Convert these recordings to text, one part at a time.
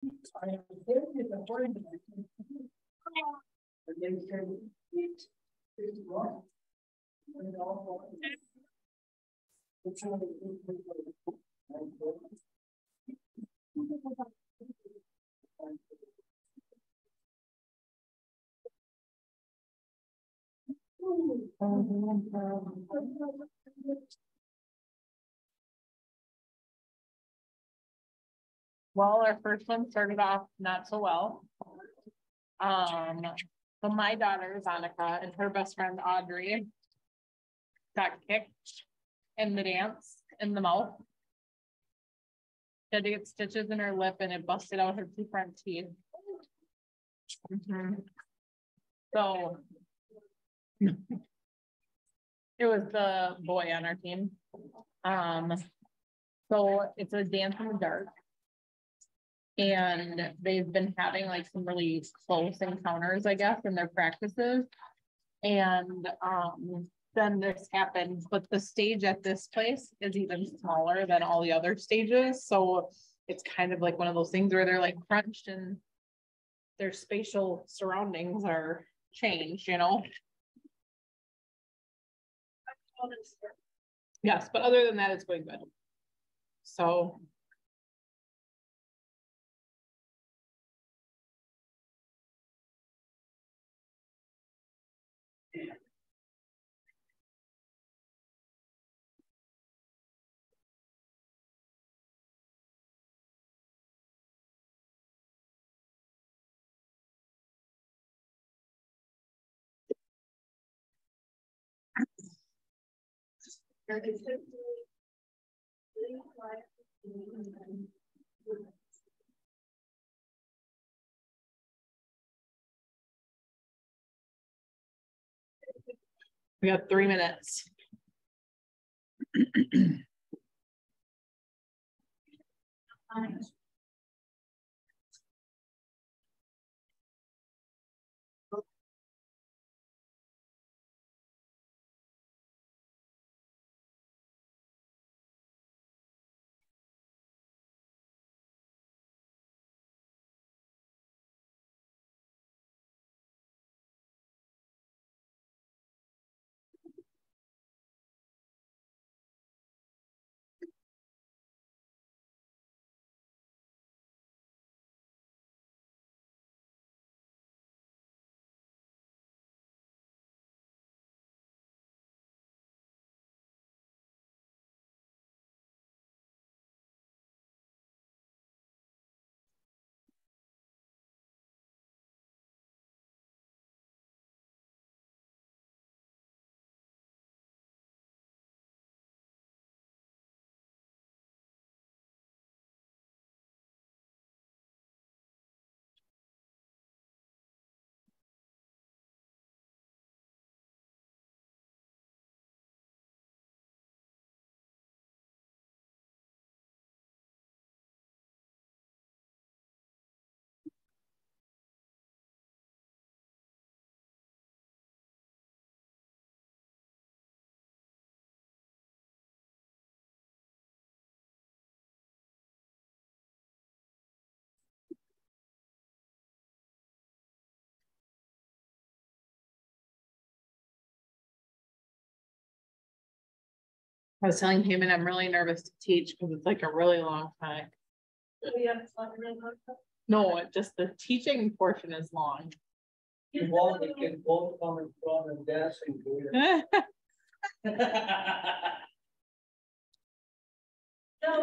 Well, our first one started off not so well. So my daughter, Zonica, and her best friend, Audrey, got kicked in the dance in the mouth. She had to get stitches in her lip and it busted out her two front teeth. So it was the boy on our team. So it's a dance in the dark. And they've been having like some really close encounters, I guess, in their practices. And then this happens, but the stage at this place is even smaller than all the other stages. So it's kind of like one of those things where they're like crunched and their spatial surroundings are changed, you know? Yes, but other than that, it's going good. So we got 3 minutes. I was telling him, and I'm really nervous to teach because it's like a really long time. No, just the teaching portion is long. No,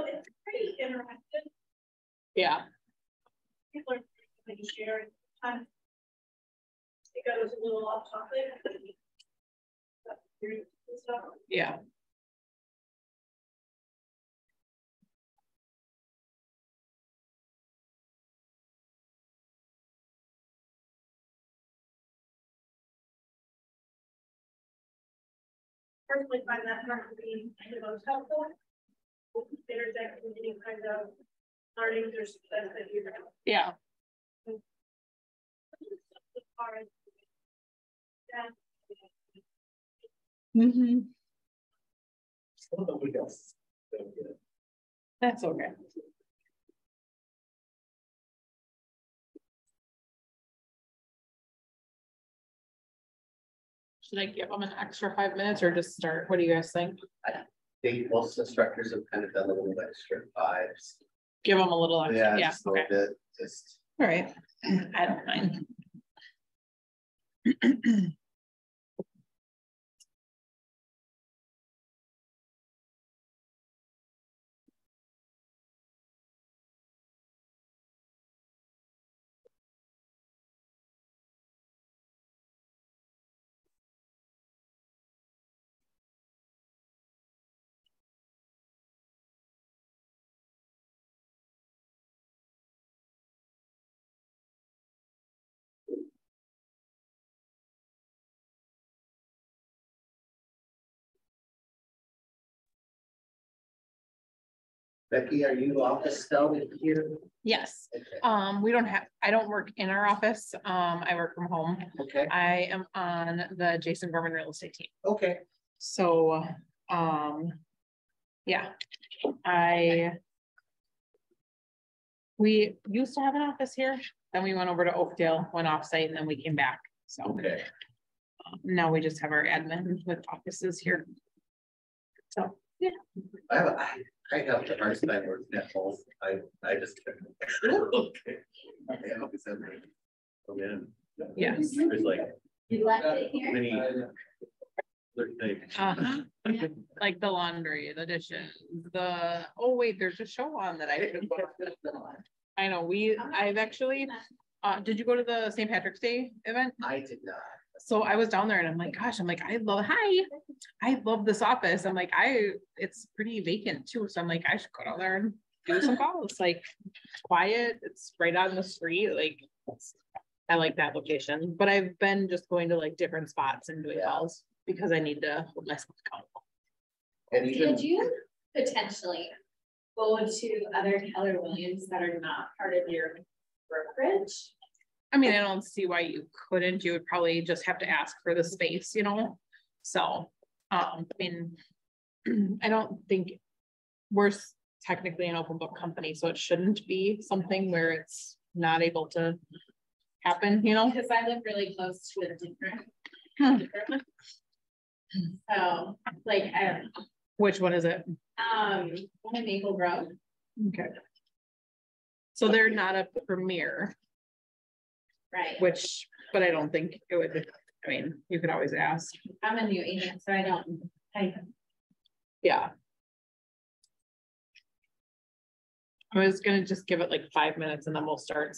it's pretty interactive. Yeah. People are really sharing. It goes a little off topic. Yeah. Personally find that part to be the most helpful. There's any kind of learning or success that you're going to. Yeah. Mm-hmm. That's okay. Should I give them an extra 5 minutes or just start? What do you guys think? I think most instructors have kind of done a little extra vibes. Give them a little extra. Yeah. Just a little bit, just. All right. I don't mind. Becky, are you office still here? Yes. Okay. I don't work in our office. I work from home. Okay. I am on the Jason Gorman real estate team. Okay. So, yeah, we used to have an office here, then we went over to Oakdale, went off site, and then we came back. So Okay. now we just have our admin with offices here. So, yeah. I have the hardest time working at home. I just couldn't. Okay. I hope it's every. Come in. Yes. There's like. You left it here? Many. Other things. Like the laundry, the dishes, oh wait, there's a show on that I know I've actually, did you go to the St. Patrick's Day event? I did not. So I was down there and I'm like, gosh, I love this office. I'm like, it's pretty vacant too. So I'm like, I should go down there and do some calls. Like, it's quiet, it's right on the street. Like, I like that location, but I've been just going to like different spots and doing calls because I need to hold myself accountable. And even, Did you potentially go to other Keller Williams that are not part of your brokerage? I mean, I don't see why you couldn't. You would probably just have to ask for the space, you know? So, I mean, I don't think we're technically an open book company, so it shouldn't be something where it's not able to happen, you know? Because I live really close to a different one. So, like, I don't know. Which one is it? One in Maple Grove. Okay. So they're not a premier. Right. But I don't think it would, I mean, you could always ask. I'm a new agent, so Yeah. I was gonna just give it like 5 minutes and then we'll start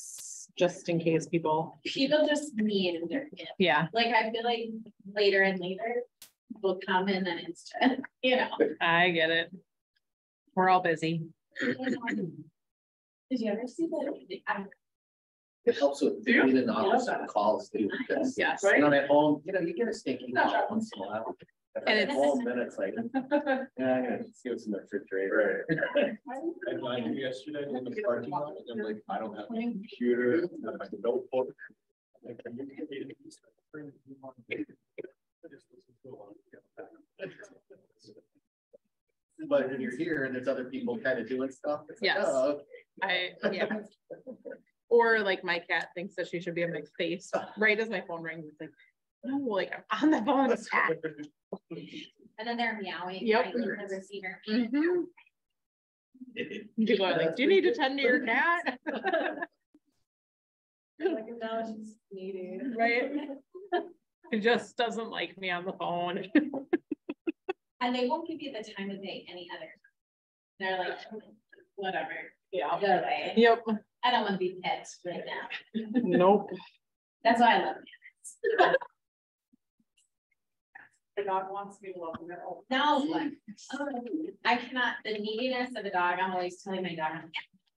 just in case people just need their gift. Yeah. Like I feel like later and later will come in and it's just, you know. I get it. We're all busy. Did you ever see that? it helps with being in the office on calls too. Because, Yes. you know, at home, you know, you get a stinky call once in a while. And At it's home, then it's like, yeah, I gotta see what's in the refrigerator. I lied yesterday in the parking lot, and I'm like, I don't have a computer, I don't have a notebook. Like, can you get me But when you're here and there's other people kind of doing stuff. It's like, Yes. oh, Yeah. Or like my cat thinks that she should be in my face right as my phone rings. It's like, no, like I'm on the phone. And then they're meowing. Yep. Right, the receiver. Mm-hmm. People are like, do you need to tend to your cat? Like now she's needing. Right. It just doesn't like me on the phone. And they won't give you the time of day any other. They're like, whatever. Yeah. Go away. Yep. I don't want to be pets right now. Nope. That's why I love cats. The dog wants me to love him. No, I cannot. The neediness of a dog. I'm always telling my dog,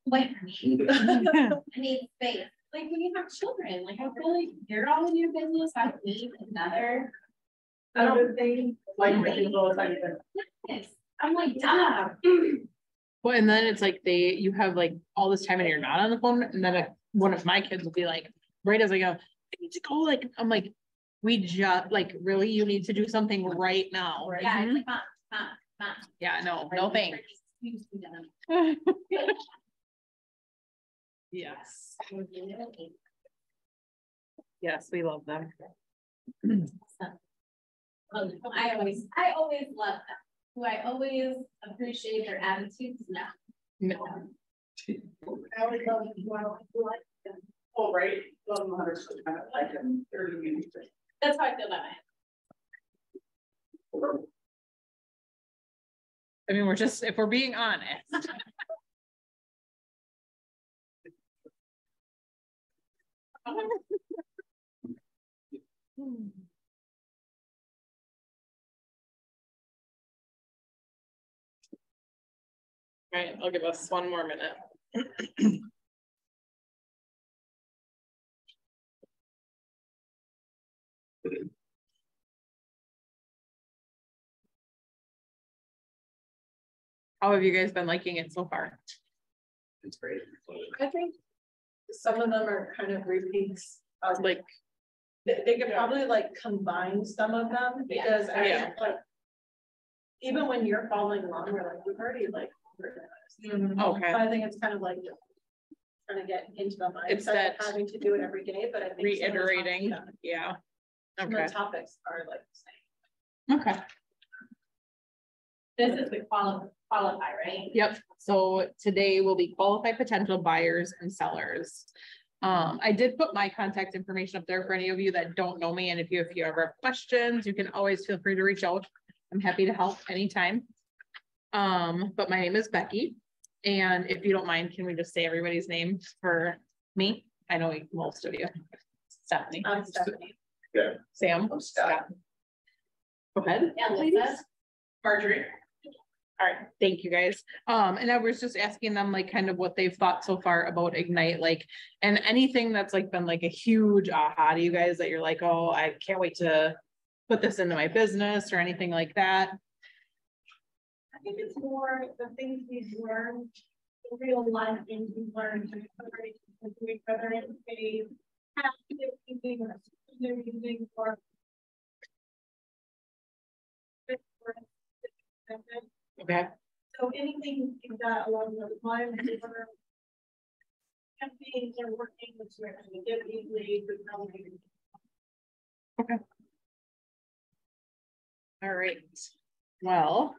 wait for me. I need space. Like when you have children, like I feel like you're all in your business. I don't need another. I don't think like yes. I'm like, dog. Well, and then it's like you have like all this time and you're not on the phone, and then one of my kids will be like, right as I go, I need to go. Like I'm like, we just like really, you need to do something right now. Right? Yeah, it's like, mom. Yeah, no thanks. Yes. Yes, we love them. I always love them. Do I always appreciate their attitudes? No. No. I always love them. Like them. Oh, right. Love them 100%. I like them. That's how I feel about it. I mean, we're just, if we're being honest. All right, I'll give us one more minute. How have you guys been liking it so far? It's great. I think some of them are kind of repeats of like, they could probably like combine some of them because I think like, even when you're following along, we're like, we've already like, Okay. I think it's kind of like trying to get into the mind. It's that having to do it every day, but I think reiterating. Yeah. Okay. The topics are like the same. Okay. This is the qualify, right? Yep. So today will be qualified potential buyers and sellers. I did put my contact information up there for any of you that don't know me. And if you ever have questions, you can always feel free to reach out. I'm happy to help anytime. But my name is Becky. And if you don't mind, can we just say everybody's name for me? I know most of you. Stephanie. I'm Stephanie. Yeah. Sam. I'm Scott. Go ahead. Yeah, Lisa. Marjorie. All right, thank you guys. And I was just asking them like kind of what they've thought so far about Ignite, like, and anything that's like been like a huge aha to you guys that you're like, oh, I can't wait to put this into my business or anything like that. I think it's more the things we've learned, the real life things we've learned, whether it's a active using or using or Okay. so anything like that along those lines, campaigns are working, which we're going to give easily. Okay. All right. Well,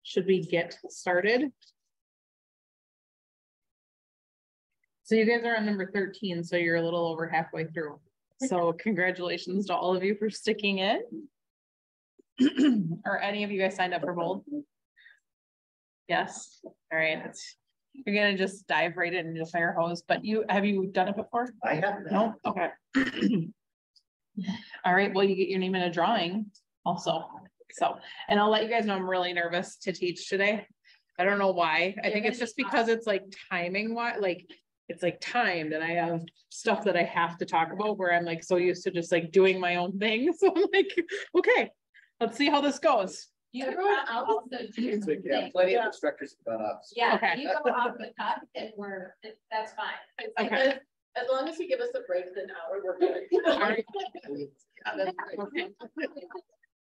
should we get started? So you guys are on number 13, so you're a little over halfway through. So congratulations to all of you for sticking in. Are any of you guys signed up for Bold? Yes. All right. You're gonna just dive right in and just fire hose. But have you done it before? I have. No. Okay. All right. Well, you get your name in a drawing also. So, and I'll let you guys know I'm really nervous to teach today. I don't know why. I think it's just because it's like timing wise, like it's like timed, and I have stuff that I have to talk about where I'm like so used to just like doing my own thing. So I'm like, okay. Let's see how this goes. You also do Yeah, plenty of instructors have gone up. yeah, Okay. you go off the cuff and that's fine. Okay. As long as you give us a break for an hour, we're good. All right. Okay.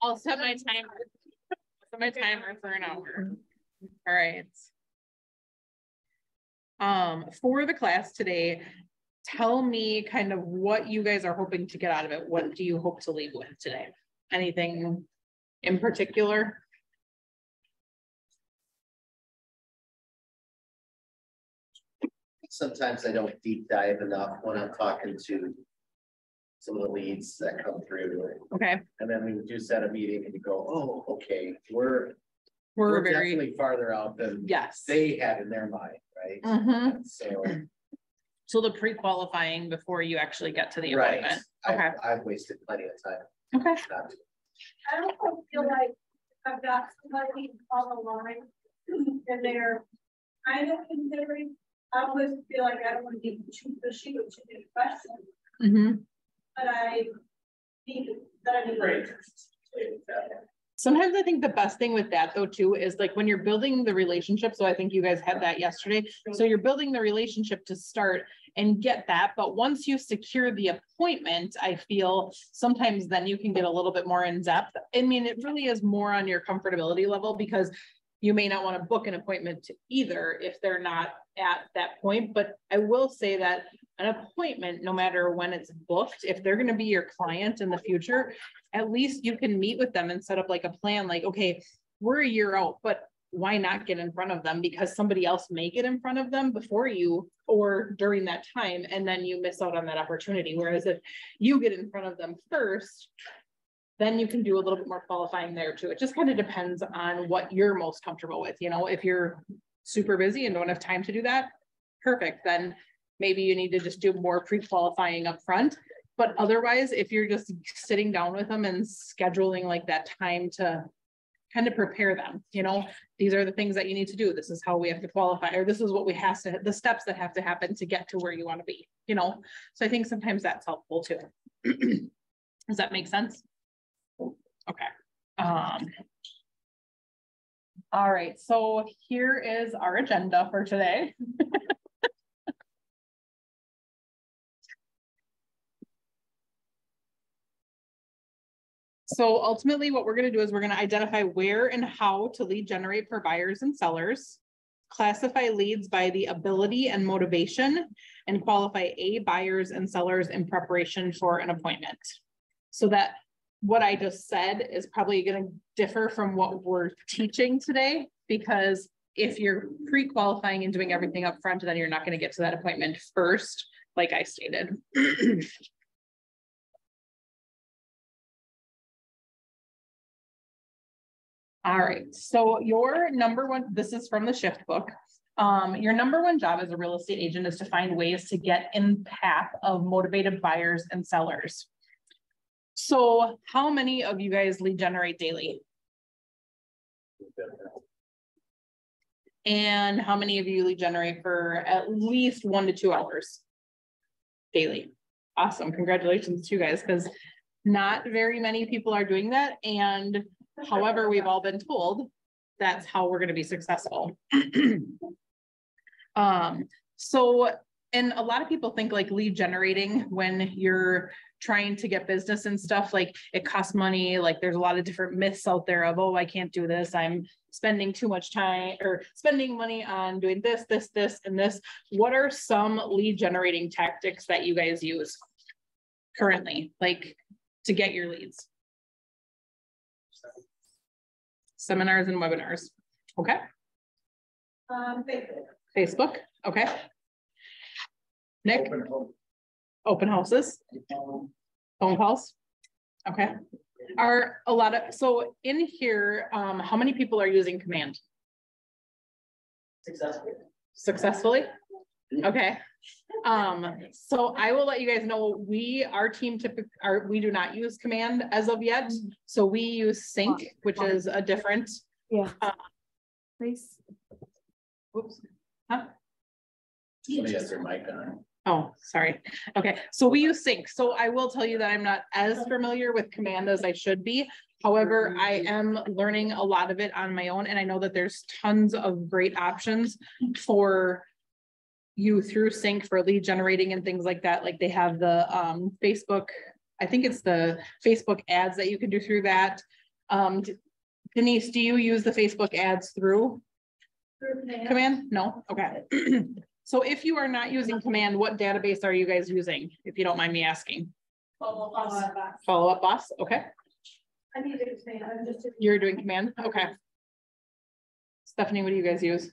I'll set my timer. Set my timer for an hour. All right. For the class today, tell me kind of what you guys are hoping to get out of it. What do you hope to leave with today? Anything in particular? Sometimes I don't deep dive enough when I'm talking to some of the leads that come through. Okay. And then we do set a meeting and you go, oh, okay, we're Very definitely farther out than yes. they had in their mind, right? Mm-hmm. So the pre-qualifying before you actually get to the right. appointment. Okay. I've wasted plenty of time. Okay. I also feel like I've got somebody on the line and they're kind of considering. I always feel like I don't want to be too pushy with too many questions. Mm-hmm. But I need right. Sometimes I think the best thing with that though too is like when you're building the relationship. So I think you guys had that yesterday. So you're building the relationship to start and get that. But once you secure the appointment, I feel sometimes then you can get a little bit more in depth. I mean, it really is more on your comfortability level because you may not want to book an appointment either if they're not at that point. But I will say that an appointment, no matter when it's booked, if they're going to be your client in the future, at least you can meet with them and set up like a plan, like, okay, we're a year out, but why not get in front of them? Because somebody else may get in front of them before you or during that time, and then you miss out on that opportunity. Whereas if you get in front of them first, then you can do a little bit more qualifying there too. It just kind of depends on what you're most comfortable with. You know, if you're super busy and don't have time to do that, perfect. Then maybe you need to just do more pre-qualifying up front. But otherwise, if you're just sitting down with them and scheduling like that time to kind of prepare them, you know, these are the things that you need to do. This is how we have to qualify, or this is what we have to, the steps that have to happen to get to where you want to be, you know? So I think sometimes that's helpful too. Does that make sense? Okay. All right. So here is our agenda for today. So ultimately what we're going to do is we're going to identify where and how to lead generate for buyers and sellers, classify leads by the ability and motivation, and qualify A buyers and sellers in preparation for an appointment. So that what I just said is probably going to differ from what we're teaching today, because if you're pre-qualifying and doing everything up front, then you're not going to get to that appointment first, like I stated. All right, so your number one, this is from the shift book. Your number one job as a real estate agent is to find ways to get in path of motivated buyers and sellers. So how many of you guys lead generate daily? And how many of you lead generate for at least 1 to 2 hours daily? Awesome, congratulations to you guys, because not very many people are doing that. And however, we've all been told that's how we're going to be successful. And a lot of people think like lead generating when you're trying to get business and stuff, like it costs money. Like there's a lot of different myths out there of, oh, I can't do this. I'm spending too much time or spending money on doing this, and this. What are some lead generating tactics that you guys use currently, like to get your leads? Seminars and webinars. Okay. Facebook. Okay. Nick. Open houses. Phone calls. Okay. Are a lot of, so in here, how many people are using Command? Successfully? Okay. So I will let you guys know, our team we do not use Command as of yet. So we use Sync, which is a different, place. Oops. Huh? Somebody has their mic on. Oh, sorry. Okay. So we use Sync. So I will tell you that I'm not as familiar with Command as I should be. However, I am learning a lot of it on my own. And I know that there's tons of great options for you through Sync for lead generating and things like that. Like they have the Facebook, I think it's the Facebook ads that you can do through that. Denise, do you use the Facebook ads through Command? No? Okay. So if you are not using Command, what database are you guys using? If you don't mind me asking. Follow up. Follow Up Boss. Okay. I need to say, I'm just. You're doing Command. Okay. Stephanie, what do you guys use?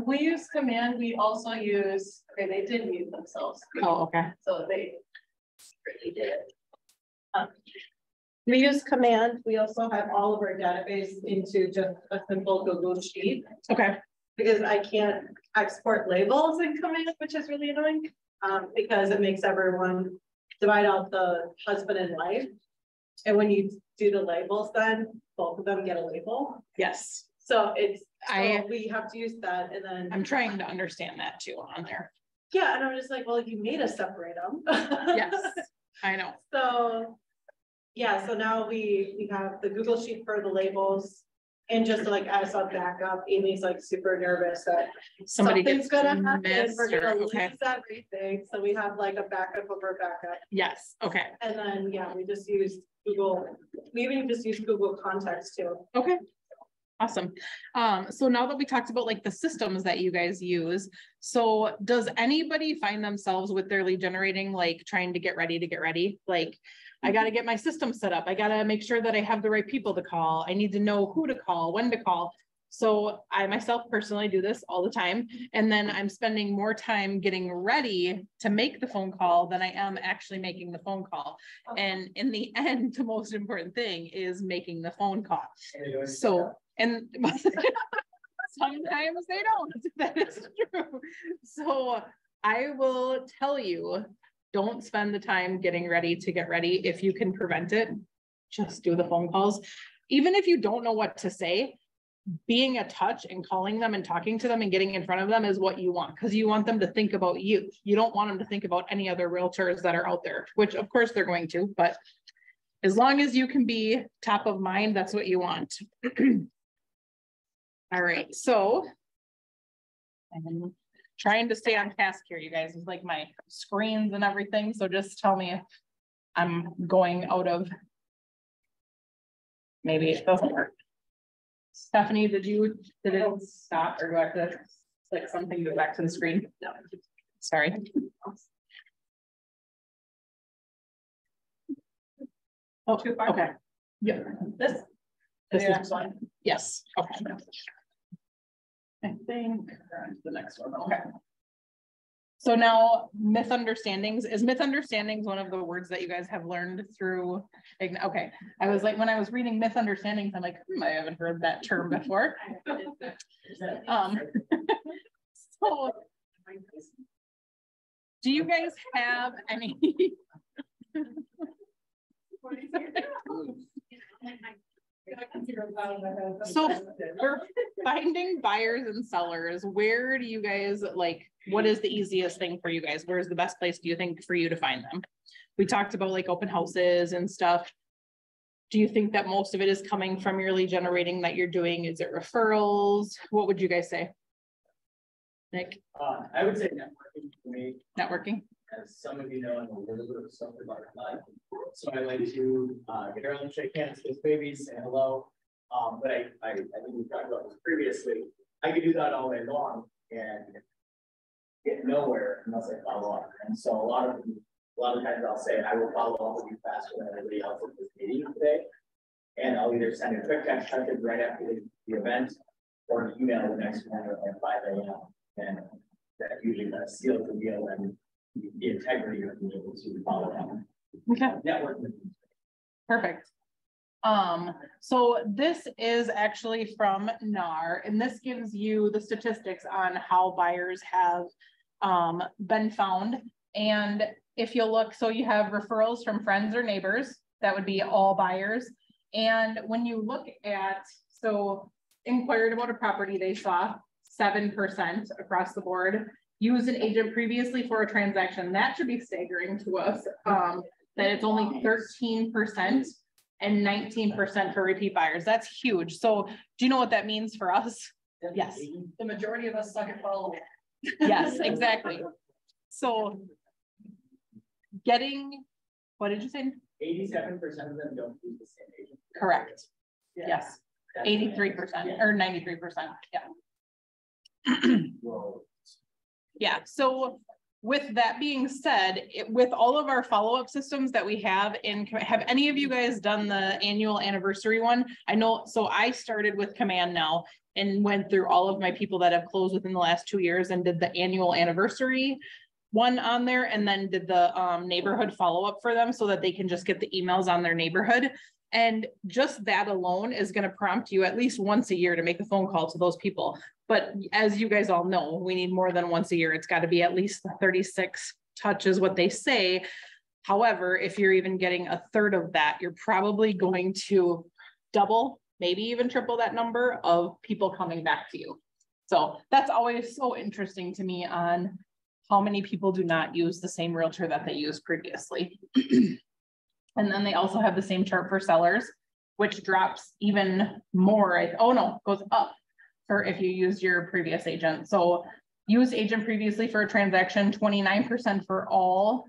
We use Command. We also use, okay, they did mute themselves. Oh, okay. So they really did. We use Command. We also have all of our database into just a simple Google Sheet. Okay. Because I can't export labels in Command, which is really annoying, because it makes everyone divide out the husband and wife. And when you do the labels, then both of them get a label. Yes. So we have to use that, and then I'm trying to understand that too on there. Yeah, and I'm just like, well, you made us separate them. Yes, I know. So yeah, so now we have the Google Sheet for the labels. And just like as a backup, Amy's like super nervous that something's gonna happen. We're gonna lose everything. So we have like a backup of our backup. Yes. Okay. And then yeah, we just use Google. We even just use Google Contacts too. Okay. Awesome. So now that we talked about like the systems that you guys use, so does anybody find themselves with their lead generating, like trying to get ready? Like, I got to get my system set up. I got to make sure that I have the right people to call. I need to know who to call, when to call. So I myself personally do this all the time. And then I'm spending more time getting ready to make the phone call than I am actually making the phone call. And in the end, the most important thing is making the phone call. So, and sometimes they don't, that is true. So I will tell you, don't spend the time getting ready to get ready. If you can prevent it, just do the phone calls. Even if you don't know what to say, being a touch and calling them and talking to them and getting in front of them is what you want, because you want them to think about you. You don't want them to think about any other realtors that are out there, which of course they're going to, but as long as you can be top of mind, that's what you want. All right, so I'm trying to stay on task here, you guys. It's like my screens and everything, so just tell me if I'm going out of, maybe it doesn't work. Stephanie, did it stop, or do I have to click something to go back to the screen? No. Sorry. Oh, okay. Yeah. This is one. Yes. Okay. I think the next one. Okay. So now misunderstandings. Is misunderstandings one of the words that you guys have learned through? Okay. I was like, when I was reading misunderstandings, I'm like, I haven't heard that term before. So do you guys have any? So for finding buyers and sellers, where do you guys like, what is the easiest thing for you guys? Where's the best place do you think for you to find them? We talked about like open houses and stuff. Do you think that most of it is coming from your lead generating that you're doing? Is it referrals? What would you guys say? Nick? I would say networking for me. Networking? As some of you know, I'm a little bit of a self about life. So I like to get around, shake hands, kiss babies, say hello. But I think we talked about this previously. I could do that all day long and get nowhere unless I follow up. And so a lot of times I'll say I will follow up with you faster than everybody else at this meeting today. And I'll either send a quick text message right after the event or an email the next morning at 5 a.m. And that usually kind of seals the deal and the integrity of being able to follow up. Okay. Networking. Perfect. So this is actually from NAR, and this gives you the statistics on how buyers have been found. And if you look, so you have referrals from friends or neighbors, that would be all buyers. And when you look at, so inquired about a property they saw, 7% across the board. Use an agent previously for a transaction. That should be staggering to us, that it's only 13% and 19% for repeat buyers. That's huge. So do you know what that means for us? Yes. The majority of us suck at follow-up. Yes, exactly. So getting, what did you say? 87% of them don't use the same agent. Correct. Yeah. Yes. 83% or 93%. Yeah. Yeah. So with that being said, with all of our follow-up systems that we have have any of you guys done the annual anniversary one? I know, so I started with Command now and went through all of my people that have closed within the last 2 years and did the annual anniversary one on there, and then did the neighborhood follow-up for them so that they can just get the emails on their neighborhood. And just that alone is going to prompt you at least once a year to make a phone call to those people. But as you guys all know, we need more than once a year. It's got to be at least 36 touches, what they say. However, if you're even getting a third of that, you're probably going to double, maybe even triple that number of people coming back to you. So that's always so interesting to me on how many people do not use the same realtor that they used previously. And then they also have the same chart for sellers, which drops even more. Oh no, goes up for if you use your previous agent. So use agent previously for a transaction, 29% for all,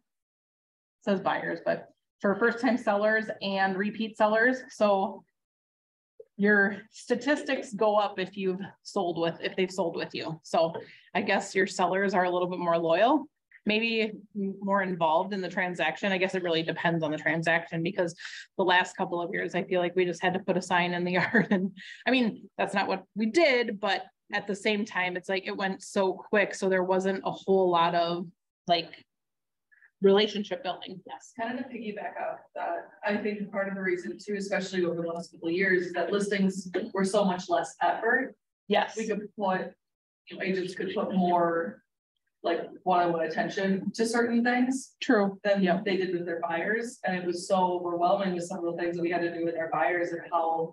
says buyers, but for first time sellers and repeat sellers. So your statistics go up if they've sold with you. So I guess your sellers are a little bit more loyal, maybe more involved in the transaction. I guess it really depends on the transaction, because the last couple of years, I feel like we just had to put a sign in the yard. And I mean, that's not what we did, but at the same time, it's like it went so quick. So there wasn't a whole lot of like relationship building. Yes, kind of to piggyback off that, I think part of the reason too, especially over the last couple of years, is that listings were so much less effort. Yes. We could put, agents could put more like one-on-one attention to certain things. True. Than they did with their buyers. And it was so overwhelming with some of the things that we had to do with our buyers and how,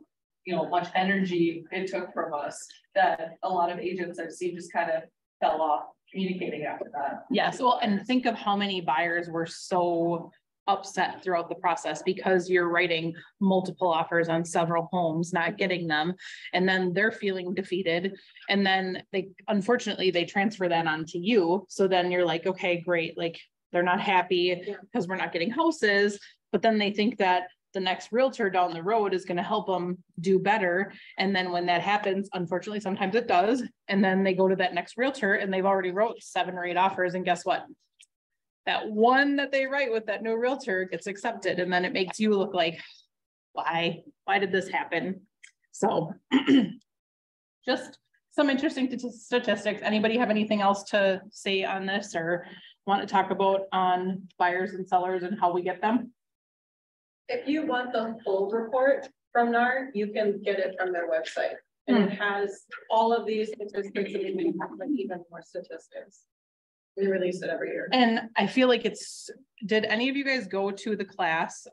much energy it took from us, that a lot of agents I've seen just kind of fell off communicating after that. Yes. Well, and think of how many buyers were so upset throughout the process because you're writing multiple offers on several homes, not getting them, and then they're feeling defeated. And then unfortunately, they transfer that onto you. So then you're like, okay, great. Like they're not happy because we're not getting houses, but then they think that the next realtor down the road is going to help them do better. And then when that happens, unfortunately, sometimes it does. And then they go to that next realtor and they've already wrote 7 or 8 offers. And guess what? That one that they write with that new realtor gets accepted. And then it makes you look like, why did this happen? So just some interesting statistics. Anybody have anything else to say on this or want to talk about on buyers and sellers and how we get them? If you want the full report from NAR, you can get it from their website. And it has all of these statistics and even more statistics. We release it every year. And I feel like did any of you guys go to the class?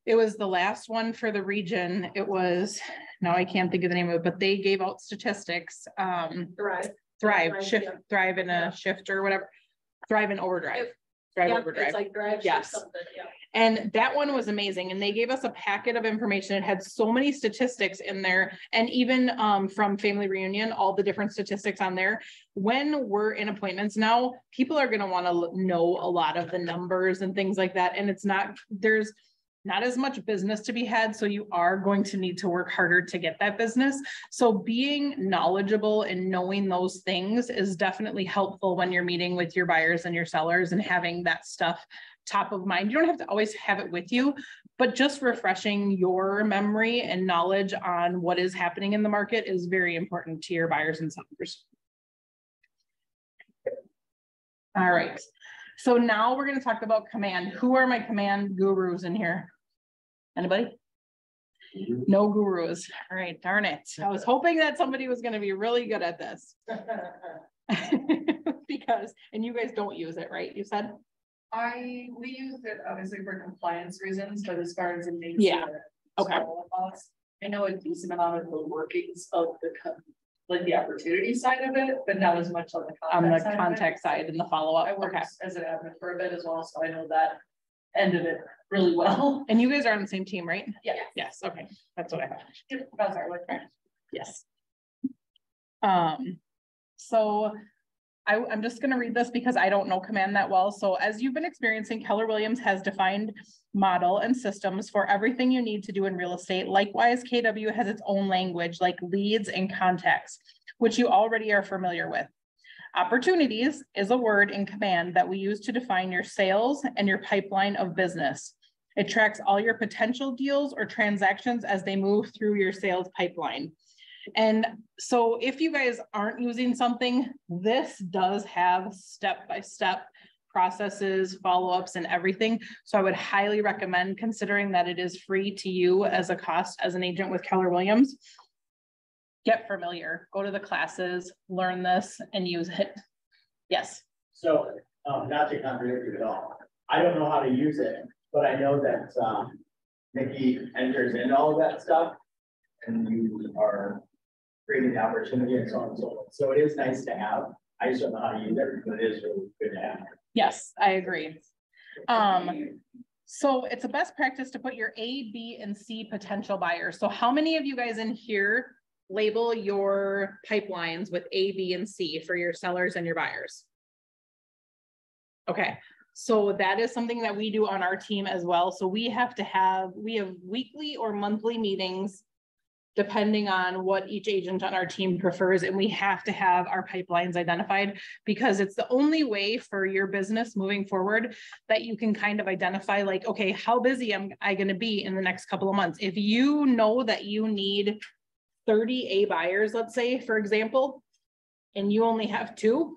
It was the last one for the region. It was, now I can't think of the name of it, but they gave out statistics. Thrive in a shift or whatever. Thrive in overdrive. Overdrive. It's like drive. Yes. And that one was amazing. And they gave us a packet of information. It had so many statistics in there. And even from Family Reunion, all the different statistics on there. When we're in appointments now, people are going to want to know a lot of the numbers and things like that. And there's not as much business to be had. So you are going to need to work harder to get that business. So being knowledgeable and knowing those things is definitely helpful when you're meeting with your buyers and your sellers and having that stuff top of mind. You don't have to always have it with you, but just refreshing your memory and knowledge on what is happening in the market is very important to your buyers and sellers. All right. So now we're going to talk about command. Who are my command gurus in here? Anybody? No gurus. All right, darn it. I was hoping that somebody was going to be really good at this. And you guys don't use it, right? You said? We use it obviously for compliance reasons, but as far as it makes okay. I know a decent amount of the workings of the opportunity side of it, but not as much on the contact side and the follow-up. I worked as an admin for a bit as well, so I know that end of it really well. And you guys are on the same team, right? Yeah. Yes. Okay. That's what I thought. That's our work. Yes. So I'm just going to read this because I don't know command that well. So as you've been experiencing, Keller Williams has defined model and systems for everything you need to do in real estate. Likewise, KW has its own language like leads and contacts, which you already are familiar with. Opportunities is a word in command that we use to define your sales and your pipeline of business. It tracks all your potential deals or transactions as they move through your sales pipeline. And so if you guys aren't using something, this does have step-by-step processes, follow-ups, and everything. So I would highly recommend, considering that it is free to you as a cost as an agent with Keller Williams, get familiar, go to the classes, learn this, and use it. Yes. So not to contradict you at all, I don't know how to use it, but I know that Becky enters in all of that stuff, and you are creating the opportunity and so on and so forth. So it is nice to have. I just don't know how to use it, but it is really good to have. Yes, I agree. So it's a best practice to put your A, B, and C potential buyers. So how many of you guys in here label your pipelines with A, B, and C for your sellers and your buyers? Okay, So that is something that we do on our team as well. So we have weekly or monthly meetings depending on what each agent on our team prefers. And we have to have our pipelines identified because it's the only way for your business moving forward that you can kind of identify like, okay, how busy am I going to be in the next couple of months? If you know that you need 30 A buyers, let's say, for example, and you only have 2,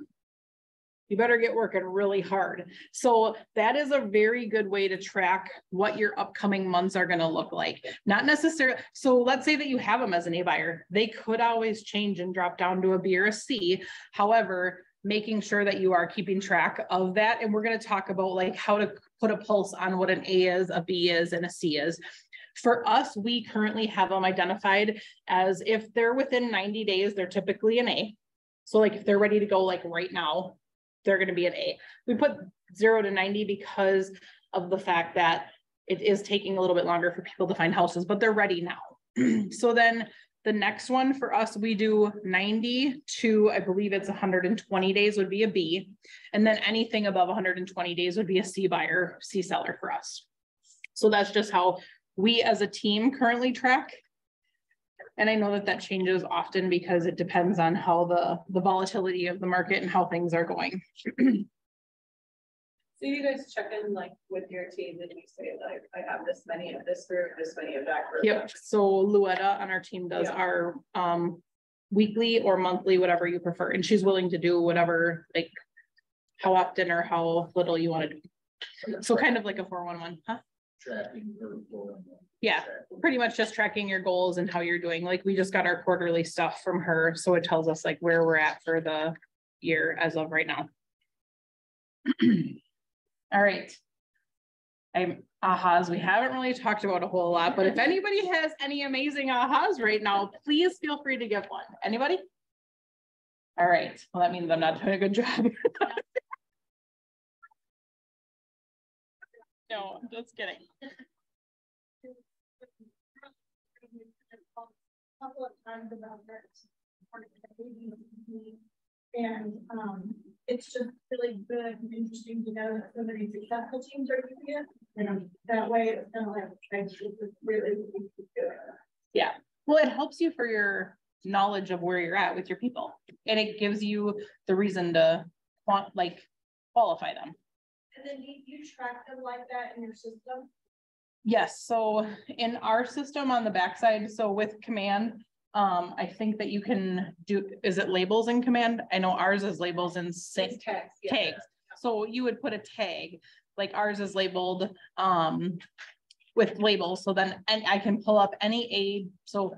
you better get working really hard. So that is a very good way to track what your upcoming months are going to look like. Not necessarily. So let's say that you have them as an A buyer. They could always change and drop down to a B or a C. However, making sure that you are keeping track of that. And we're going to talk about like how to put a pulse on what an A is, a B is, and a C is. For us, we currently have them identified as if they're within 90 days, they're typically an A. So like if they're ready to go like right now, they're going to be an A. We put 0 to 90 because of the fact that it is taking a little bit longer for people to find houses, but they're ready now. So then the next one for us, we do 90 to, I believe it's 120 days would be a B. And then anything above 120 days would be a C buyer, C seller for us. So that's just how we as a team currently track. And I know that that changes often because it depends on how the volatility of the market and how things are going. So you guys check in like with your team and you say like, I have this many of this group, this many of that group. Yep. So Luetta on our team does our weekly or monthly, whatever you prefer. And she's willing to do whatever, like how often or how little you want to do. So kind of like a 411, huh? Tracking. Yeah, pretty much just tracking your goals and how you're doing. Like we just got our quarterly stuff from her. So it tells us like where we're at for the year as of right now. All right. Ahas, we haven't really talked about a whole lot, but if anybody has any amazing ahas right now, please feel free to give one. Anybody? All right. Well, that means I'm not doing a good job. No, I'm just kidding. Couple of times about that, and it's just really good and interesting to know that so many successful teams are doing it, and that way it's kind of like it's really good. Yeah, well, it helps you for your knowledge of where you're at with your people, and it gives you the reason to qualify them. And then you track them like that in your system? Yes, so in our system on the backside, so with Command, I think that you can do, is it labels in Command? I know ours is labels in tags. Yeah. Tags. So you would put a tag, like ours is labeled with labels. So then, and I can pull up any A. So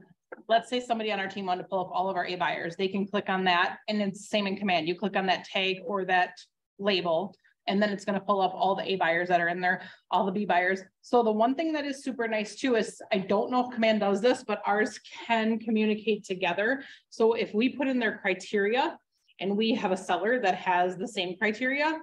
let's say somebody on our team wanted to pull up all of our A buyers. They can click on that, and it's the same in Command. You click on that tag or that label, and then it's going to pull up all the A buyers that are in there, all the B buyers. So the one thing that is super nice too is, I don't know if Command does this, but ours can communicate together. So if we put in their criteria and we have a seller that has the same criteria,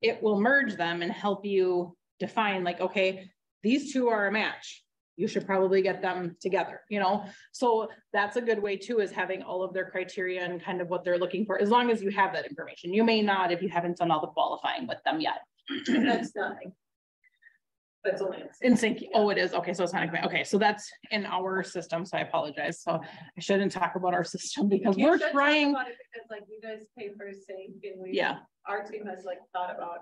it will merge them and help you define like, okay, these two are a match. You should probably get them together, you know? So that's a good way too, is having all of their criteria and kind of what they're looking for, as long as you have that information. You may not, if you haven't done all the qualifying with them yet. That's nothing. That's only in sync. Oh, it is. Okay. So it's not okay. So that's in our system. So I apologize. So I shouldn't talk about our system because we're trying. About it because like you guys pay for sync, and we, yeah, our team has like thought about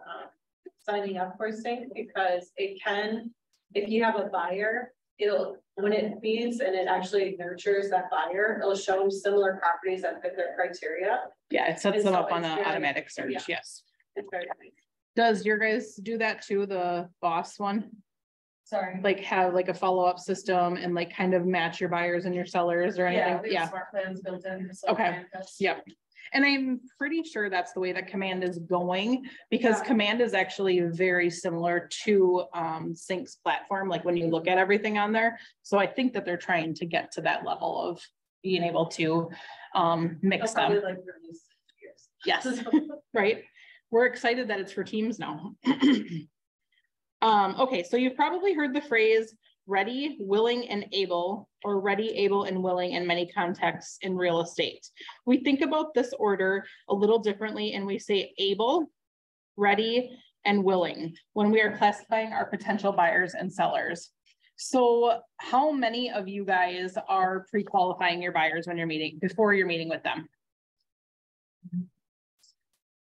signing up for sync because it can, if you have a buyer, it'll, when it feeds and it actually nurtures that buyer, it'll show them similar properties that fit their criteria. Yeah, it sets them up on an automatic search. Yeah. Yes. It's very nice. Does your guys do that too, the boss one? Sorry. Like have like a follow-up system and like kind of match your buyers and your sellers or anything? Yeah, we have smart plans built in. Okay. Yep. And I'm pretty sure that's the way that Command is going, because Command is actually very similar to Sync's platform, like when you look at everything on there. So I think that they're trying to get to that level of being able to mix them. Like yes, right. We're excited that it's for teams now. Okay, so you've probably heard the phrase ready, willing, and able, or ready, able, and willing in many contexts in real estate. We think about this order a little differently, and we say able, ready, and willing when we are classifying our potential buyers and sellers. So how many of you guys are pre-qualifying your buyers when you're meeting, before you're meeting with them?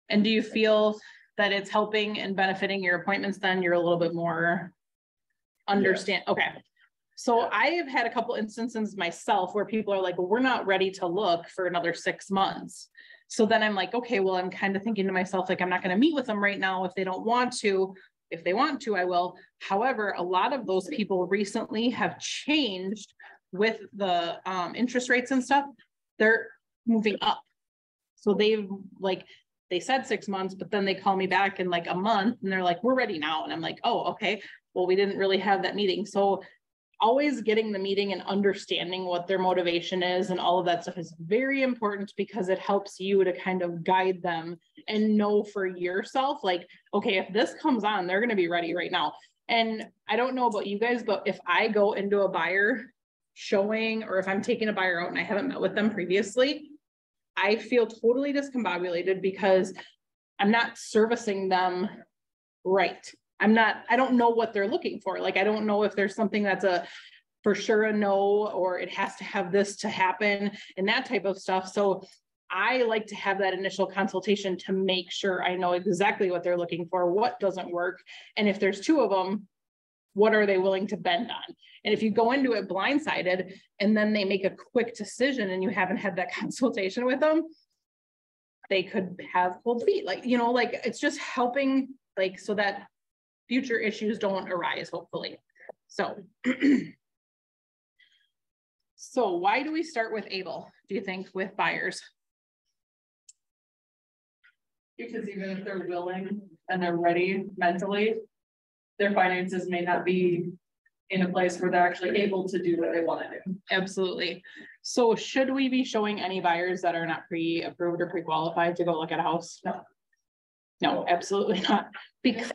And do you feel that it's helping and benefiting your appointments then? You're a little bit more understand. Yeah. Okay. So I have had a couple instances myself where people are like, well, we're not ready to look for another 6 months. So then I'm like, okay, well, I'm kind of thinking to myself, like, I'm not going to meet with them right now if they don't want to. If they want to, I will. However, a lot of those people recently have changed with the interest rates and stuff. They're moving up. So they've like, they said 6 months, but then they call me back in like a month and they're like, we're ready now. And I'm like, oh, okay. Well, we didn't really have that meeting. So always getting the meeting and understanding what their motivation is and all of that stuff is very important, because it helps you to kind of guide them and know for yourself, like, okay, if this comes on, they're going to be ready right now. And I don't know about you guys, but if I go into a buyer showing, or if I'm taking a buyer out and I haven't met with them previously, I feel totally discombobulated because I'm not servicing them right. I don't know what they're looking for. Like, I don't know if there's something that's for sure a no, or it has to have this to happen and that type of stuff. So I like to have that initial consultation to make sure I know exactly what they're looking for, what doesn't work. And if there's 2 of them, what are they willing to bend on? And if you go into it blindsided and then they make a quick decision and you haven't had that consultation with them, they could have cold feet. Like, you know, like it's just helping, like, so that future issues don't arise, hopefully. So, so why do we start with able, do you think, with buyers? Because even if they're willing and they're ready mentally, their finances may not be in a place where they're actually able to do what they want to do. Absolutely. So should we be showing any buyers that are not pre-approved or pre-qualified to go look at a house? No. No, absolutely not. Because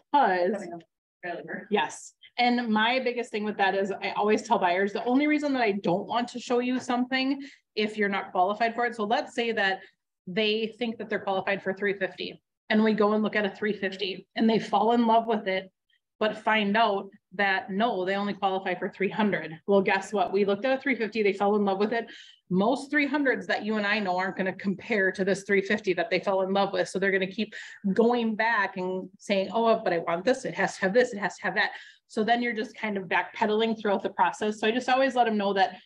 yes. And my biggest thing with that is I always tell buyers, the only reason that I don't want to show you something if you're not qualified for it. So let's say that they think that they're qualified for 350 and we go and look at a 350 and they fall in love with it, but find out that no, they only qualify for 300. Well, guess what? We looked at a 350, they fell in love with it. Most 300s that you and I know aren't going to compare to this 350 that they fell in love with. So they're going to keep going back and saying, oh, but I want this. It has to have this. It has to have that. So then you're just kind of backpedaling throughout the process. So I just always let them know that,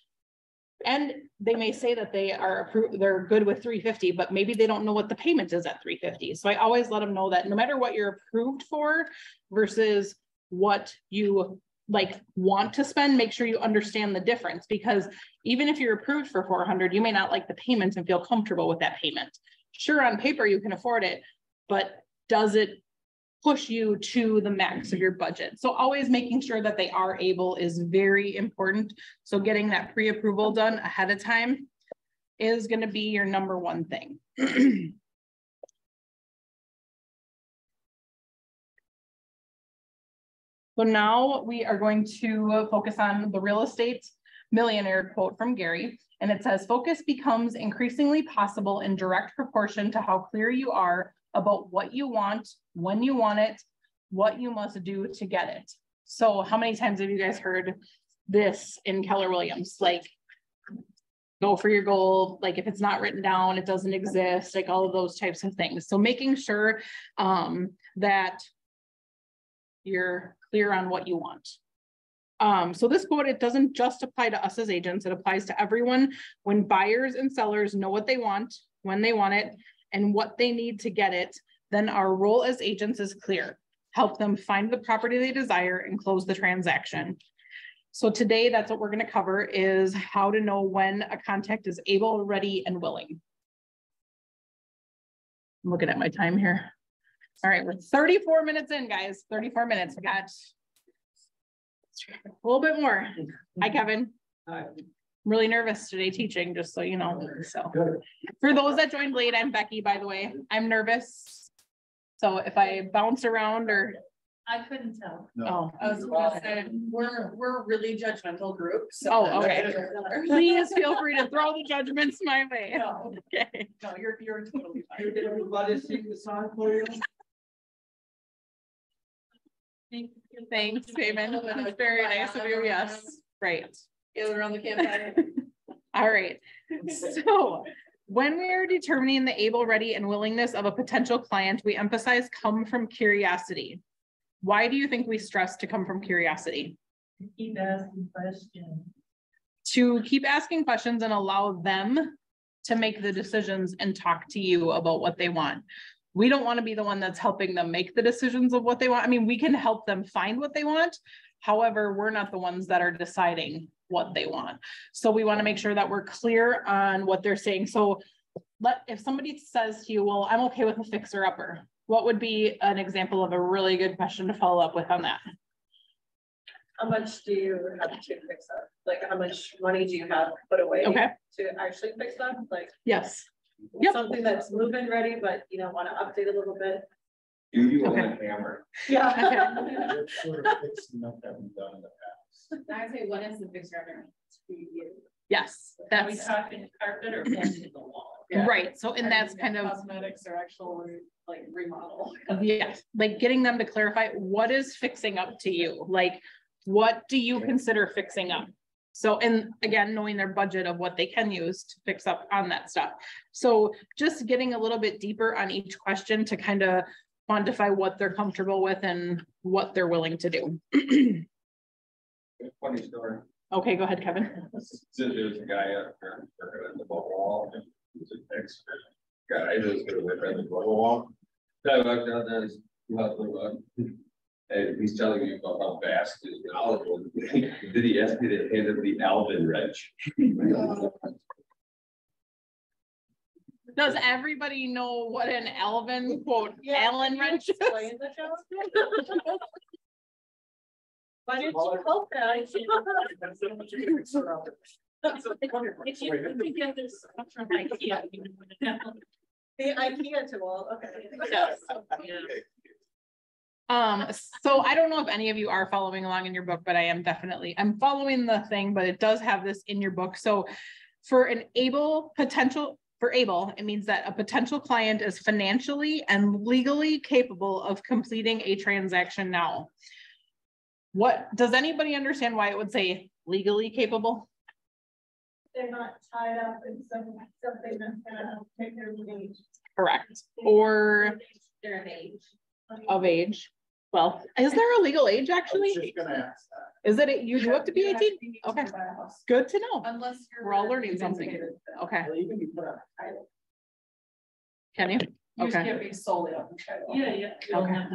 and they may say that they are approved, they're good with 350, but maybe they don't know what the payment is at 350. So I always let them know that no matter what you're approved for versus what you like want to spend, make sure you understand the difference, because even if you're approved for 400, you may not like the payments and feel comfortable with that payment. Sure, on paper you can afford it, but does it push you to the max of your budget? So always making sure that they are able is very important. So getting that pre-approval done ahead of time is going to be your number one thing. So now we are going to focus on the real estate millionaire quote from Gary. And it says, focus becomes increasingly possible in direct proportion to how clear you are about what you want, when you want it, what you must do to get it. So how many times have you guys heard this in Keller Williams? Like, go for your goal. Like, if it's not written down, it doesn't exist, like all of those types of things. So making sure that you're clear on what you want. So this quote, it doesn't just apply to us as agents, it applies to everyone. When buyers and sellers know what they want, when they want it, and what they need to get it, then our role as agents is clear. Help them find the property they desire and close the transaction. So today, that's what we're going to cover, is how to know when a contact is able, ready, and willing. I'm looking at my time here. All right, we're 34 minutes in, guys. 34 minutes. We got a little bit more. Hi, Kevin. Hi. I'm really nervous today teaching, just so you know. So for those that joined late, I'm Becky, by the way. I'm nervous. So if I bounce around or I couldn't tell. No. I was gonna say we're a really judgmental group. So oh, okay. Please feel free to throw the judgments my way. No, okay. No, you're totally fine. Did everybody sing the song for you? Thanks, Damon. That was very nice of you. Yes, right. Gather around the campfire. All right. So when we are determining the able, ready, and willingness of a potential client, we emphasize come from curiosity. Why do you think we stress to come from curiosity? Keep asking questions. To keep asking questions and allow them to make the decisions and talk to you about what they want. We don't want to be the one that's helping them make the decisions of what they want. I mean, we can help them find what they want. However, we're not the ones that are deciding what they want. So we want to make sure that we're clear on what they're saying. So if somebody says to you, well, I'm okay with a fixer upper, what would be an example of a really good question to follow up with on that? How much do you have to fix up? Like, how much money do you have put away to actually fix up? Like, yes. Yep. Something that's moving ready, but you know, want to update a little bit. Do you own a hammer? Yeah. What sort of fixing up have you done in the past? I'd say, what is the fixer? Yes, Are we that's talking carpet or painting the wall? right. So, and that's kind of cosmetics or actual like remodel. yes, like getting them to clarify what is fixing up to you. Like, what do you consider fixing up? So, and again, knowing their budget of what they can use to fix up on that stuff. So just getting a little bit deeper on each question to kind of quantify what they're comfortable with and what they're willing to do. Funny story. Okay, go ahead, Kevin. So there's a guy up there working on the wall. He's an expert guy who's going to work on the wall. So I walked down there, and he's telling me about how vast his knowledge was. Did he ask me to hand him the Alvin wrench? Does everybody know what an Alvin quote Allen wrench is? Why didn't you help that? The IKEA tool, okay. Yes. So I don't know if any of you are following along in your book, but I'm following the thing, but it does have this in your book. So for able, it means that a potential client is financially and legally capable of completing a transaction now. What does anybody understand why it would say legally capable? They're not tied up in something that's gonna take their age. Correct. Or They're of age. of age. Well, is there a legal age actually? I was just gonna ask that. Is it you do have to be 18? Okay, good to know. Unless you're. We're all learning something. Okay, Well, even you put a title. can you? You just Okay. can't be solely on the title. Yeah. Okay.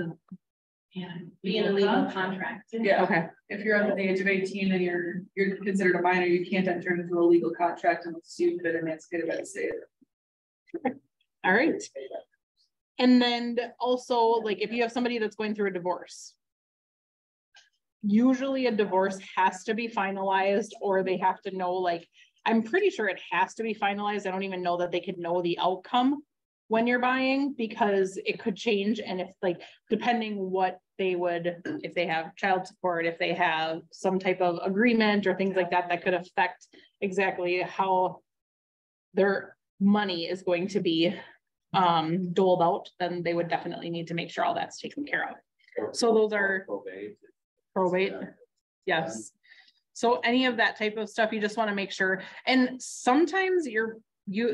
Be in a legal contract. Yeah. Okay. If you're under the age of 18 and you're considered a minor, you can't enter into a legal contract unless you've been emancipated by the state. All right. And then also, like, if you have somebody that's going through a divorce, usually a divorce has to be finalized, or they have to know, like, I'm pretty sure it has to be finalized. I don't even know that they could know the outcome when you're buying, because it could change. And if, like, depending what they would, if they have child support, if they have some type of agreement or things like that, that could affect exactly how their money is going to be doled out, then they would definitely need to make sure all that's taken care of. So those are probate. Yes. So any of that type of stuff, you just want to make sure. And sometimes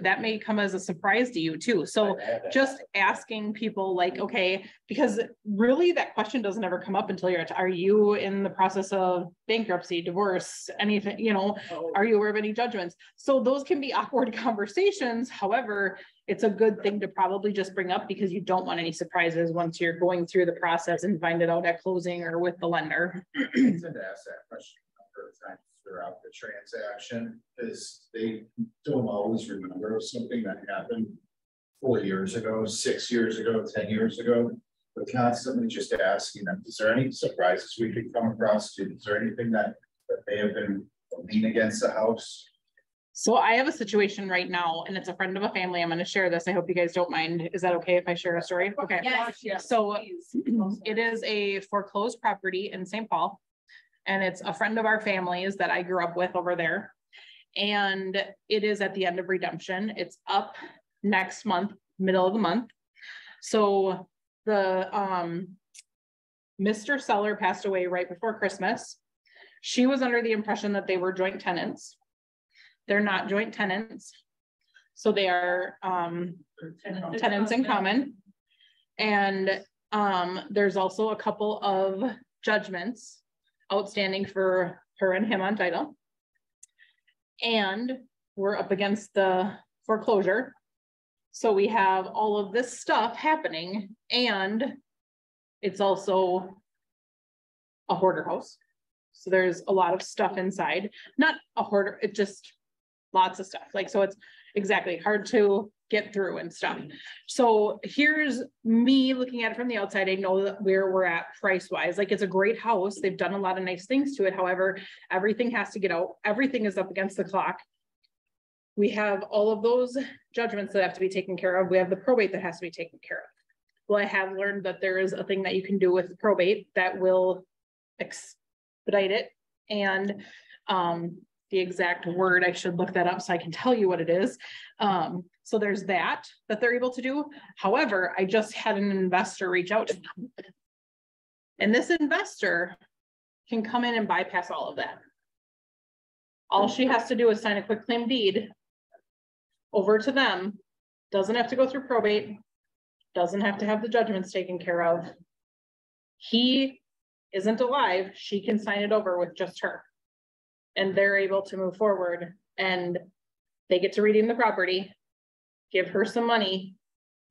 that may come as a surprise to you too. So just asking people, like, okay, because really that question doesn't ever come up until are you in the process of bankruptcy, divorce, anything, you know, are you aware of any judgments? So those can be awkward conversations. However, it's a good thing to probably just bring up, because you don't want any surprises once you're going through the process and find it out at closing or with the lender. I tend to ask that question a number of times throughout the transaction, because they don't always remember something that happened 4 years ago, 6 years ago, 10 years ago. But constantly just asking them, is there any surprises we could come across? Is there anything that may have been lean against the house? So I have a situation right now, and it's a friend of a family. I'm going to share this. I hope you guys don't mind. Is that okay if I share a story? Okay. Yes. So it is a foreclosed property in St. Paul, and it's a friend of our family's that I grew up with over there. And it is at the end of redemption. It's up next month, middle of the month. So the Mr. Seller passed away right before Christmas. She was under the impression that they were joint tenants. They're not joint tenants. So they are tenants in common. And there's also a couple of judgments outstanding for her and him on title. And we're up against the foreclosure. So we have all of this stuff happening, and it's also a hoarder house. So there's a lot of stuff inside, not a hoarder, it just lots of stuff. Like, so it's exactly hard to get through and stuff. So here's me looking at it from the outside. I know that where we're at price wise, like it's a great house. They've done a lot of nice things to it. However, everything has to get out. Everything is up against the clock. We have all of those judgments that have to be taken care of. We have the probate that has to be taken care of. Well, I have learned that there is a thing that you can do with probate that will expedite it. And the exact word, I should look that up so I can tell you what it is. So there's that they're able to do. However, I just had an investor reach out to them. And this investor can come in and bypass all of that. All she has to do is sign a quitclaim deed over to them, doesn't have to go through probate, doesn't have to have the judgments taken care of. He isn't alive, she can sign it over with just her. And they're able to move forward, and they get to redeem the property, give her some money,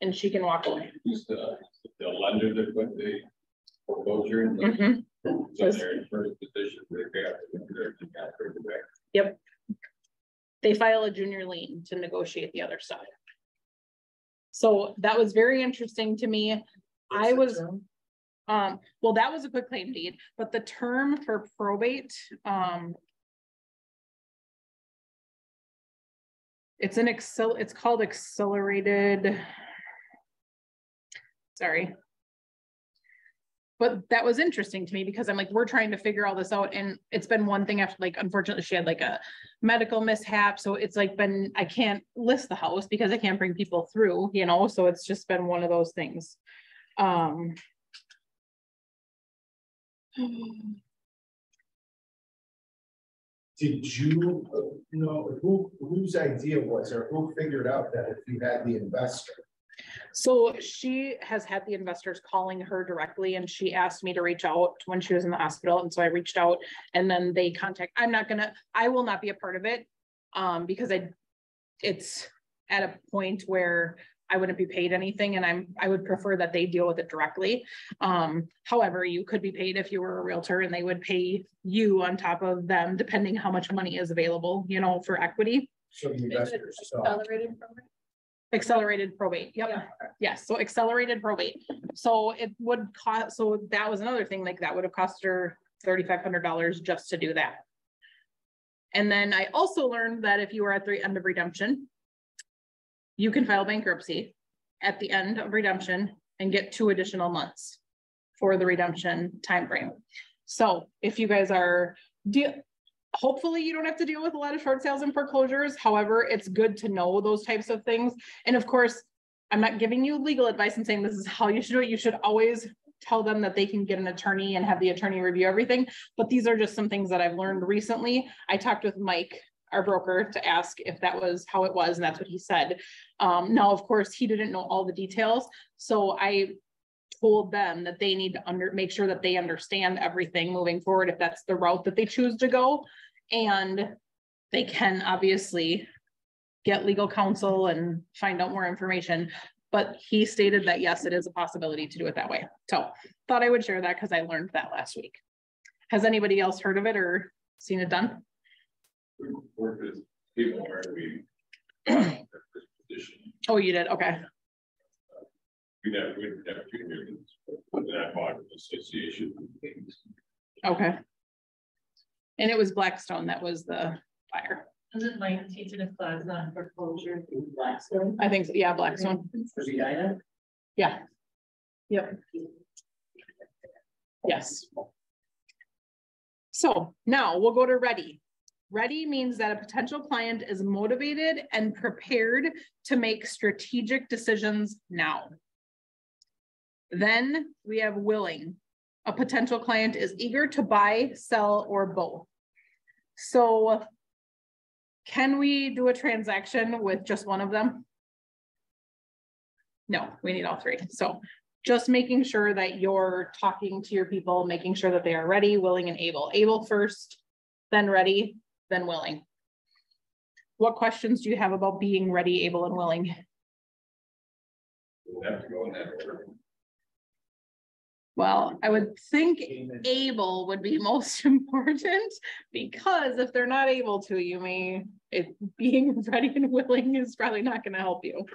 and she can walk away. The lender that put the foreclosure in, so they're in first position, Yep. They file a junior lien to negotiate the other stuff. So that was very interesting to me. I was, well, that was a quitclaim deed, but the term for probate, it's called accelerated. Sorry. But that was interesting to me because I'm like, we're trying to figure all this out. And it's been one thing after, like, unfortunately she had like a medical mishap. So it's like been, I can't list the house because I can't bring people through, you know, so it's just been one of those things. Did you know whose idea was, or who figured out that if you had the investor? So she has had the investors calling her directly, and she asked me to reach out when she was in the hospital. And so I reached out, and then they I will not be a part of it because it's at a point where I wouldn't be paid anything, and I would prefer that they deal with it directly. However, you could be paid if you were a realtor, and they would pay you on top of them, depending how much money is available, you know, for equity. So the investors Accelerated probate. Yep. Yeah. Yes. So accelerated probate. So it would cost, so that was another thing, like that would have cost her $3,500 just to do that. And then I also learned that if you are at the end of redemption, you can file bankruptcy at the end of redemption and get 2 additional months for the redemption timeframe. So if you guys are, hopefully you don't have to deal with a lot of short sales and foreclosures. However, it's good to know those types of things. And of course, I'm not giving you legal advice and saying this is how you should do it. You should always tell them that they can get an attorney and have the attorney review everything. But these are just some things that I've learned recently. I talked with Mike, our broker, to ask if that was how it was, and that's what he said. Now, of course, he didn't know all the details. So I told them that they need to make sure that they understand everything moving forward, if that's the route that they choose to go. And they can obviously get legal counsel and find out more information. But he stated that, yes, it is a possibility to do it that way. So thought I would share that because I learned that last week. Has anybody else heard of it or seen it done? Oh, you did? Okay. Okay. And it was Blackstone that was the buyer. Doesn't Mike teaching a class on foreclosure through Blackstone? I think so. Yeah, Blackstone. Yeah. Yep. Yes. So now we'll go to ready. Ready means that a potential client is motivated and prepared to make strategic decisions now. Then we have willing. a potential client is eager to buy, sell, or both. So can we do a transaction with just one of them? No, we need all three. So just making sure that you're talking to your people, making sure that they are ready, willing, and able. Able first, then ready, then willing. What questions do you have about being ready, able, and willing? We'll have to go in that order. Well, I would think able would be most important, because if they're not able to, being ready and willing is probably not going to help you.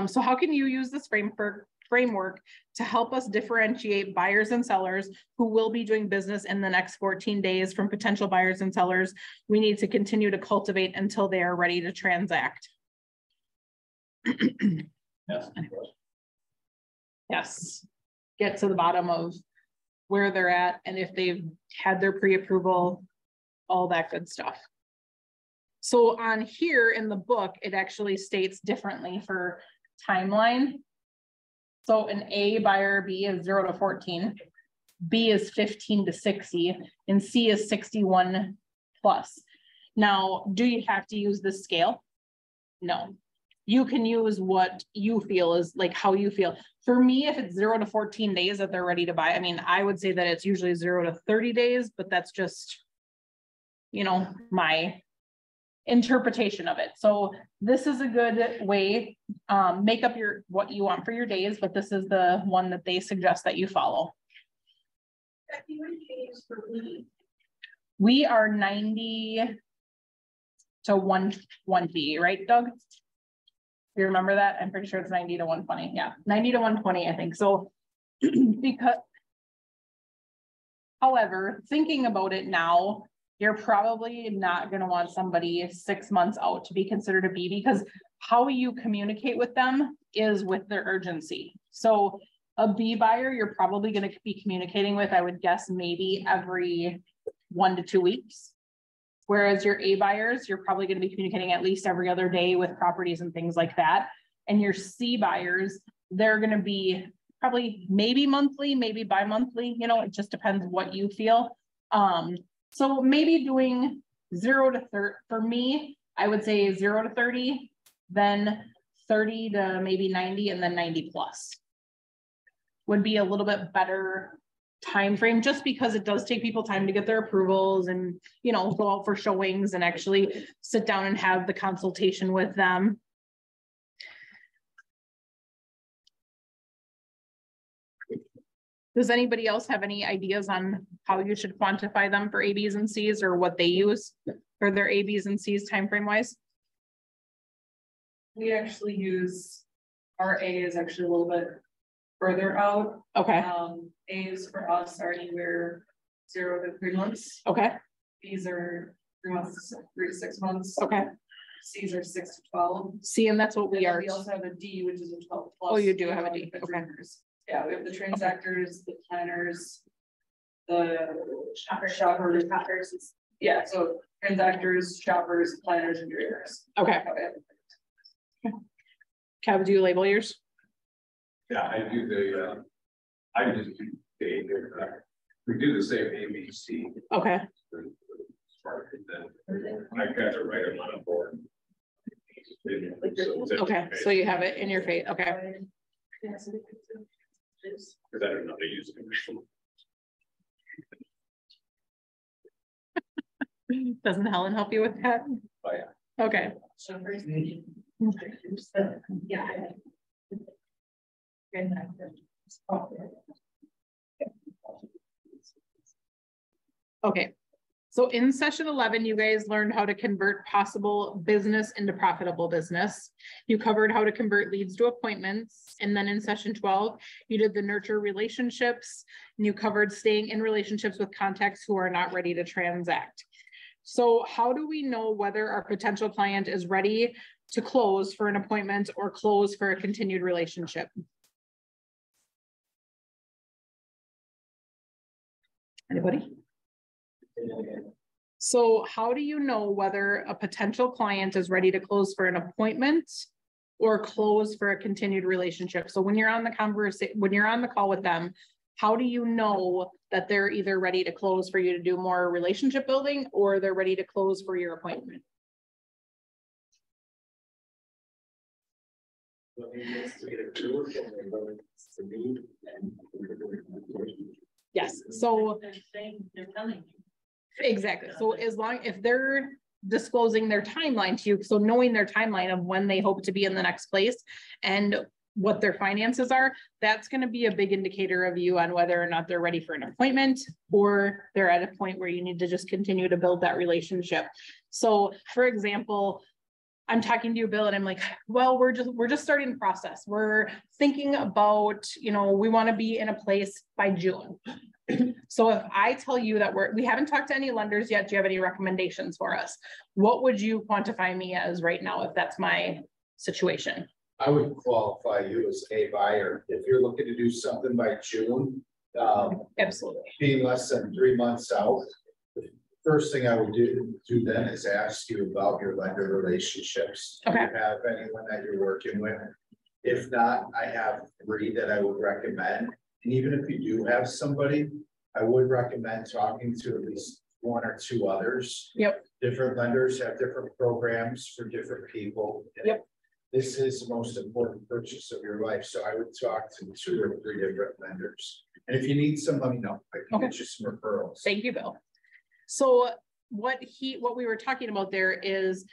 So how can you use this framework to help us differentiate buyers and sellers who will be doing business in the next 14 days from potential buyers and sellers we need to continue to cultivate until they are ready to transact? Yes. Get to the bottom of where they're at and if they've had their pre-approval, all that good stuff. So on here in the book, it actually states differently for timeline. So an A buyer B is 0 to 14, B is 15 to 60, and C is 61 plus. Now, do you have to use this scale? No. You can use what you feel is like how you feel. For me, if it's 0 to 14 days that they're ready to buy, I mean, I would say that it's usually 0 to 30 days, but that's just, my interpretation of it. So this is a good way, make up what you want for your days, but this is the one that they suggest that you follow. We are 90 to 120, right, Doug? You remember that? I'm pretty sure it's 90 to 120. Yeah, 90 to 120, I think. So however, thinking about it now, you're probably not going to want somebody 6 months out to be considered a B, because how you communicate with them is with their urgency. So a B buyer, you're probably going to be communicating with, I would guess, maybe every 1 to 2 weeks. Whereas your A buyers, you're probably going to be communicating at least every other day with properties and things like that. And your C buyers, they're going to be probably maybe monthly, maybe bi-monthly, it just depends what you feel. So maybe doing 0 to 30, for me, I would say 0 to 30, then 30 to maybe 90, and then 90 plus would be a little bit better time frame, just because it does take people time to get their approvals and, go out for showings and actually sit down and have the consultation with them. Does anybody else have any ideas on how you should quantify them for A, Bs, and Cs, or what they use for their A, Bs, and Cs timeframe wise? We actually use, our A is actually a little bit further out. Okay. A's for us are anywhere 0 to 3 months. Okay. B's are 3 months, 3 to 6 months. Okay. C's are 6 to 12. C, and that's what we are. We also have a D, which is a 12 plus. Oh, you do have a D. Okay. Yeah, we have the transactors, the planners, the shoppers. Yeah, so transactors, shoppers, planners, and traders. Okay. Kev, do you label yours? Yeah, I do I just do we do the same A, B, C. Okay. Then I got to write them on a board. Okay, so you have it in your face. Okay. Because I don't know how to use it. Doesn't Helen help you with that? Oh, yeah. Okay. Yeah. Okay. So in session 11, you guys learned how to convert possible business into profitable business. You covered how to convert leads to appointments. And then in session 12, you did the nurture relationships, and you covered staying in relationships with contacts who are not ready to transact. So how do we know whether our potential client is ready to close for an appointment or close for a continued relationship? Anybody? So how do you know whether a potential client is ready to close for an appointment or close for a continued relationship. So when you're on the call with them, how do you know that they're either ready to close for you to do more relationship building, or they're ready to close for your appointment? Yes, so they're telling you. exactly. So if they're disclosing their timeline to you, so knowing their timeline of when they hope to be in the next place and what their finances are, that's going to be a big indicator of you on whether or not they're ready for an appointment, or they're at a point where you need to just continue to build that relationship. So for example, I'm talking to you, Bill, and I'm like, well, we're just starting the process. We're thinking about, we want to be in a place by June. So if I tell you that we haven't talked to any lenders yet, do you have any recommendations for us? What would you quantify me as right now if that's my situation? I would qualify you as a buyer. If you're looking to do something by June, absolutely, being less than 3 months out, the first thing I would do then is ask you about your lender relationships. Okay. Do you have anyone that you're working with? If not, I have 3 that I would recommend. And even if you do have somebody, I would recommend talking to at least 1 or 2 others. Yep. Different lenders have different programs for different people. Yep. This is the most important purchase of your life. So I would talk to 2 or 3 different lenders. And if you need some, let me know. I can get you some referrals. Thank you, Bill. So what we were talking about there is,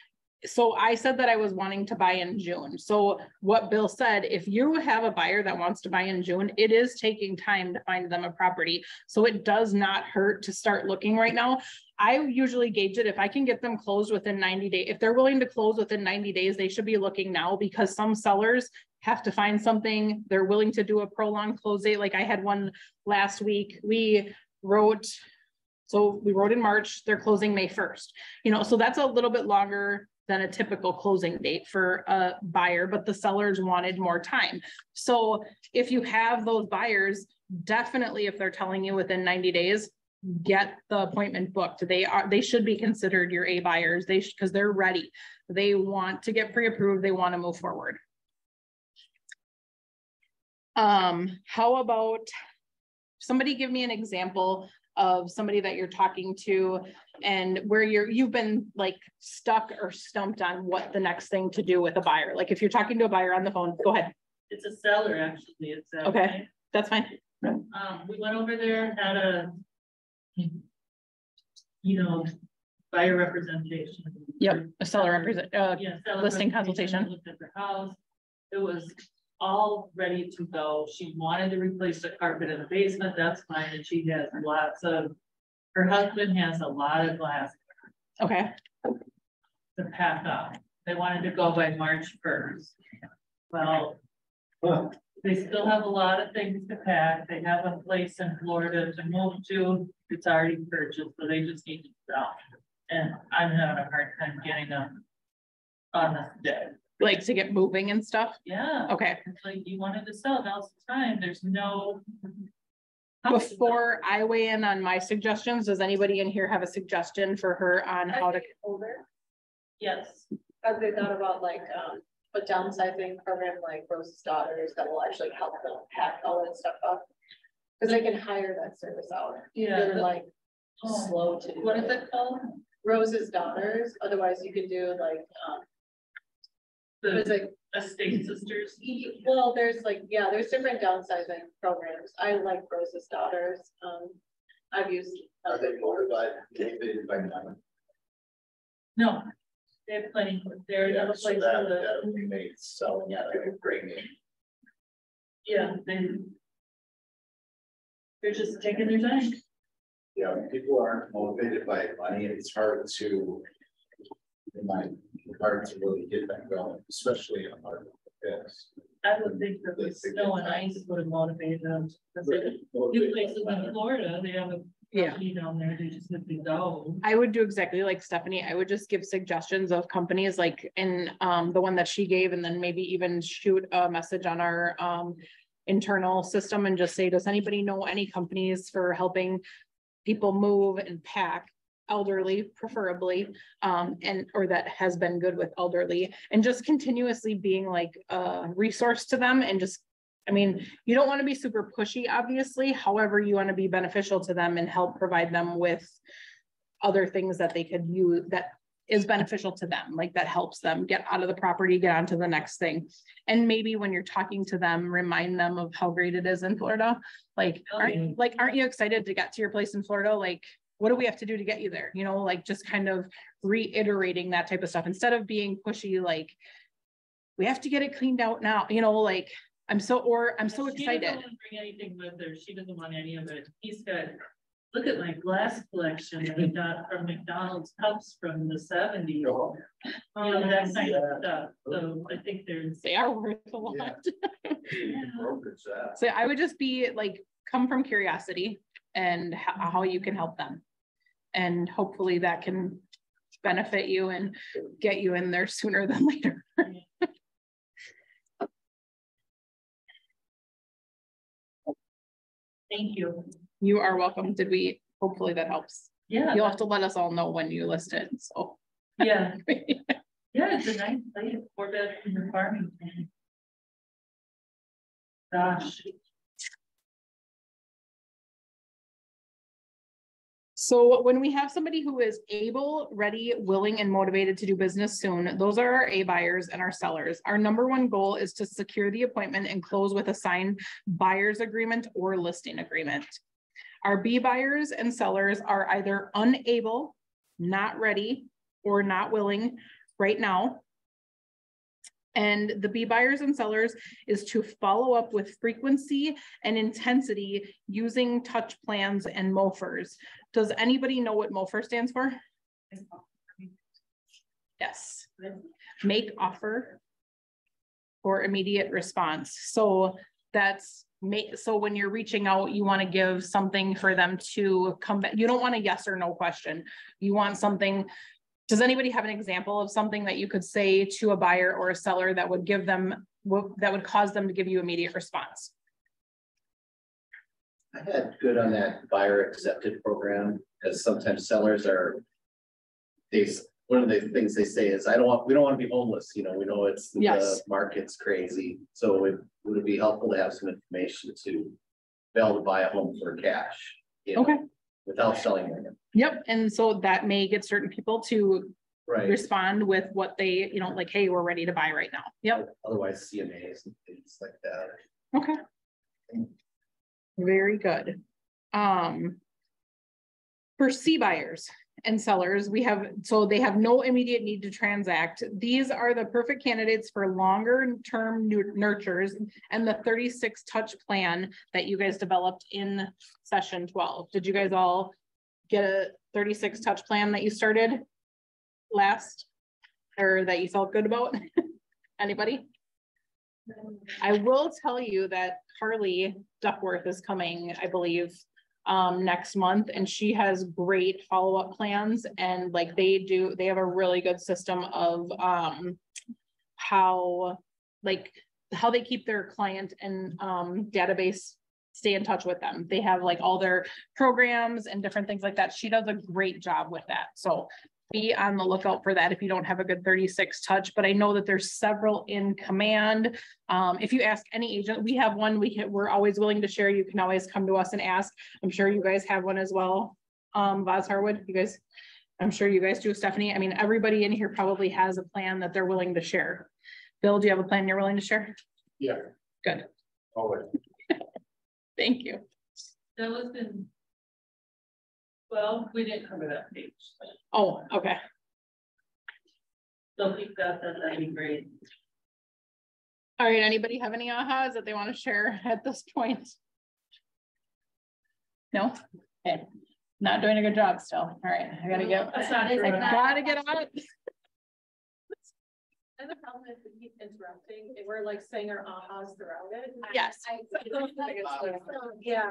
so I said that I was wanting to buy in June. So what Bill said, if you have a buyer that wants to buy in June, it is taking time to find them a property. So it does not hurt to start looking right now. I usually gauge it if I can get them closed within 90 days. If they're willing to close within 90 days, they should be looking now, because some sellers have to find something. They're willing to do a prolonged close date. Like I had one last week. We wrote in March, they're closing May 1st. So that's a little bit longer than a typical closing date for a buyer, but the sellers wanted more time. So if you have those buyers, definitely, if they're telling you within 90 days, get the appointment booked. They should be considered your A buyers. Because they're ready. They want to get pre-approved. They want to move forward. How about somebody give me an example of somebody that you're talking to and where you've been like stuck or stumped on what the next thing to do with a buyer. Like if you're talking to a buyer on the phone, go ahead. It's a seller, actually. It's okay. That's fine. We went over there, had a, buyer representation. Yep, a seller listing consultation. Looked at their house. It was all ready to go. She wanted to replace the carpet in the basement. That's fine. And she has her husband has a lot of glass. Okay. To pack up. They wanted to go by March 1st. Well, they still have a lot of things to pack. They have a place in Florida to move to. It's already purchased, so they just need to sell. And I'm having a hard time getting them on this day. Like to get moving and stuff? Yeah. Okay. It's like you wanted to sell, now's the time. There's no. Before I weigh in on my suggestions, does anybody in here have a suggestion for her on how to? Older. Yes. Have they thought about like a downsizing program like Rose's Daughters that will actually help them pack all that stuff up? Because they can hire that service out. Yeah. They're like slow to do. What is it called? Rose's Daughters. Otherwise, you could do like the estate sisters. Well, there's there's different downsizing programs. I like Rose's Daughters. I've used. Are they motivated by money? No, they have plenty. They're another place. That would be made selling at a great name. Yeah, they're just taking their time. Yeah, people aren't motivated by money, and it's hard to really get that going, especially in a market like this. I would think that the snow and ice would have motivated them. New places in Florida, they have a company down there, they just have to go. I would do exactly like Stephanie. I would just give suggestions of companies like in the one that she gave, and then maybe even shoot a message on our internal system and just say, does anybody know any companies for helping people move and pack? elderly preferably, or that has been good with elderly, and just continuously being like a resource to them. And just, I mean, you don't want to be super pushy, obviously. However, you want to be beneficial to them and help provide them with other things that they could use that is beneficial to them, like that helps them get out of the property, get on to the next thing. And maybe when you're talking to them, remind them of how great it is in Florida. Like, aren't you excited to get to your place in Florida? Like, what do we have to do to get you there? You know, like just kind of reiterating that type of stuff instead of being pushy, like we have to get it cleaned out now, you know, like I'm so excited. She doesn't want to bring anything with her. She doesn't want any of it. He's got, look at my glass collection that we got from McDonald's cups from the 70s. Oh, that kind of stuff. So I think they are worth a lot. Yeah. So I would just be like, come from curiosity and how you can help them. And hopefully that can benefit you and get you in there sooner than later. Thank you. You are welcome. Hopefully that helps. Yeah. You'll have to let us all know when you list it. So yeah. Yeah, it's a nice place, 4-bedroom apartment. Gosh. So when we have somebody who is able, ready, willing, and motivated to do business soon, those are our A buyers and our sellers. Our number one goal is to secure the appointment and close with a signed buyer's agreement or listing agreement. Our B buyers and sellers are either unable, not ready, or not willing right now. And the B buyers and sellers is to follow up with frequency and intensity using touch plans and MOFRs. Does anybody know what MOFR stands for? Yes. Make offer or immediate response. So that's so when you're reaching out, you want to give something for them to come back. You don't want a yes or no question. You want something. Does anybody have an example of something that you could say to a buyer or a seller that would give them, that would cause them to give you immediate response? I had good on that buyer accepted program, because sometimes sellers are, one of the things they say is, we don't want to be homeless. You know, we know it's the market's crazy. So would it be helpful to have some information to be able to buy a home for cash? Okay. Without selling it. Yep. And so that may get certain people to respond with what they, you know, like, hey, we're ready to buy right now. Yep. Otherwise CMAs and things like that. Okay. Very good. For C buyers and sellers, they have no immediate need to transact. These are the perfect candidates for longer term nurtures and the 36 touch plan that you guys developed in session 12. Did you guys all get a 36 touch plan that you started last, or that you felt good about? Anybody? I will tell you that Carly Duckworth is coming, I believe, next month, and she has great follow-up plans, and like they have a really good system of how they keep their client and database stay in touch with them. They have like all their programs and different things like that. She does a great job with that. So be on the lookout for that if you don't have a good 36 touch, but I know that there's several in command. If you ask any agent, we have one, we're always willing to share. You can always come to us and ask. I'm sure you guys have one as well. Voz Harwood, I'm sure you guys do, Stephanie. I mean, everybody in here probably has a plan that they're willing to share. Bill, do you have a plan you're willing to share? Yeah. Good. Always. Thank you. That was in, well, we didn't cover that page. Oh, okay. So if you've got that, that'd be great. All right, anybody have any ahas that they want to share at this point? No? Okay. Not doing a good job still. All right, I gotta get on. And the problem is we keep interrupting and we're like saying our ahas throughout it. Yes. Yeah,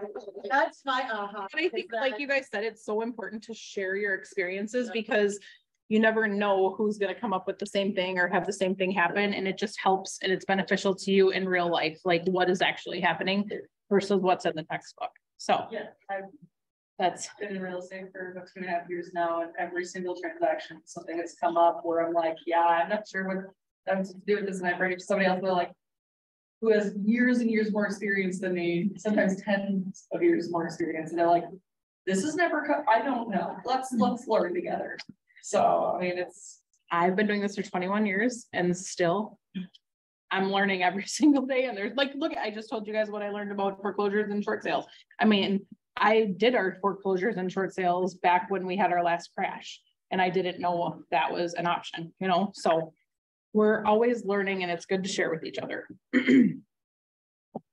that's my aha. And I think like you guys said, it's so important to share your experiences because you never know who's going to come up with the same thing or have the same thing happen. And it just helps and it's beneficial to you in real life, like what is actually happening versus what's in the textbook. So yeah, That's been in real estate for about 2.5 years now, and every single transaction, something has come up where I'm like, yeah, I'm not sure what that's to do with this, and I bring it to somebody else, they're like, who has years and years more experience than me, sometimes tens of years more experience, and they're like, this is never, I don't know, let's learn together. So, I mean, I've been doing this for 21 years and still I'm learning every single day. And there's like, look, I just told you guys what I learned about foreclosures and short sales. I mean, I did our foreclosures and short sales back when we had our last crash, and I didn't know that was an option, you know, so we're always learning and it's good to share with each other.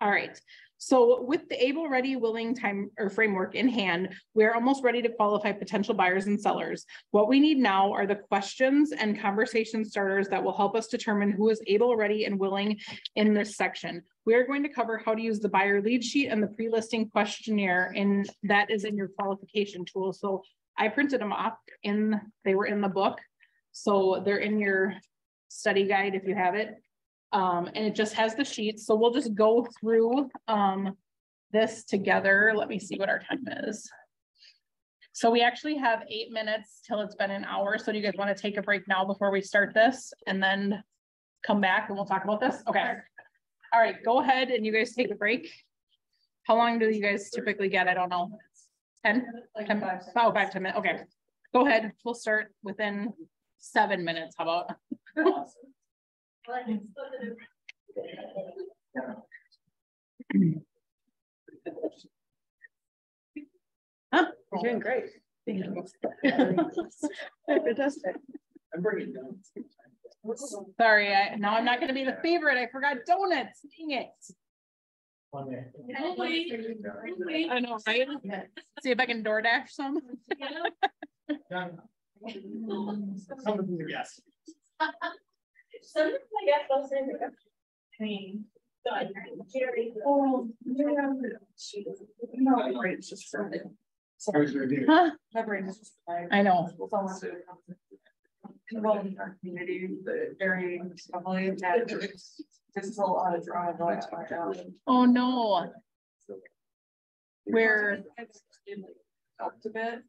All right. So with the able, ready, willing time or framework in hand, we're almost ready to qualify potential buyers and sellers. What we need now are the questions and conversation starters that will help us determine who is able, ready, and willing in this section. We are going to cover how to use the buyer lead sheet and the pre-listing questionnaire, and that is in your qualification tool. So I printed them up they were in the book. So they're in your study guide if you have it. And it just has the sheets. So we'll just go through this together. Let me see what our time is. So we actually have 8 minutes till it's been an hour. So do you guys want to take a break now before we start this and then come back and we'll talk about this? Okay. All right, go ahead and you guys take a break. How long do you guys typically get? I don't know. 10? like 10 minutes? Oh, 5 to 10 minutes. Okay. Go ahead. We'll start within 7 minutes. How about? Huh? You're doing great. Thank you. Fantastic. I'm bringing down. Sorry, now I'm not going to be the favorite. I forgot donuts. Dang it. I know, right? See if I can DoorDash some. Coming from the guest. Sometimes I guess those things are pain. Huh? my brain is just like, I know. involved in our community, the very heavily, that there's a lot of drama going on right now. Oh no. Where? Helped a bit.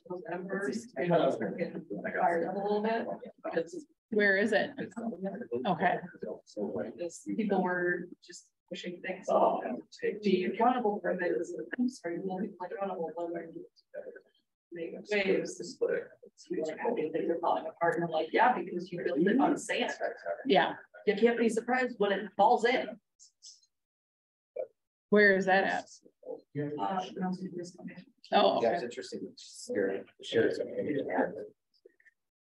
Those embers, I know, are getting fired up a little bit. Because Where is it? Okay. people were just pushing things off. Be accountable for this. I'm sorry, be accountable when they're waves. They're falling apart, and I'm like, yeah, because you built it on sand. Yeah. You can't be surprised when it falls in. Where is that at? Oh, Yeah, okay. it's interesting. Share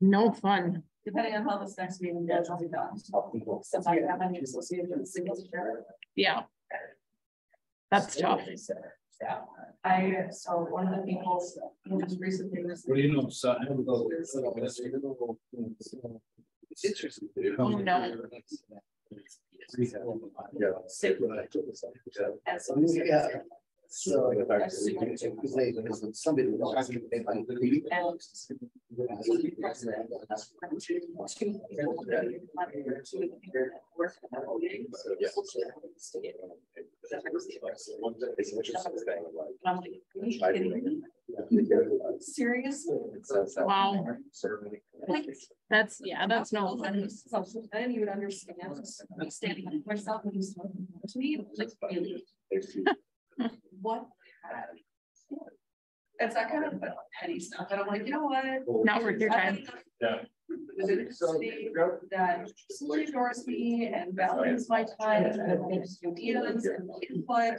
No fun. Depending on how this next meeting goes, I'll be done. Since I have any associated singles. Yeah. That's tough. So one of the people who just recently was. What do you know? So, It's interesting. Oh no. Yeah. So, somebody was Seriously? Wow. That's no fun. So then you would understand, I'm standing up for myself and he's to me, like, really, what? It's that kind of petty stuff, and I'm like, you know what? Not worth your time. Yeah. That somebody adores me and values my time and ideas and input.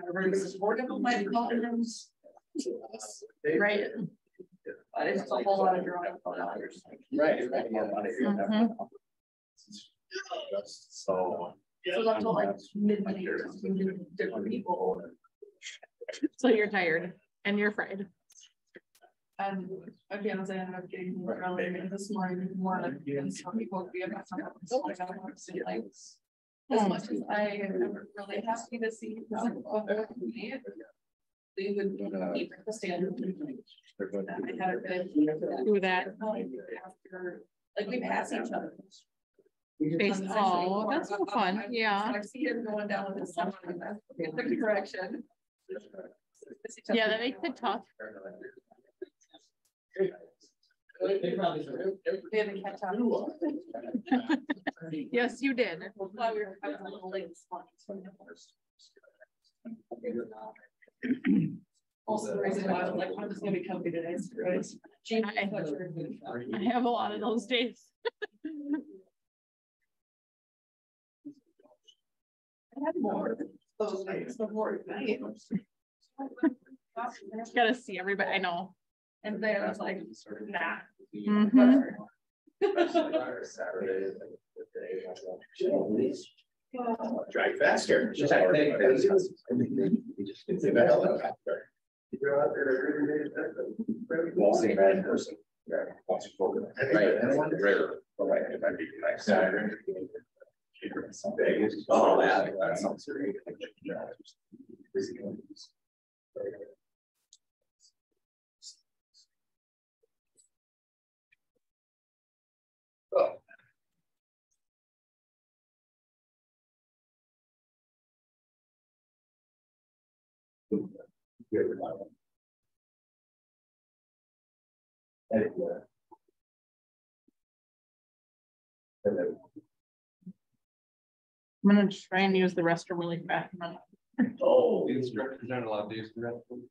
I'm very supportive of my problems. Right. But it's a whole lot of drawing for others. Right. Mhm. So. So up to like midnight, different people. So you're tired and you're afraid. And my fiance ended up getting early this morning, more like, because some people would be about to see like. As much as I am really happy to see me, they would keep the standard. I had a good. Do that. After, like, we pass each other. Oh, that's so fun. Yeah. I see him going down with his son in the correction. Yeah, that makes it tough. They probably didn't catch up. Yes, you did. Well, we were a little late this morning. Also, the reason why I was like, I'm just gonna be comfy today. I have a lot of those days. I had more those days before tonight. Gotta see everybody. I know. And then I was like, nah. Mhm. Drive faster. Just like they just get the helicopter. You're out there every day. Waltzing right in person. Right. Oh, that sounds great. I'm gonna try and use the restroom really fast. Oh, the instructors aren't allowed to use the restroom.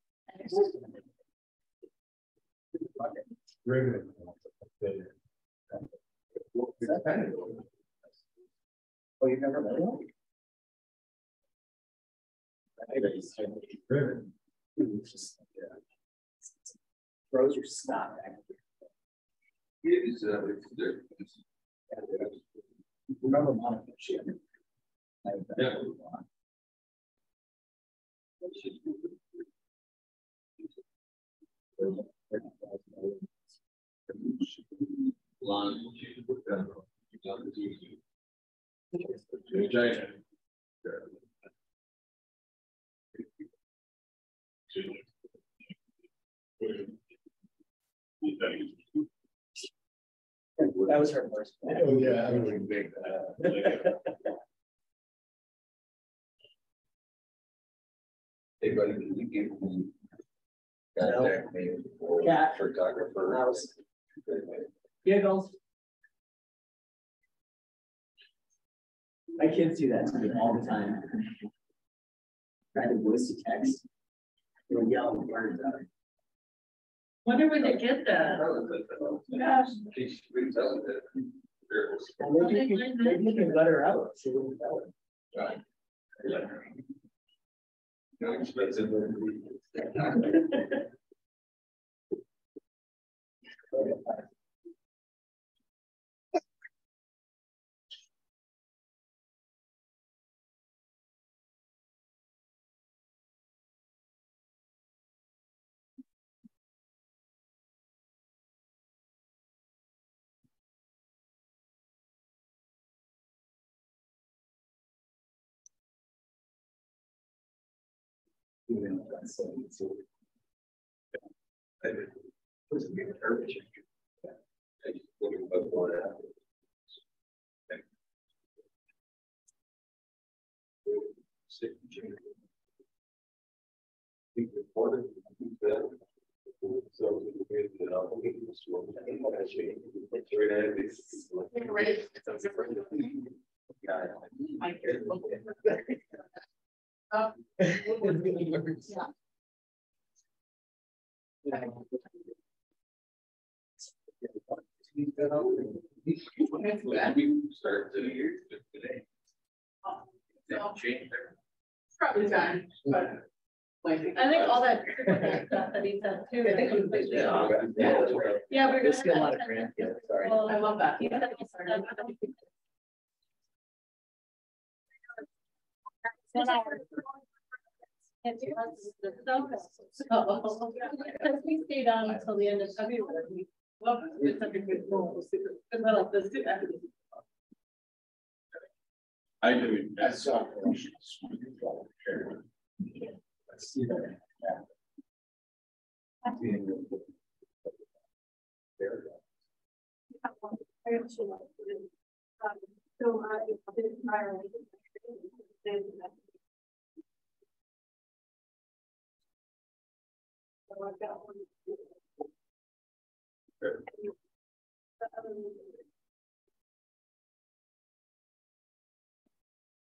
Oh, you've never met him? Throws your snot back. Remember Monica? Yeah. That was her first. Oh, yeah, I really big. Hey, buddy, you give me contact me for photographer. Giggles. My kids do that to me all the time. Try to voice to text. They'll yell the words out. Wonder where they get that. Gosh. Maybe you can let her out. She wouldn't tell her. No expensive. Start today. Change there. Probably time, but I think all that stuff that he said too. Yeah, we're There's still a gonna. lot of grandkids, sorry. I love that. Because we stayed on until the end of February. Love it. It's such a good role. Because I like this too. I do. That's I see that. I've got one.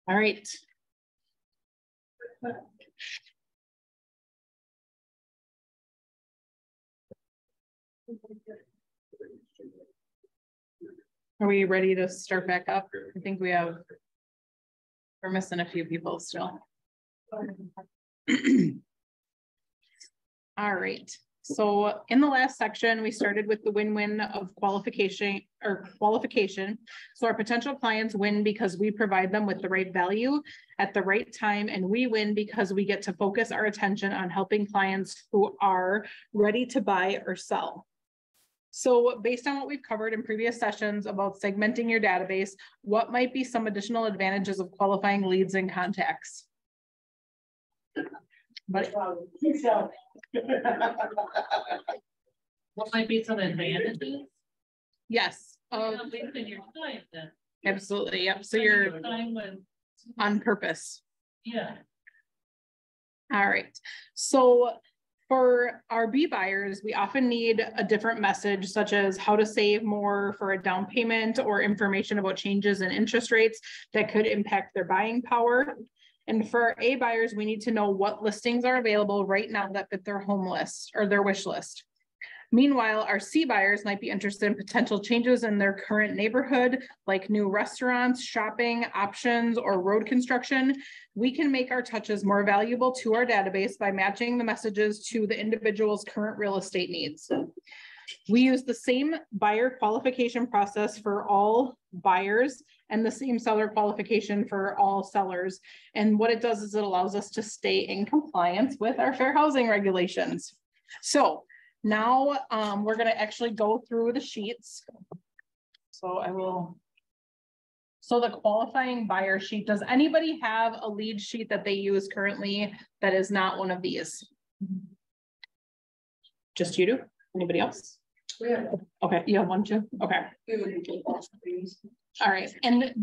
All right. Are we ready to start back up? I think we're missing a few people still. All right. So in the last section, we started with the win-win of qualification. So our potential clients win because we provide them with the right value at the right time, and we win because we get to focus our attention on helping clients who are ready to buy or sell. So based on what we've covered in previous sessions about segmenting your database, what might be some additional advantages of qualifying leads and contacts? But What might be some advantages? yes. Wasting your time then. Absolutely. Yep. So you're Time when, on purpose. yeah. All right. So for our B buyers, we often need a different message, such as how to save more for a down payment or information about changes in interest rates that could impact their buying power. And for our A buyers, we need to know what listings are available right now that fit their home list or their wish list. Meanwhile, our C buyers might be interested in potential changes in their current neighborhood, like new restaurants, shopping options, or road construction. We can make our touches more valuable to our database by matching the messages to the individual's current real estate needs. We use the same buyer qualification process for all buyers and the same seller qualification for all sellers. And what it does is it allows us to stay in compliance with our fair housing regulations. So now we're going to actually go through the sheets. So so the qualifying buyer sheet, does anybody have a lead sheet that they use currently that is not one of these? Just you do? Anybody else? Yeah. Okay, you have one too? Okay. All right, and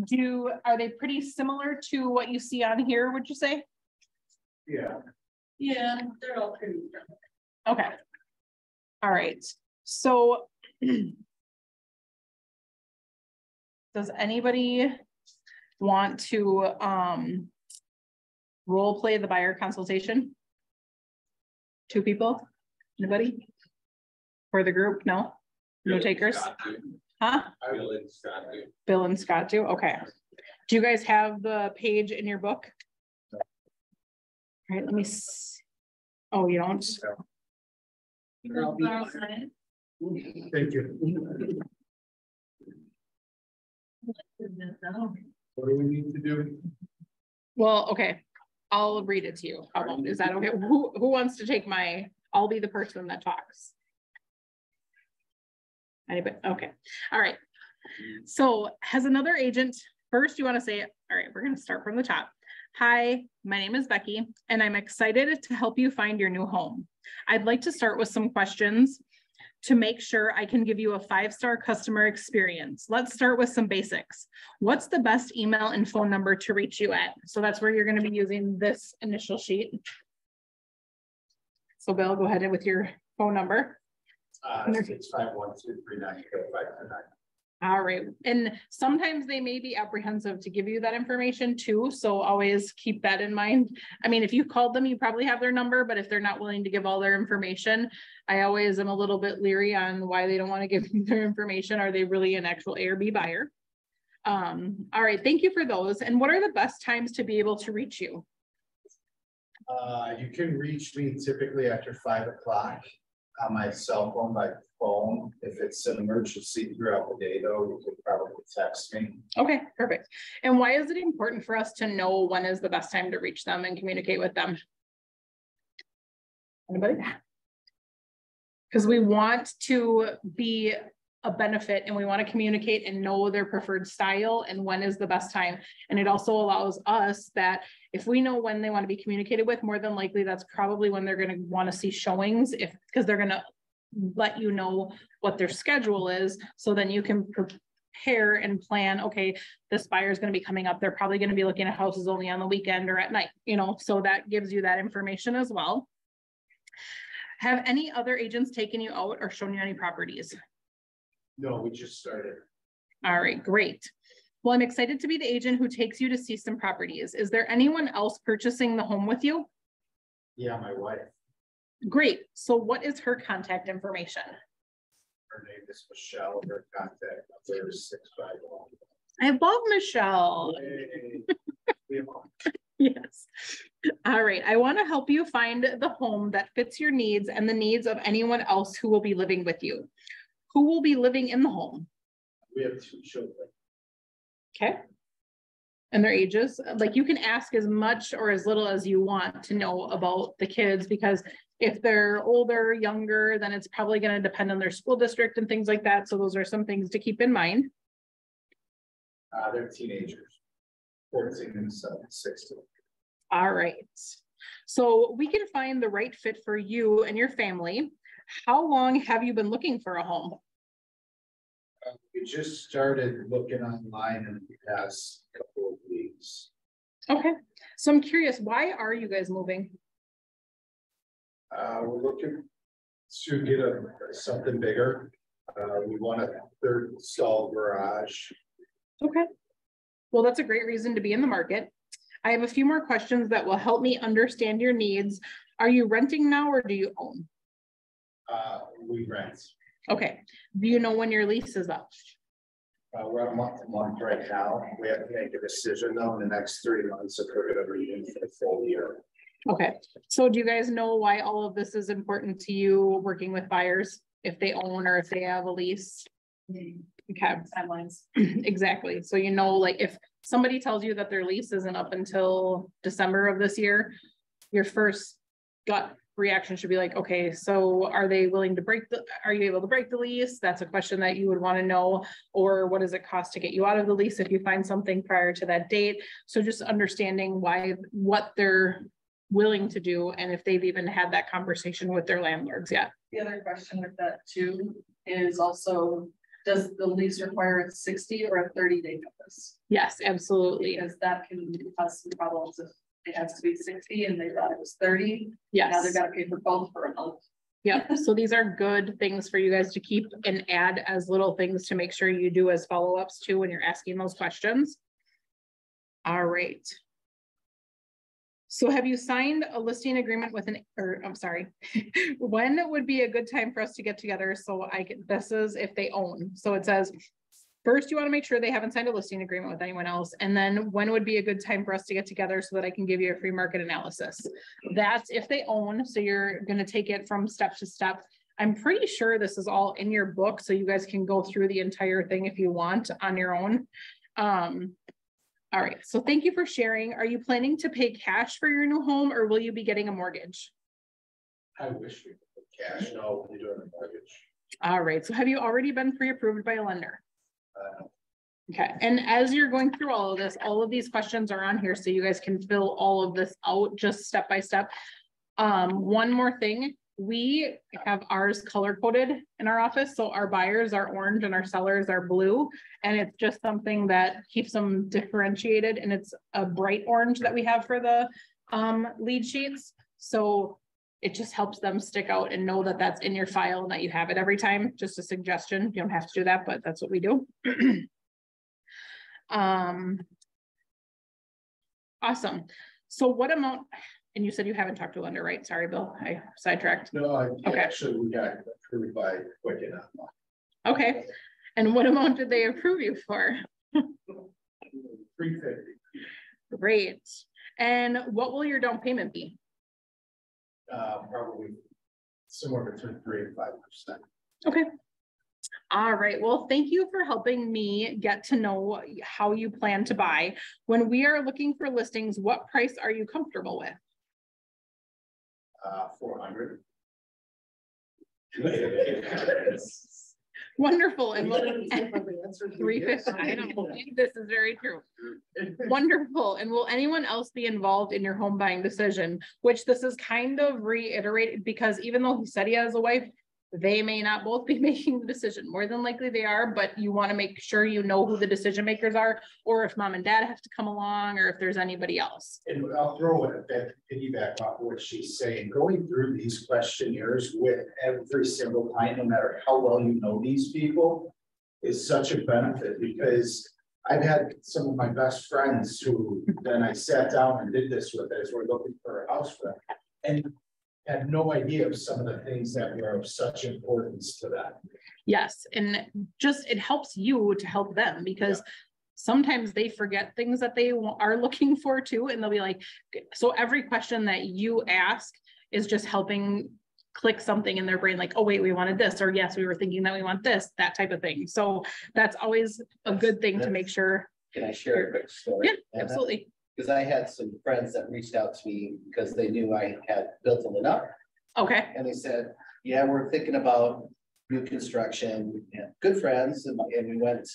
are they pretty similar to what you see on here, would you say? Yeah. Yeah, they're all pretty different. Okay. All right, so does anybody want to role play the buyer consultation? 2 people? Anybody? For the group? No? No takers? Huh? Bill and Scott do? Okay. Do you guys have the page in your book? All right, let me see. Oh, you don't? Thank you. What do we need to do? Well, okay, I'll read it to you. How about, is that okay? Who wants to take I'll be the person that talks. Anybody? Okay. All right. So has another agent, first you want to say, all right, we're going to start from the top. Hi, my name is Becky, and I'm excited to help you find your new home. I'd like to start with some questions to make sure I can give you a 5-star customer experience. Let's start with some basics. What's the best email and phone number to reach you at? So that's where you're going to be using this initial sheet. So Bill, go ahead with your phone number. 651-239-0529. All right. And sometimes they may be apprehensive to give you that information too. So always keep that in mind. I mean, if you called them, you probably have their number, but if they're not willing to give all their information, I always am a little bit leery on why they don't want to give you their information. Are they really an actual A or B buyer? All right. Thank you for those. And what are the best times to be able to reach you? You can reach me typically after 5 o'clock on my cell phone by phone. If it's an emergency throughout the day though, you can probably text me. Okay, perfect. And why is it important for us to know when is the best time to reach them and communicate with them? Anybody? Because we want to be a benefit and we want to communicate and know their preferred style and when is the best time. And it also allows us that if we know when they want to be communicated with, more than likely that's probably when they're going to want to see showings, because they're going to let you know what their schedule is. So then you can prepare and plan, okay, this buyer is going to be coming up. They're probably going to be looking at houses only on the weekend or at night, so that gives you that information as well. Have any other agents taken you out or shown you any properties? No, we just started. All right, great. Well, I'm excited to be the agent who takes you to see some properties. Is there anyone else purchasing the home with you? Yeah, my wife. Great. So what is her contact information? Her name is Michelle. Her contact number is 651. I love Michelle. Yes. All right. I want to help you find the home that fits your needs and the needs of anyone else who will be living with you. Who will be living in the home? We have 2 children. Okay. And their ages, like you can ask as much or as little as you want to know about the kids, because if they're older, younger, then it's probably going to depend on their school district and things like that. So those are some things to keep in mind. They're teenagers, 14 and 16. All right. So we can find the right fit for you and your family. How long have you been looking for a home? We just started looking online in the past couple of weeks. Okay. So I'm curious, why are you guys moving? We're looking to get something bigger. We want a 3rd stall garage. Okay. Well, that's a great reason to be in the market. I have a few more questions that will help me understand your needs. Are you renting now or do you own? We rent. Okay. Do you know when your lease is up? We're a month to month right now. We have to make a decision though in the next 3 months if we're going to be in for the full year. Okay. So do you guys know why all of this is important to you working with buyers, if they own or if they have a lease? Okay. Timelines. Exactly. So, you know, like if somebody tells you that their lease isn't up until December of this year, your first gut reaction should be like, okay, so are they willing to are you able to break the lease? That's a question that you would want to know. Or what does it cost to get you out of the lease if you find something prior to that date? So just understanding what they're willing to do and if they've even had that conversation with their landlords yet. The other question with that too is also, does the lease require a 60 or a 30-day notice? Yes, absolutely. Because that can cause some problems if it has to be 60 and they thought it was 30. Yes. Now they've got to pay for both for a month. Yep. So these are good things for you guys to keep and add as little things to make sure you do as follow-ups too when you're asking those questions. All right. So have you signed a listing agreement with when would be a good time for us to get together? So this is if they own. So it says, first you want to make sure they haven't signed a listing agreement with anyone else. And then when would be a good time for us to get together so that I can give you a free market analysis? That's if they own. So you're going to take it from step to step. I'm pretty sure this is all in your book, so you guys can go through the entire thing if you want on your own. All right, so thank you for sharing. Are you planning to pay cash for your new home or will you be getting a mortgage? I wish we could cash. No, we're doing a mortgage. All right, so have you already been pre-approved by a lender? Okay, and as you're going through all of this, all of these questions are on here so you guys can fill all of this out just step by step. One more thing, we have ours color coded in our office. So our buyers are orange and our sellers are blue. And it's just something that keeps them differentiated. And it's a bright orange that we have for the lead sheets. So it just helps them stick out and know that that's in your file and that you have it every time. Just a suggestion. You don't have to do that, but that's what we do. Awesome. So what amount, and you said you haven't talked to a lender, right? Sorry, Bill, I sidetracked. No, okay. Actually we got approved by quick enough. Okay. And what amount did they approve you for? $350. Great. And what will your down payment be? Probably somewhere between 3 and 5%. Okay. All right. Well, thank you for helping me get to know how you plan to buy. When we are looking for listings, what price are you comfortable with? 400. Wonderful. And we'll 350. I know this is very true. Wonderful. And will anyone else be involved in your home buying decision? Which this is kind of reiterated because even though he said he has a wife, They may not both be making the decision. More than likely they are, but you want to make sure you know who the decision makers are, or if mom and dad have to come along, or if there's anybody else. And I'll throw it that piggyback off what she's saying. Going through these questionnaires with every single client, no matter how well you know these people, is such a benefit, because I've had some of my best friends who then I sat down and did this with as we're looking for a house for them, and had no idea of some of the things that were of such importance to them. Yes, and just it helps you to help them, because sometimes they forget things that they are looking for too, and they'll be like, so every question that you ask is just helping click something in their brain, like, oh wait, we wanted this, or yes, we were thinking that we want this, that type of thing. So that's always a good thing to make sure. Can I share a quick story? Yeah, absolutely. Because I had some friends that reached out to me because they knew I had built a up. Okay. And they said, yeah, we're thinking about new construction, and good friends. And we went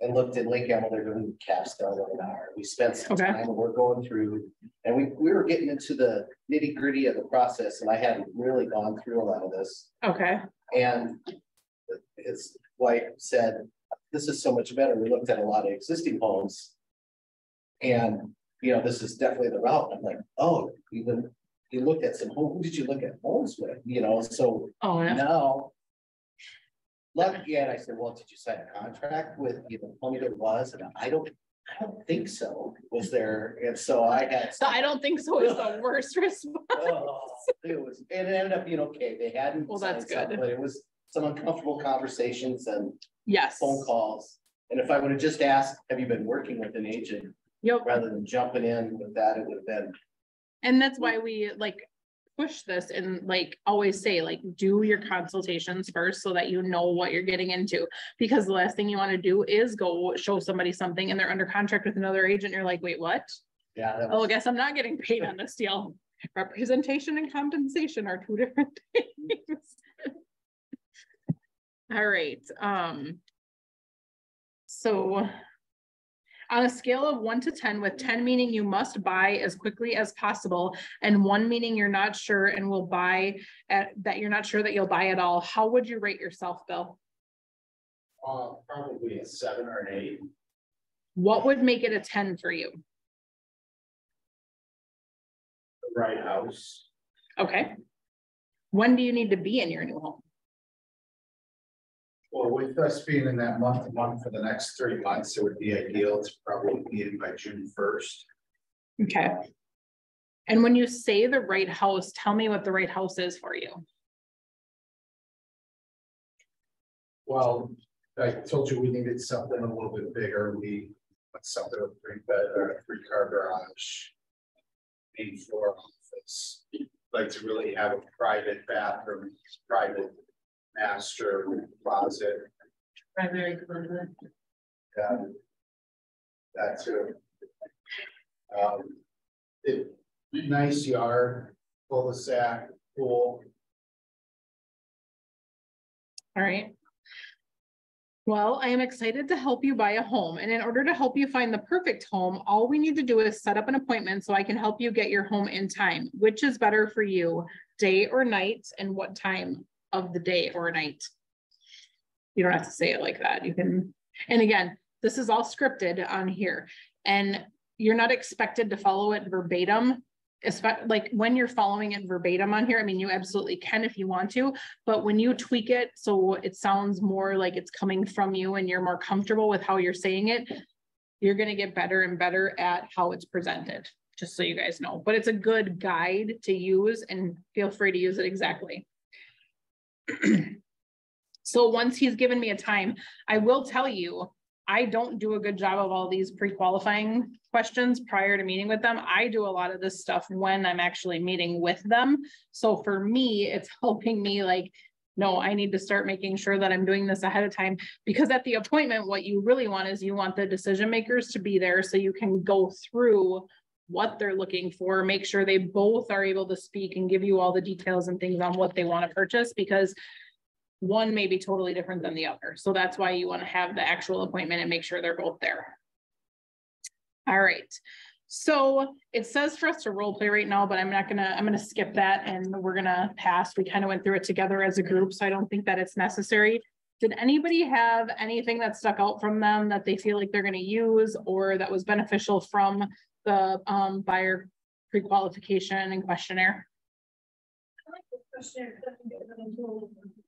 and looked at Lake Emil, they're doing Capstone webinar. We spent some time and we're going through, and we were getting into the nitty gritty of the process, and I hadn't really gone through a lot of this. Okay. And his wife said, this is so much better. We looked at a lot of existing homes, and you know, this is definitely the route. I'm like, oh, even you looked at some homes. Who did you look at homes with? You know, so now, lucky, and I said, well, did you sign a contract with, you know, how many there was? And I don't think so. Was there? And so I had. So I don't think so is the worst response. It was. It ended up being okay. They hadn't. Well, that's good. But it was some uncomfortable conversations and yes, phone calls. And if I would have just asked, have you been working with an agent? Yep. Rather than jumping in with that, it would have been. And that's why we like push this and like always say, like, do your consultations first so that you know what you're getting into, because the last thing you want to do is go show somebody something and they're under contract with another agent. You're like, wait, what? Yeah. Oh, I guess I'm not getting paid on this deal. Representation and compensation are two different things. All right. So on a scale of 1 to 10, with 10 meaning you must buy as quickly as possible, and 1 meaning you're not sure and will buy that you're not sure that you'll buy at all, how would you rate yourself, Bill? Probably a 7 or an 8. What would make it a 10 for you? The right house. Okay. When do you need to be in your new home? Well, with us being in that month to month for the next 3 months, it would be ideal to probably be in by June 1st. Okay. And when you say the right house, tell me what the right house is for you. Well, I told you we needed something a little bit bigger. We want something with 3-bed or a 3-car garage, maybe 4 office. Like to really have a private bathroom, private master closet. Primary closet. Yeah, that too. Nice yard, cul-de-sac, pool. All right. Well, I am excited to help you buy a home. And in order to help you find the perfect home, all we need to do is set up an appointment so I can help you get your home in time. Which is better for you, day or night, and what time of the day or night? You don't have to say it like that. You can, and again, this is all scripted on here, and you're not expected to follow it verbatim. Like when you're following it verbatim on here, I mean, you absolutely can if you want to, but when you tweak it so it sounds more like it's coming from you and you're more comfortable with how you're saying it, you're going to get better and better at how it's presented, just so you guys know. But it's a good guide to use, and feel free to use it exactly. So once he's given me a time, I will tell you, I don't do a good job of all these pre-qualifying questions prior to meeting with them. I do a lot of this stuff when I'm actually meeting with them. So for me, it's helping me like, no, I need to start making sure that I'm doing this ahead of time, because at the appointment, what you really want is you want the decision makers to be there so you can go through what they're looking for, make sure they both are able to speak and give you all the details and things on what they want to purchase, because one may be totally different than the other. So that's why you want to have the actual appointment and make sure they're both there. All right. So it says for us to role play right now, but I'm gonna skip that and we're gonna pass. We kind of went through it together as a group, so I don't think that it's necessary. Did anybody have anything that stuck out from them that they feel like they're gonna use or that was beneficial from the buyer pre-qualification and questionnaire? I like this questionnaire.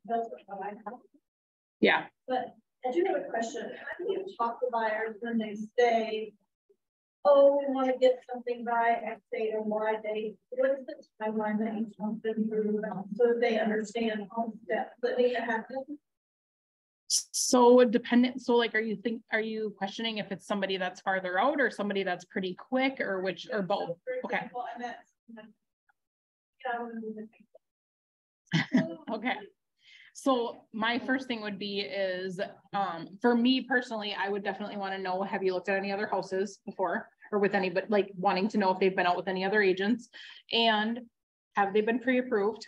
That's what I have. Yeah. But I do have a question. How do you talk to buyers when they say, oh, we want to get something by X date or Y date? What is the timeline that each one's been through so that they understand all the steps that need to happen? So dependent, so like, are you questioning if it's somebody that's farther out or somebody that's pretty quick or which, or both? Okay. Okay. So my first thing would be is, for me personally, I would definitely want to know, have you looked at any other houses before or with anybody, like wanting to know if they've been out with any other agents and have they been pre-approved?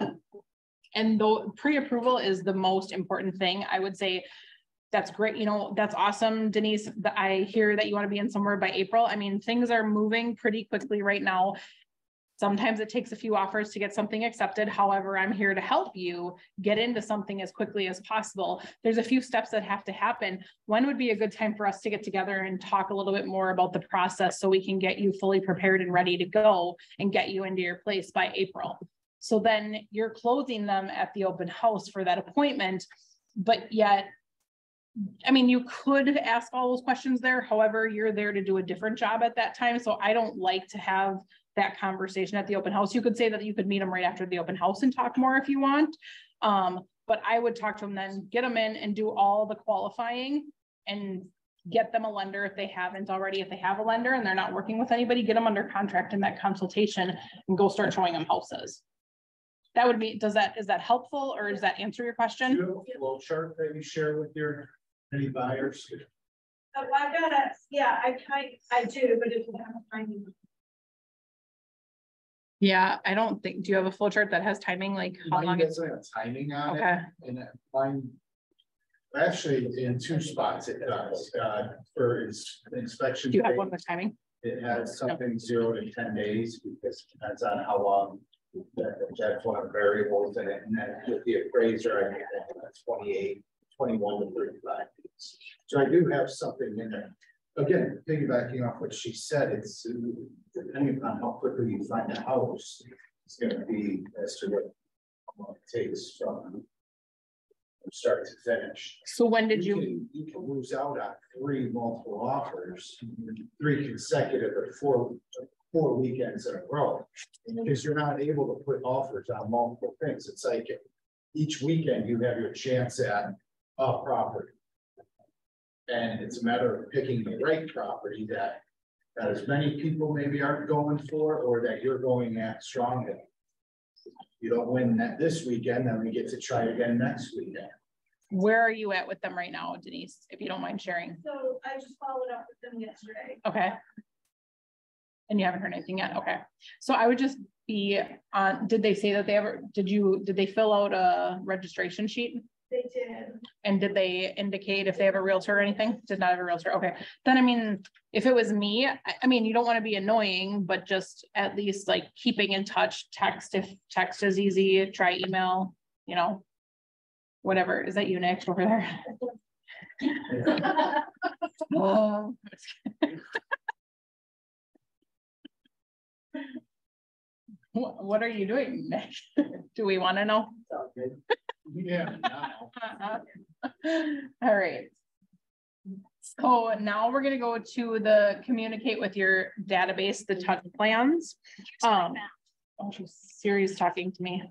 And though pre-approval is the most important thing, I would say that's great. You know, that's awesome, Denise. I hear that you want to be in somewhere by April. I mean, things are moving pretty quickly right now. Sometimes it takes a few offers to get something accepted. However, I'm here to help you get into something as quickly as possible. There's a few steps that have to happen. When would be a good time for us to get together and talk a little bit more about the process so we can get you fully prepared and ready to go and get you into your place by April? So then you're closing them at the open house for that appointment, but yet, I mean, you could ask all those questions there. However, you're there to do a different job at that time. So I don't like to have that conversation at the open house. You could say that you could meet them right after the open house and talk more if you want. But I would talk to them then, get them in and do all the qualifying and get them a lender if they haven't already. If they have a lender and they're not working with anybody, get them under contract in that consultation and go start showing them houses. That would be, is that helpful or does that answer your question? Do you have a flow chart that you share with any buyers? I've got a, yeah, I do, but it doesn't have a timing. Yeah, I don't think, do you have a flow chart that has timing, like how long it's a timing on it? Okay. And mine, actually in two spots it does, for inspection. Do you have one with timing? It has something 0 to 10 days because it depends on how long that's one of the variables in it. And then with the appraiser, I think that's 28, 21 to 35 days. So I do have something in there. Again, piggybacking off what she said, it's depending on how quickly you find a house, it's going to be as to what long it takes from start to finish. So when did you can lose out on 3 multiple offers, 3 consecutive or 4 weekends in a row, because you're not able to put offers on multiple things. It's like each weekend you have your chance at a property. And it's a matter of picking the right property that as many people maybe aren't going for, or that you're going at strongly. You don't win that this weekend, then we get to try again next weekend. Where are you at with them right now, Denise, if you don't mind sharing? So I just followed up with them yesterday. Okay. And you haven't heard anything yet? Okay. So I would just be on, did they say that they ever, did they fill out a registration sheet? They did. And did they indicate if they have a realtor or anything? Did not have a realtor. Okay. Then, I mean, if it was me, I mean, you don't want to be annoying, but just at least like keeping in touch, text, if text is easy, try email, you know, whatever. Is that you next over there? Oh, what are you doing next? Do we want to know? Yeah. All right. So now we're going to go to the communicate with your database, the touch plans. Oh, Siri's talking to me.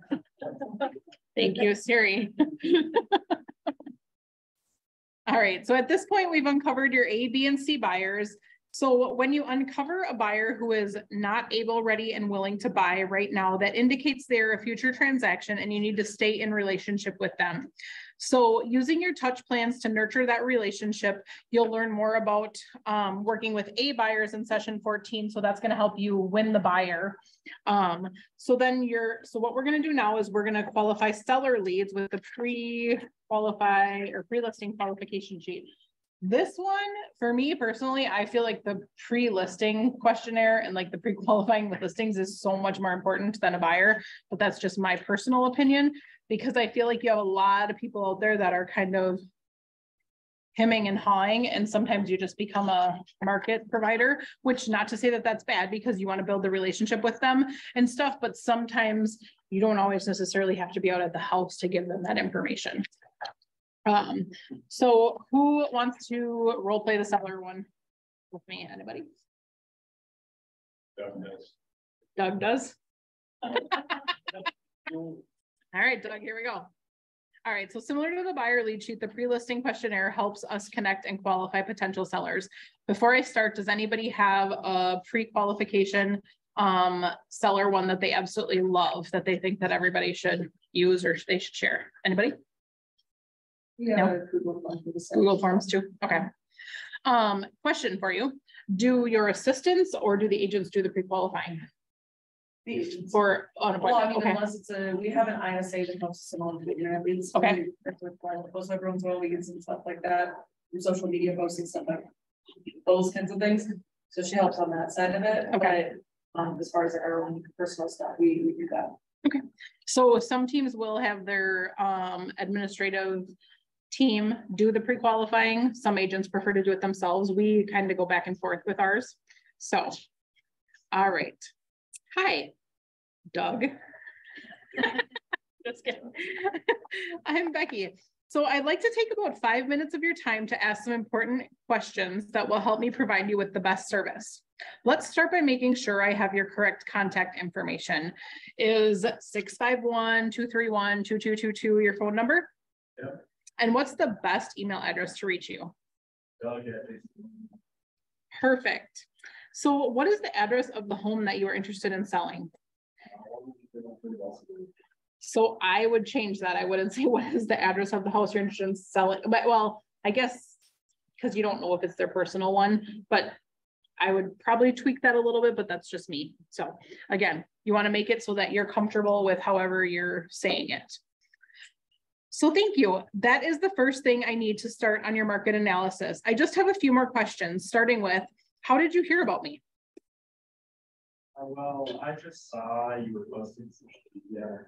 Thank you, Siri. All right. So at this point, we've uncovered your A, B, and C buyers. So when you uncover a buyer who is not able, ready, and willing to buy right now, that indicates they're a future transaction and you need to stay in relationship with them. So using your touch plans to nurture that relationship, you'll learn more about working with A buyers in session 14. So that's going to help you win the buyer. So what we're going to do now is we're going to qualify seller leads with the pre-qualify or pre-listing qualification sheet. This one, for me personally, I feel like the pre-listing questionnaire and like the pre-qualifying with listings is so much more important than a buyer, but that's just my personal opinion, because I feel like you have a lot of people out there that are kind of hemming and hawing, and sometimes you just become a market provider, which not to say that that's bad, because you want to build a relationship with them and stuff, but sometimes you don't always necessarily have to be out at the house to give them that information. So who wants to role play the seller one with me? Anybody? Doug does. Doug does. All right, Doug, here we go. All right, so similar to the buyer lead sheet, the pre-listing questionnaire helps us connect and qualify potential sellers. Before I start, does anybody have a pre-qualification seller one that they absolutely love, that they think that everybody should use or they should share? Anybody? Yeah, no? Google Forms too. Okay. Question for you. Do your assistants or do the agents do the pre-qualifying? For on a well, I mean, okay. unless it's we have an ISA that helps us along with it. Okay. Post everyone's well weekends and stuff like that. Your social media posting stuff like those kinds of things. So she helps on that side of it. Okay. But as far as our own personal stuff, we do that. Okay. So some teams will have their administrative team do the pre-qualifying. Some agents prefer to do it themselves. We kind of go back and forth with ours. So, all right. Hi, Doug. Just kidding. I'm Becky. So I'd like to take about 5 minutes of your time to ask some important questions that will help me provide you with the best service. Let's start by making sure I have your correct contact information. Is 651-231-2222 your phone number? Yep. And what's the best email address to reach you? Perfect. So what is the address of the home that you are interested in selling? So I would change that. I wouldn't say what is the address of the house you're interested in selling, but well, I guess because you don't know if it's their personal one, but I would probably tweak that a little bit, but that's just me. So again, you want to make it so that you're comfortable with however you're saying it. So thank you. That is the first thing I need to start on your market analysis. I just have a few more questions, starting with, how did you hear about me? Well, I just saw you were posting social media.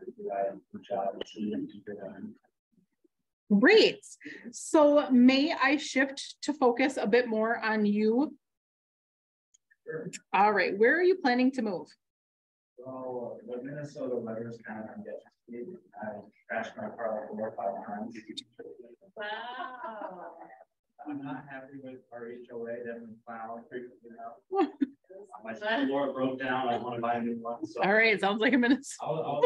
Great. So may I shift to focus a bit more on you? Sure. All right. Where are you planning to move? Well, the Minnesota weather is kind of getting me. I crashed my car like 4 or 5 times. Wow. I'm not happy with our HOA that we plow frequently enough. My floor broke down. I want to buy a new one. So all right. Sounds like a minute. I'll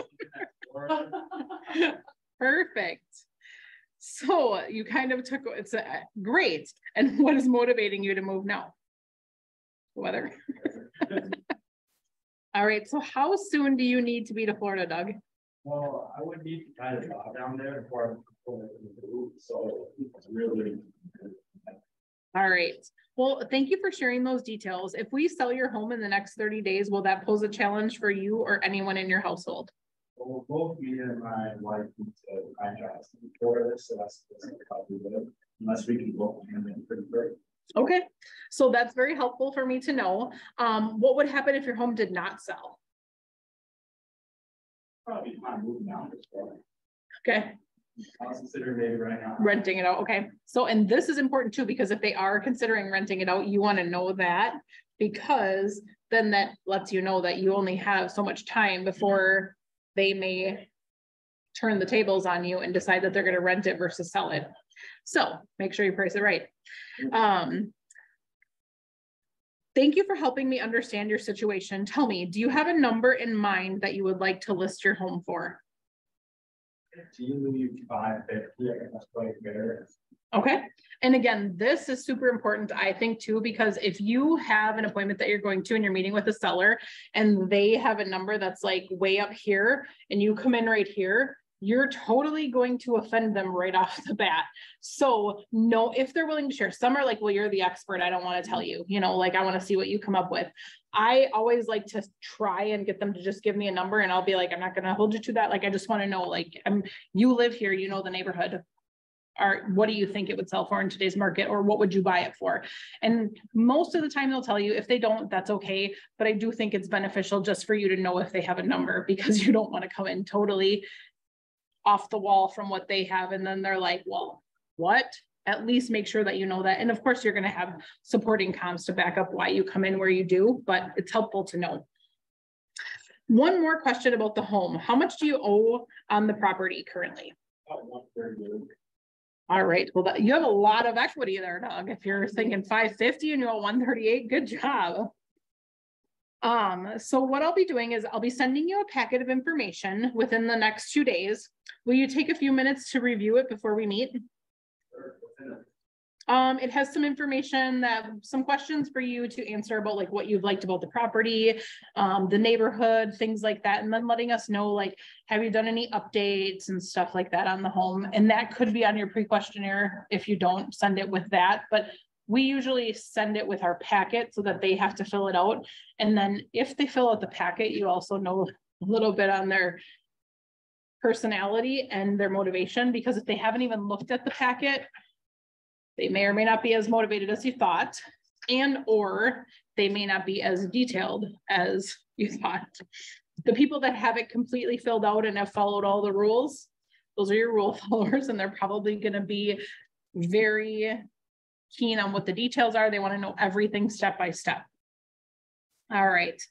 Perfect. So you kind of took, it's great. And what is motivating you to move now? Weather. All right. So how soon do you need to be to Florida, Doug? Well, I would need to kind of drop down there before I move. So it's really. All right. Well, thank you for sharing those details. If we sell your home in the next 30 days, will that pose a challenge for you or anyone in your household? Well, both me and my wife need to find jobs for this, so that's how we live, unless we can both hand in pretty quick. Okay, so that's very helpful for me to know. What would happen if your home did not sell? Probably not moving down this far. Okay. I'll consider maybe right now. Renting it out. Okay. So, and this is important too, because if they are considering renting it out, you want to know that, because then that lets you know that you only have so much time before they may turn the tables on you and decide that they're going to rent it versus sell it. So make sure you price it right. Thank you for helping me understand your situation. Tell me, do you have a number in mind that you would like to list your home for? Do you 550? That's quite good. Okay. And again, this is super important, I think, too, because if you have an appointment that you're going to and you're meeting with a seller and they have a number that's like way up here and you come in right here, you're totally going to offend them right off the bat. So no, if they're willing to share, some are like, well, you're the expert. I don't want to tell you, you know, like I want to see what you come up with. I always like to try and get them to just give me a number and I'll be like, I'm not going to hold you to that. Like, I just want to know, like, you live here, you know, the neighborhood. what do you think it would sell for in today's market, or what would you buy it for? And most of the time they'll tell you. If they don't, that's okay. But I do think it's beneficial just for you to know if they have a number, because you don't want to come in totally off the wall from what they have. And then they're like, well, what? At least make sure that you know that. And of course you're going to have supporting comps to back up why you come in where you do, but it's helpful to know. One more question about the home. How much do you owe on the property currently? All right, well, you have a lot of equity there, Doug. If you're thinking 550 and you owe 138, good job. So what I'll be doing is I'll be sending you a packet of information within the next 2 days. Will you take a few minutes to review it before we meet? It has some information, some questions for you to answer about like what you've liked about the property, the neighborhood, things like that. And then letting us know, like, have you done any updates and stuff like that on the home? And that could be on your pre-questionnaire if you don't send it with that, but we usually send it with our packet so that they have to fill it out. And then if they fill out the packet, you also know a little bit on their personality and their motivation, because if they haven't even looked at the packet, they may or may not be as motivated as you thought, and or they may not be as detailed as you thought. The people that have it completely filled out and have followed all the rules, those are your rule followers, and they're probably going to be very keen on what the details are. They want to know everything step by step. All right.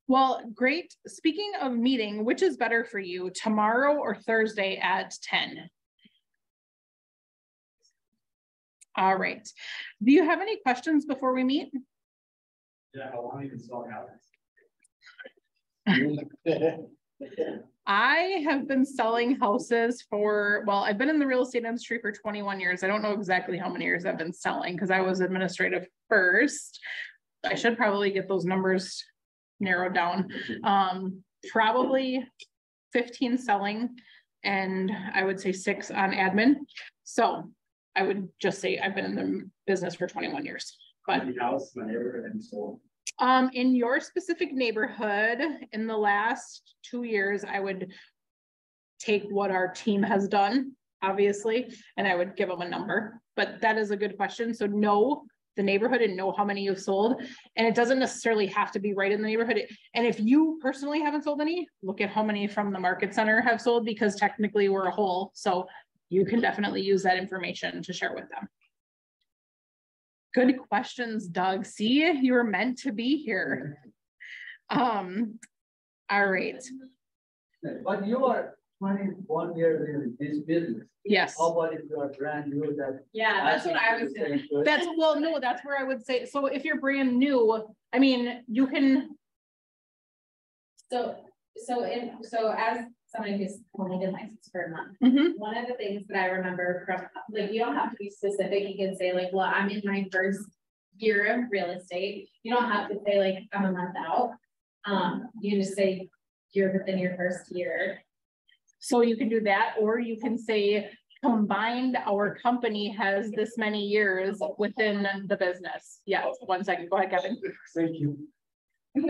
Well, great. Speaking of meeting, which is better for you, tomorrow or Thursday at 10? All right. Do you have any questions before we meet? Yeah, how long have you been selling houses? I have been selling houses for, well, I've been in the real estate industry for 21 years. I don't know exactly how many years I've been selling because I was administrative first. I should probably get those numbers narrowed down. Probably 15 selling, and I would say 6 on admin. So I would just say I've been in the business for 21 years. But in your specific neighborhood, in the last 2 years, I would take what our team has done, obviously, and I would give them a number. But that is a good question. So know the neighborhood and know how many you've sold. And it doesn't necessarily have to be right in the neighborhood. And if you personally haven't sold any, look at how many from the market center have sold, because technically we're a whole. So you can definitely use that information to share with them. Good questions, Doug. See, you were meant to be here. All right. But you are 21 years in this business. Yes. How about if you are brand new? Yeah, that's what I was saying. That's, well, no, that's where I would say, so if you're brand new, I mean, you can. So as someone who's only been licensed for a month, one of the things that I remember from, like, you don't have to be specific. You can say like, well, I'm in my first year of real estate. You don't have to say like, I'm a month out. You can just say you're within your first year. So you can do that, or you can say combined, our company has this many years within the business. Yeah, 1 second. Go ahead, Kevin. Thank you. One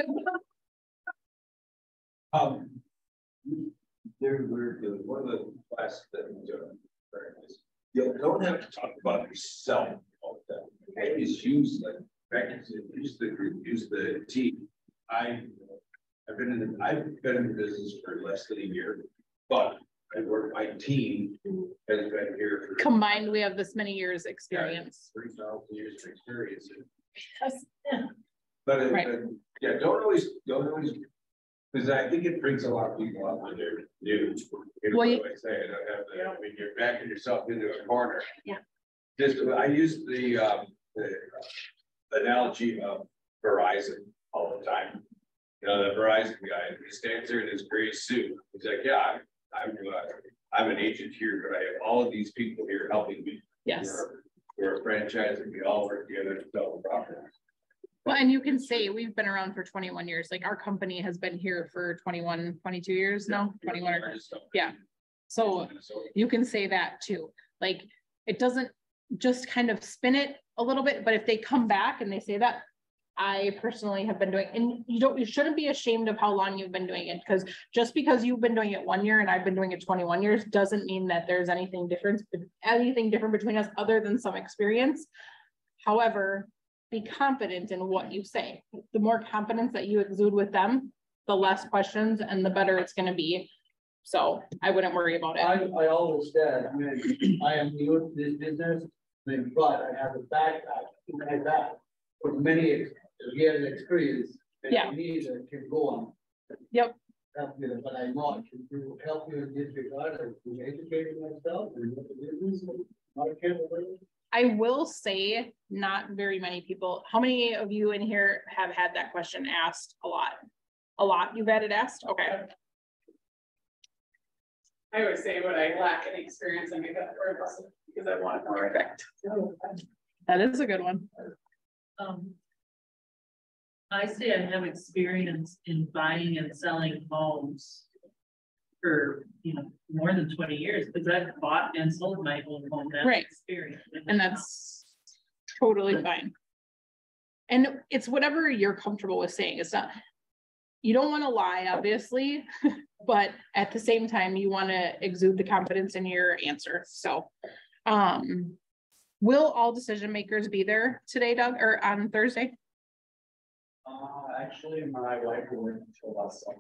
of the classes that we do is you don't have to talk about yourself all the time. I just use like Becky said, use the group, use the team. I've been in the business for less than a year, but my team has been here for combined. We have this many years experience. 3,000 years of experience. Yes. But right. Yeah, don't always, because I think it brings a lot of people up when they're new. You know, well, what I say, when you're backing yourself into a corner. Yeah. Just I use the analogy of Verizon all the time. You know, the Verizon guy, he stands there in his gray suit. He's like, yeah, I'm an agent here, but I have all of these people here helping me. Yes. We're a franchise and we all work together to sell the property. Well, and you can say we've been around for 21 years. Like our company has been here for 21, 22 years now, 21. Yeah. So you can say that too. Like it doesn't just kind of spin it a little bit, but if they come back and they say that, I personally have been doing, and you shouldn't be ashamed of how long you've been doing it, because just because you've been doing it 1 year and I've been doing it 21 years doesn't mean that there's anything different between us other than some experience. However, be confident in what you say. The more confidence that you exude with them, the less questions and the better it's going to be. So I wouldn't worry about it. I always said, I mean, I am new to this business, but I have a backpack like that for many years experience. Yeah. Neither can go on. Yep. Help me, but I know I can do help you in this regard and to educate myself and what the business. I will say not very many people. How many of you in here have had that question asked a lot? A lot you've had it asked? Okay. I always say what I lack in experience and make up for it because I want more effect. That is a good one. I say I have experience in buying and selling homes for, you know, more than 20 years, because I've bought and sold my own home. That's right. Experience. And that's totally fine. And it's whatever you're comfortable with saying. It's not, you don't want to lie, obviously, but at the same time, you want to exude the confidence in your answer. So, will all decision makers be there today, Doug, or on Thursday? Actually, my wife will work until last summer.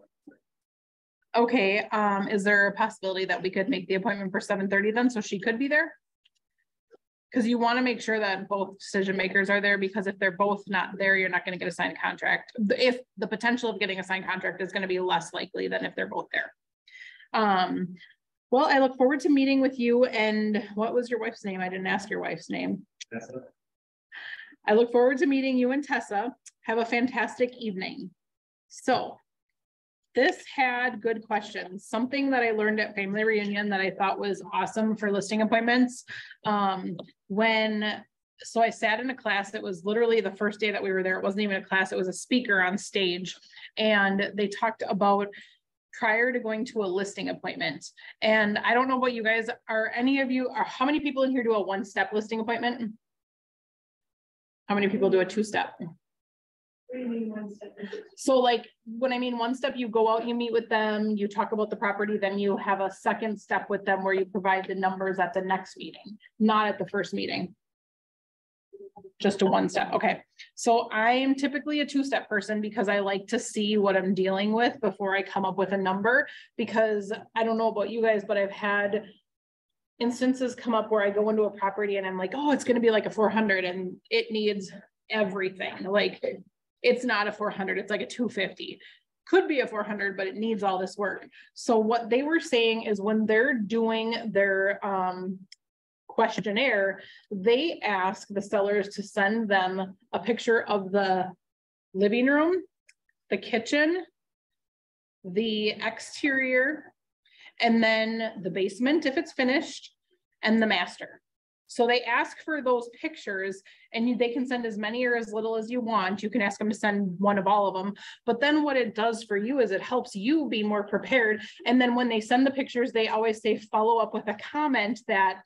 Okay, is there a possibility that we could make the appointment for 7:30 then, so she could be there? Because you want to make sure that both decision makers are there, because if they're both not there, you're not going to get a signed contract. If the potential of getting a signed contract is going to be less likely than if they're both there. Well, I look forward to meeting with you. And what was your wife's name? I didn't ask your wife's name. Tessa. I look forward to meeting you and Tessa. Have a fantastic evening. So this had good questions. Something that I learned at family reunion that I thought was awesome for listing appointments. So I sat in a class, it was literally the first day that we were there. It wasn't even a class, it was a speaker on stage. And they talked about prior to going to a listing appointment. And I don't know what you guys are, how many people in here do a one-step listing appointment? How many people do a two-step? So like when I mean one step, you go out, you meet with them, you talk about the property, then you have a second step with them where you provide the numbers at the next meeting, not at the first meeting. Just a one step. Okay. So I'm typically a two-step person because I like to see what I'm dealing with before I come up with a number, because I don't know about you guys, but I've had instances come up where I go into a property and I'm like, oh, it's going to be like a 400 and it needs everything. Like it's not a 400, it's like a 250. Could be a 400, but it needs all this work. So what they were saying is when they're doing their questionnaire, they ask the sellers to send them a picture of the living room, the kitchen, the exterior, and then the basement if it's finished, and the master. So they ask for those pictures, and they can send as many or as little as you want. You can ask them to send one of all of them. But then what it does for you is it helps you be more prepared. And then when they send the pictures, they always say, follow up with a comment that,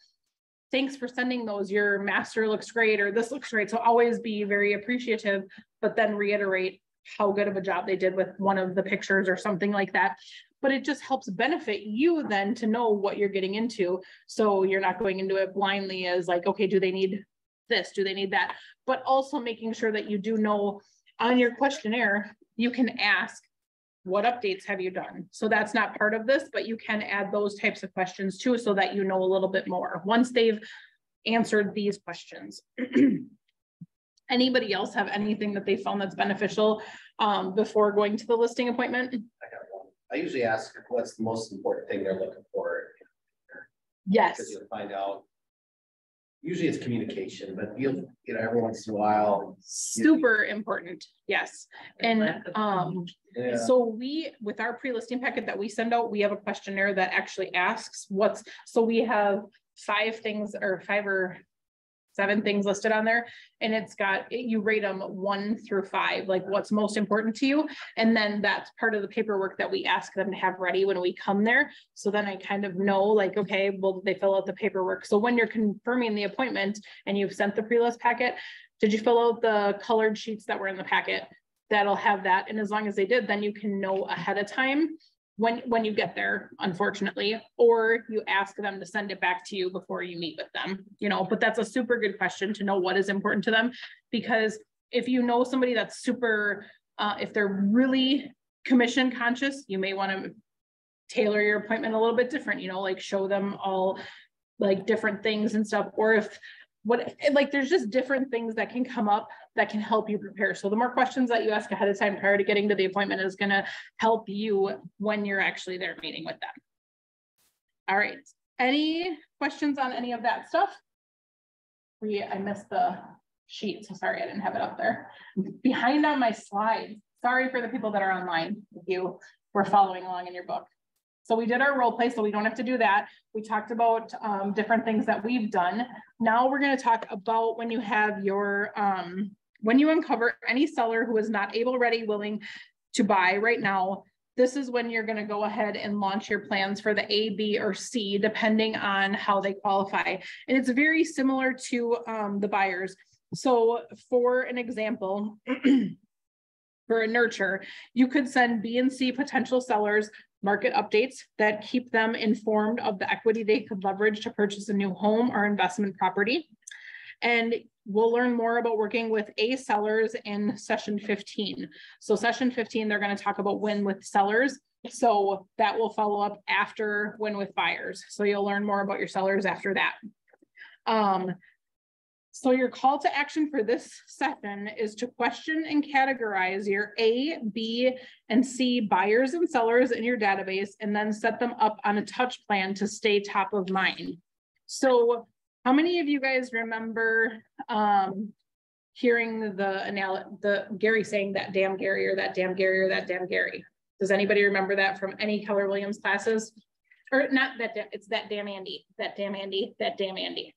thanks for sending those, your master looks great, or this looks great. So always be very appreciative, but then reiterate how good of a job they did with one of the pictures or something like that. But it just helps benefit you then to know what you're getting into. So you're not going into it blindly as like, okay, do they need this? Do they need that? But also making sure that you do know on your questionnaire, you can ask, what updates have you done? So that's not part of this, but you can add those types of questions too, so that you know a little bit more once they've answered these questions. Anybody else have anything that they found that's beneficial before going to the listing appointment? I usually ask what's the most important thing they're looking for. Yes. Because you'll find out. Usually it's communication, but you know, every once in a while. Super important. Yes. And so we, with our pre-listing packet that we send out, we have a questionnaire that actually asks so we have 5 things or 5 or 7 things listed on there, and it's got, you rate them 1 through 5, like what's most important to you. And then that's part of the paperwork that we ask them to have ready when we come there. So then I kind of know, like, okay, well, they fill out the paperwork. So when you're confirming the appointment and you've sent the pre-list packet, did you fill out the colored sheets that were in the packet? That'll have that. And as long as they did, then you can know ahead of time when you get there, unfortunately, or you ask them to send it back to you before you meet with them, you know. But that's a super good question to know what is important to them, because if you know somebody that's super, if they're really commission conscious, you may want to tailor your appointment a little bit different, you know, like show them all like different things and stuff. Or if like there's just different things that can come up that can help you prepare. So the more questions that you ask ahead of time prior to getting to the appointment is going to help you when you're actually there meeting with them. All right. Any questions on any of that stuff? I missed the sheet, so sorry I didn't have it up there. Behind on my slides. Sorry for the people that are online if you were following along in your book. So we did our role play, so we don't have to do that. We talked about different things that we've done. Now we're going to talk about when you have your, when you uncover any seller who is not able, ready, willing to buy right now. This is when you're going to go ahead and launch your plans for the A, B, or C, depending on how they qualify. And it's very similar to the buyers. So for an example, for a nurture, you could send B and C potential sellers market updates that keep them informed of the equity they could leverage to purchase a new home or investment property. And we'll learn more about working with A sellers in session 15. So session 15, they're going to talk about win with sellers. So that will follow up after win with buyers. So you'll learn more about your sellers after that. So your call to action for this session is to question and categorize your A, B, and C buyers and sellers in your database, and then set them up on a touch plan to stay top of mind. So how many of you guys remember hearing the Gary saying that damn Gary, or that damn Gary, or that damn Gary? Does anybody remember that from any Keller Williams classes? Or not that, it's that damn Andy, that damn Andy, that damn Andy.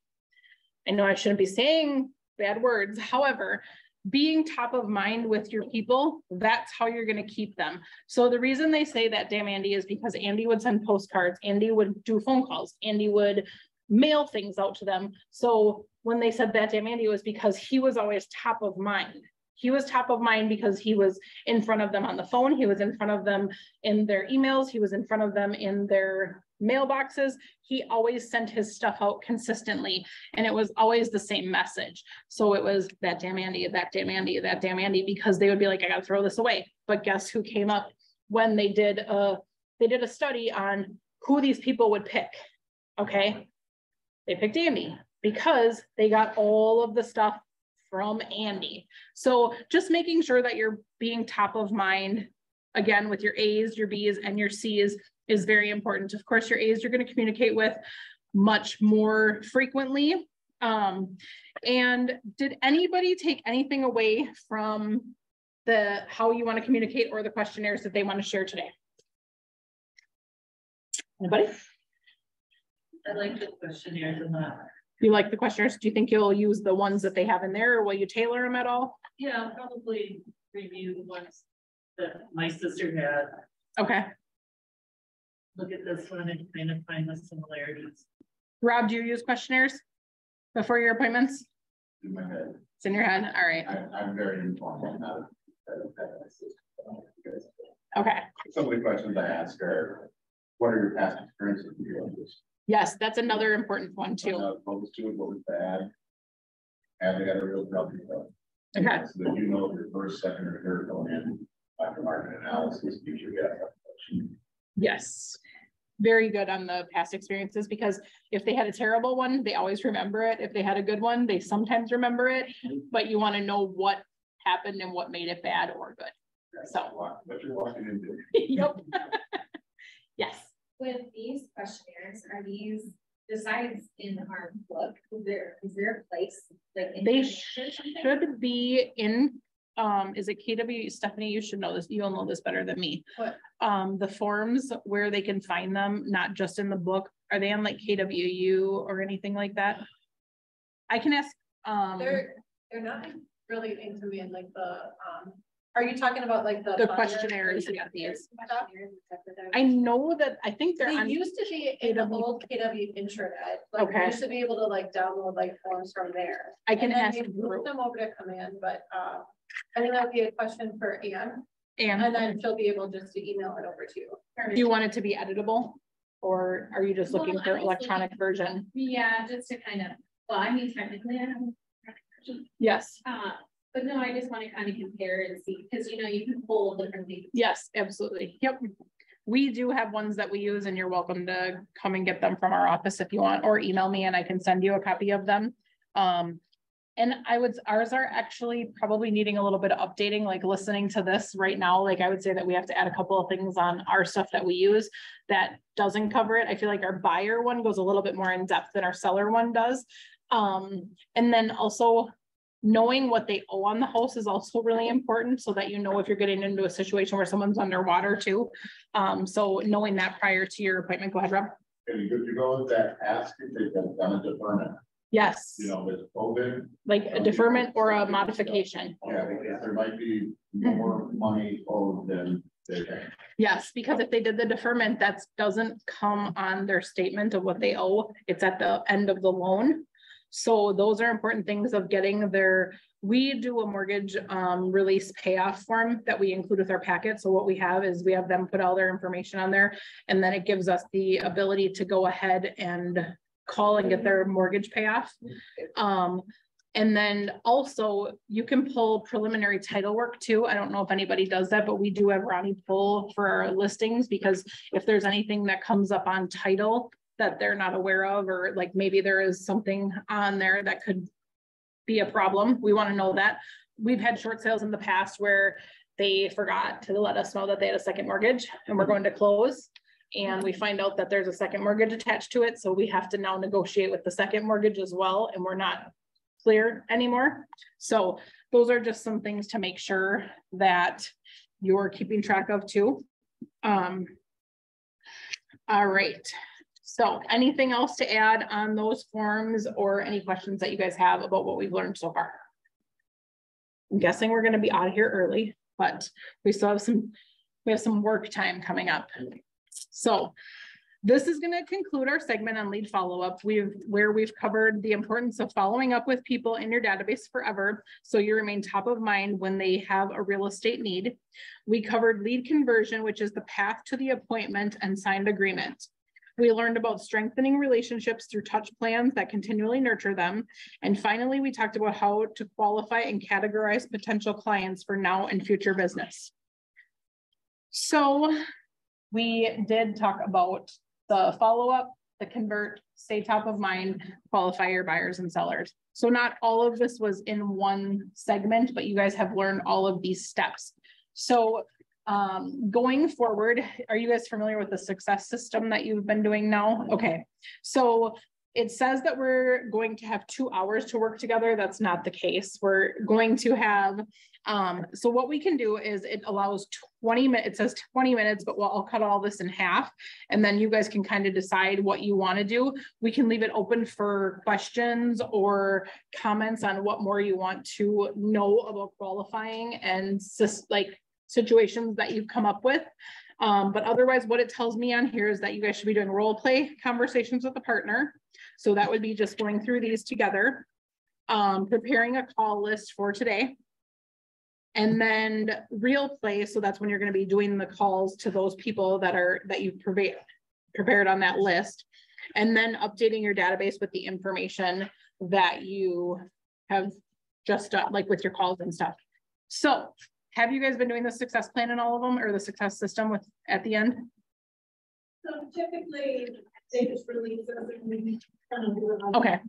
I know I shouldn't be saying bad words. However, being top of mind with your people, that's how you're going to keep them. So the reason they say that damn Andy is because Andy would send postcards, Andy would do phone calls, Andy would mail things out to them. So when they said that damn Andy, was because he was always top of mind. He was top of mind because he was in front of them on the phone. He was in front of them in their emails. He was in front of them in their mailboxes. He always sent his stuff out consistently, and it was always the same message. So it was that damn Andy, that damn Andy, that damn Andy, because they would be like, I got to throw this away. But guess who came up when they did a study on who these people would pick? Okay, they picked Andy because they got all of the stuff from Andy. So just making sure that you're being top of mind, again, with your A's, your B's, and your C's is very important. Of course, your A's you're going to communicate with much more frequently. And did anybody take anything away from how you want to communicate or the questionnaires that they want to share today? Anybody? I like the questionnaires and that. You like the questionnaires? Do you think you'll use the ones that they have in there, or will you tailor them at all? Yeah, I'll probably review the ones that my sister had. Okay. Look at this one and kind of find the similarities. Rob, do you use questionnaires before your appointments? In my head. It's in your head. All right. I'm very informed on that. Okay. Some of the questions I ask are, what are your past experiences with your others? Yes, that's another important one too. What was good, what was bad? Have they got a real problem? Okay. So that you know your first, second, or third going in after market analysis, gives you that. Yes. Very good on the past experiences, because if they had a terrible one, they always remember it. If they had a good one, they sometimes remember it, but you want to know what happened and what made it bad or good. So what you're walking into. Yep. Yes. With these questionnaires, are these, besides in our book, is there a place like they should be in is it KW? Stephanie, you should know this, you'll know this better than me. What? The forms where they can find them, not just in the book, are they on like KWU or anything like that? I can ask They're not really into me in like the, are you talking about like the questionnaires? Yeah, these. I know that, I think they used to be in the old KW intranet. Like, okay. We used to be able to like download like forms from there. I can ask them over to command, but I think that would be a question for Anne. And then she'll be able just to email it over to you. Do you want it to be editable? Or are you just looking for electronic version? Yeah, just to kind of, well, I mean, technically I have a version. Yes. But no, I just want to kind of compare and see, because you know, you can pull different things. Yes, absolutely. Yep. We do have ones that we use, and you're welcome to come and get them from our office if you want, or email me and I can send you a copy of them. And ours are actually probably needing a little bit of updating, like listening to this right now. Like I would say that we have to add a couple of things on our stuff that we use that doesn't cover it. I feel like our buyer one goes a little bit more in depth than our seller one does. And then also knowing what they owe on the house is also really important, so that you know if you're getting into a situation where someone's underwater too. So knowing that prior to your appointment. Go ahead, Rob. Are you good to go with that? Ask if they've done a deferment. Yes. You know, with COVID. Like a deferment or a modification. Yeah, because there might be more money owed than they pay. Yes, because if they did the deferment, that doesn't come on their statement of what they owe. It's at the end of the loan. So those are important things of getting their, we do a mortgage release payoff form that we include with our packet. So what we have is we have them put all their information on there, and then it gives us the ability to go ahead and call and get their mortgage payoff. And then also you can pull preliminary title work too. I don't know if anybody does that, but we do have Ronnie pull for our listings, because if there's anything that comes up on title that they're not aware of, or like maybe there is something on there that could be a problem, we want to know that. We've had short sales in the past where they forgot to let us know that they had a second mortgage and we're going to close, and we find out that there's a second mortgage attached to it. So we have to now negotiate with the second mortgage as well, and we're not clear anymore. So those are just some things to make sure that you're keeping track of too. All right. So anything else to add on those forms, or any questions that you guys have about what we've learned so far? I'm guessing we're going to be out of here early, but we still have we have some work time coming up. So this is going to conclude our segment on lead follow-up, where we've covered the importance of following up with people in your database forever, so you remain top of mind when they have a real estate need. We covered lead conversion, which is the path to the appointment and signed agreement. We learned about strengthening relationships through touch plans that continually nurture them. And finally, we talked about how to qualify and categorize potential clients for now and future business. So we did talk about the follow-up, the convert, stay top of mind, qualify your buyers and sellers. So not all of this was in one segment, but you guys have learned all of these steps. So going forward, are you guys familiar with the success system that you've been doing now? Okay, so it says that we're going to have 2 hours to work together. That's not the case. We're going to have, so what we can do is it allows 20 minutes, it says 20 minutes, but I'll cut all this in half, and then you guys can kind of decide what you want to do. We can leave it open for questions or comments on what more you want to know about qualifying and like situations that you've come up with. But otherwise, what it tells me on here is that you guys should be doing role play conversations with a partner. So that would be just going through these together, preparing a call list for today, and then real play. So that's when you're going to be doing the calls to those people that you've prepared on that list, and then updating your database with the information that you have just done, like with your calls and stuff. So have you guys been doing the success plan in all of them, or the success system at the end? So typically they just release it and we kind of do it. Okay.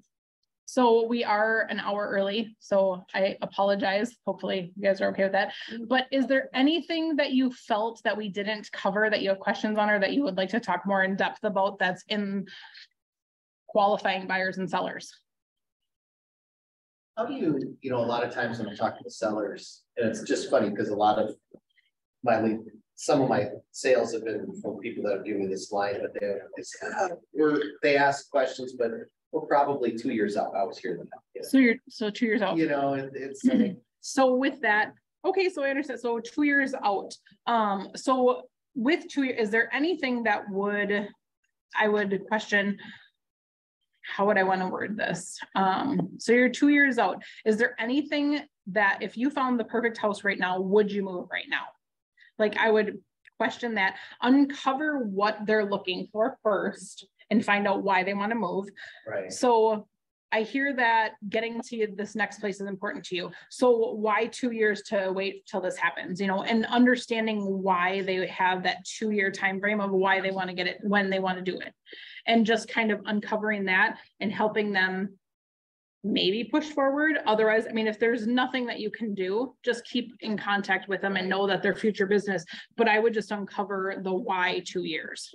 So we are an hour early, so I apologize. Hopefully you guys are okay with that. But is there anything that you felt that we didn't cover that you have questions on, or that you would like to talk more in depth about that's in qualifying buyers and sellers? How do you know, a lot of times when I'm talking to sellers, and it's just funny because a lot of some of my sales have been from people that have given me this line, but they ask questions, but We're probably 2 years out. I was here then. Yeah. So you're, so 2 years out. You know, it's like, So with that, okay, so I understand. So 2 years out. So with 2 years, is there anything that I would question, how would I want to word this? So you're 2 years out. Is there anything that if you found the perfect house right now, would you move right now? Like I would question that, uncover what they're looking for first and find out why they want to move. right. So I hear that getting to this next place is important to you. So why 2 years to wait till this happens, you know, and understanding why they have that 2 year time frame of why they want to get it, when they want to do it. And just kind of uncovering that and helping them maybe push forward. Otherwise, I mean, if there's nothing that you can do, just keep in contact with them and know that they're future business. But I would just uncover the why 2 years.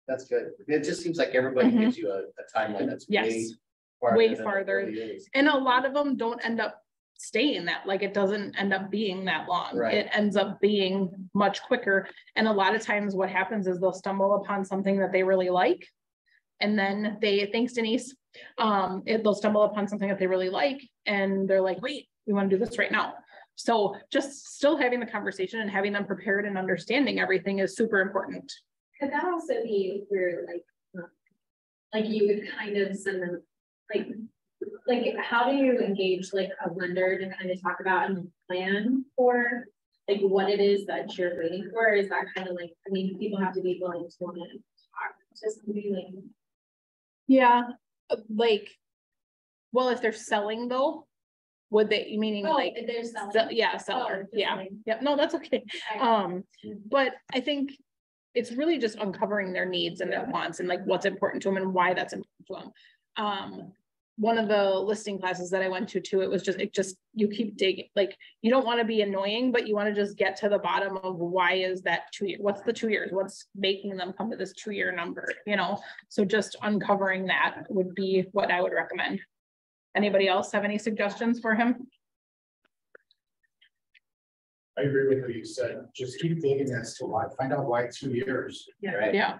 That's good. It just seems like everybody gives you a timeline that's way farther. And a lot of them don't end up staying that, like it doesn't end up being that long. Right. It ends up being much quicker. And a lot of times what happens is they'll stumble upon something that they really like. And then thanks Denise, they'll stumble upon something that they really like. And they're like, wait, we want to do this right now. So just still having the conversation and having them prepared and understanding everything is super important. Could that also be where like you would kind of send them like how do you engage like a lender to kind of talk about and plan for like what it is that you're waiting for? Is that kind of like, I mean, people have to be willing to want to talk to somebody like. Yeah, like, well, if they're selling though, would they, meaning like, if they're selling. yeah, seller, yeah, like, yep, no, that's okay. But I think it's really just uncovering their needs and their wants and like what's important to them and why that's important to them. One of the listing classes that I went to too, it just, you keep digging, like, you don't want to be annoying, but you want to just get to the bottom of why is that 2 years, what's the 2 years, what's making them come to this 2 year number, you know? So just uncovering that would be what I would recommend. Anybody else have any suggestions for him? I agree with what you said. Just keep digging as to why. Find out why 2 years. Yeah. Right. Yeah.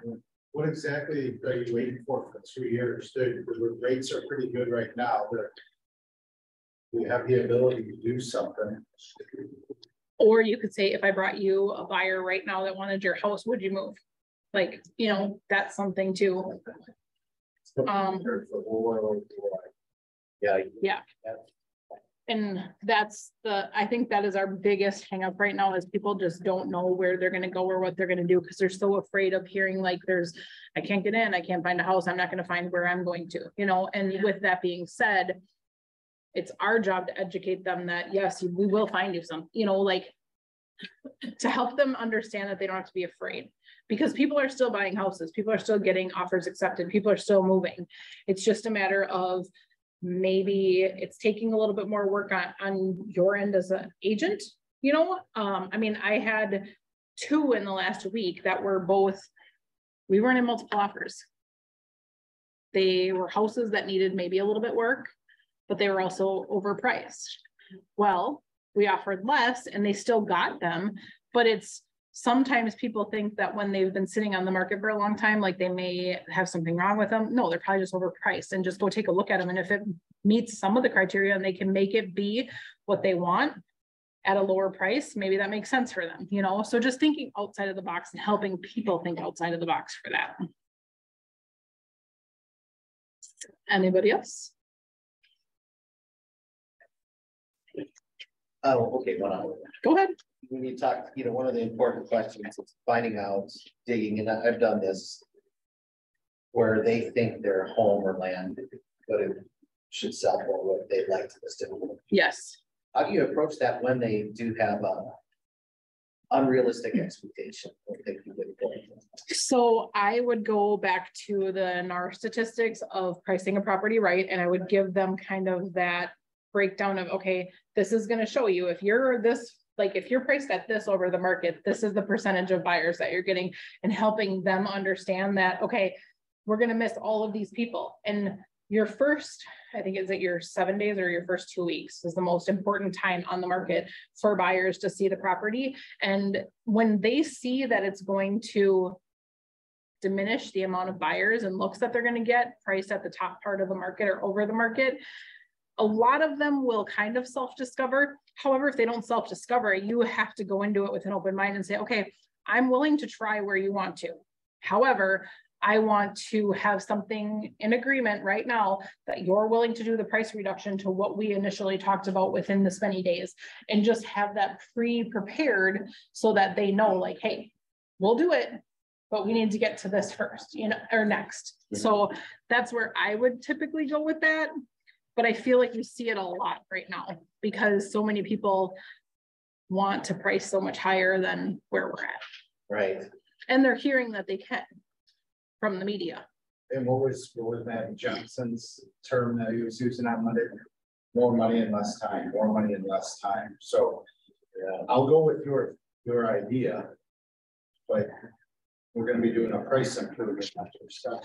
What exactly are you waiting for 2 years? The rates are pretty good right now. We have the ability to do something. Or you could say, if I brought you a buyer right now that wanted your house, would you move? Like, you know, that's something too. Yeah. And that's I think that is our biggest hang up right now is people just don't know where they're going to go or what they're going to do because they're so afraid of hearing like I can't get in, I can't find a house, I'm not going to find where I'm going to, you know. And with that being said, it's our job to educate them that yes, we will find you some, you know, like to help them understand that they don't have to be afraid because people are still buying houses, people are still getting offers accepted, people are still moving. It's just a matter of maybe it's taking a little bit more work on your end as an agent, you know. I mean, I had 2 in the last week that were we weren't in multiple offers. They were houses that needed maybe a little bit work, but they were also overpriced. Well, we offered less and they still got them, but it's sometimes people think that when they've been sitting on the market for a long time, like they may have something wrong with them. No, they're probably just overpriced, and just go take a look at them. And if it meets some of the criteria and they can make it be what they want at a lower price, maybe that makes sense for them, you know? So just thinking outside of the box and helping people think outside of the box for that. Anybody else? Oh, okay, one hour. Go ahead. When you talk, you know, one of the important questions is finding out, digging, and I've done this where they think their home or land, but it should sell for what they'd like to list it for. Yes. How do you approach that when they do have a unrealistic expectation? So I would go back to the NAR statistics of pricing a property right, and I would give them kind of that breakdown of, okay, this is going to show you if you're this, like if you're priced at this over the market, this is the percentage of buyers that you're getting, and helping them understand that, okay, we're going to miss all of these people. And your first, I think, is it your 7 days or your first 2 weeks is the most important time on the market for buyers to see the property. And when they see that it's going to diminish the amount of buyers and looks that they're going to get priced at the top part of the market or over the market, a lot of them will kind of self-discover. However, if they don't self-discover, you have to go into it with an open mind and say, okay, I'm willing to try where you want to. However, I want to have something in agreement right now that you're willing to do the price reduction to what we initially talked about within this many days, and just have that pre-prepared so that they know, like, hey, we'll do it, but we need to get to this first, you know, or next. So that's where I would typically go with that. But I feel like you see it a lot right now because so many people want to price so much higher than where we're at. Right. And they're hearing that they can from the media. And what was Matt Johnson's term that he was using on Monday? More money in less time, more money in less time. So I'll go with your idea, but we're going to be doing a price improvement after stuff.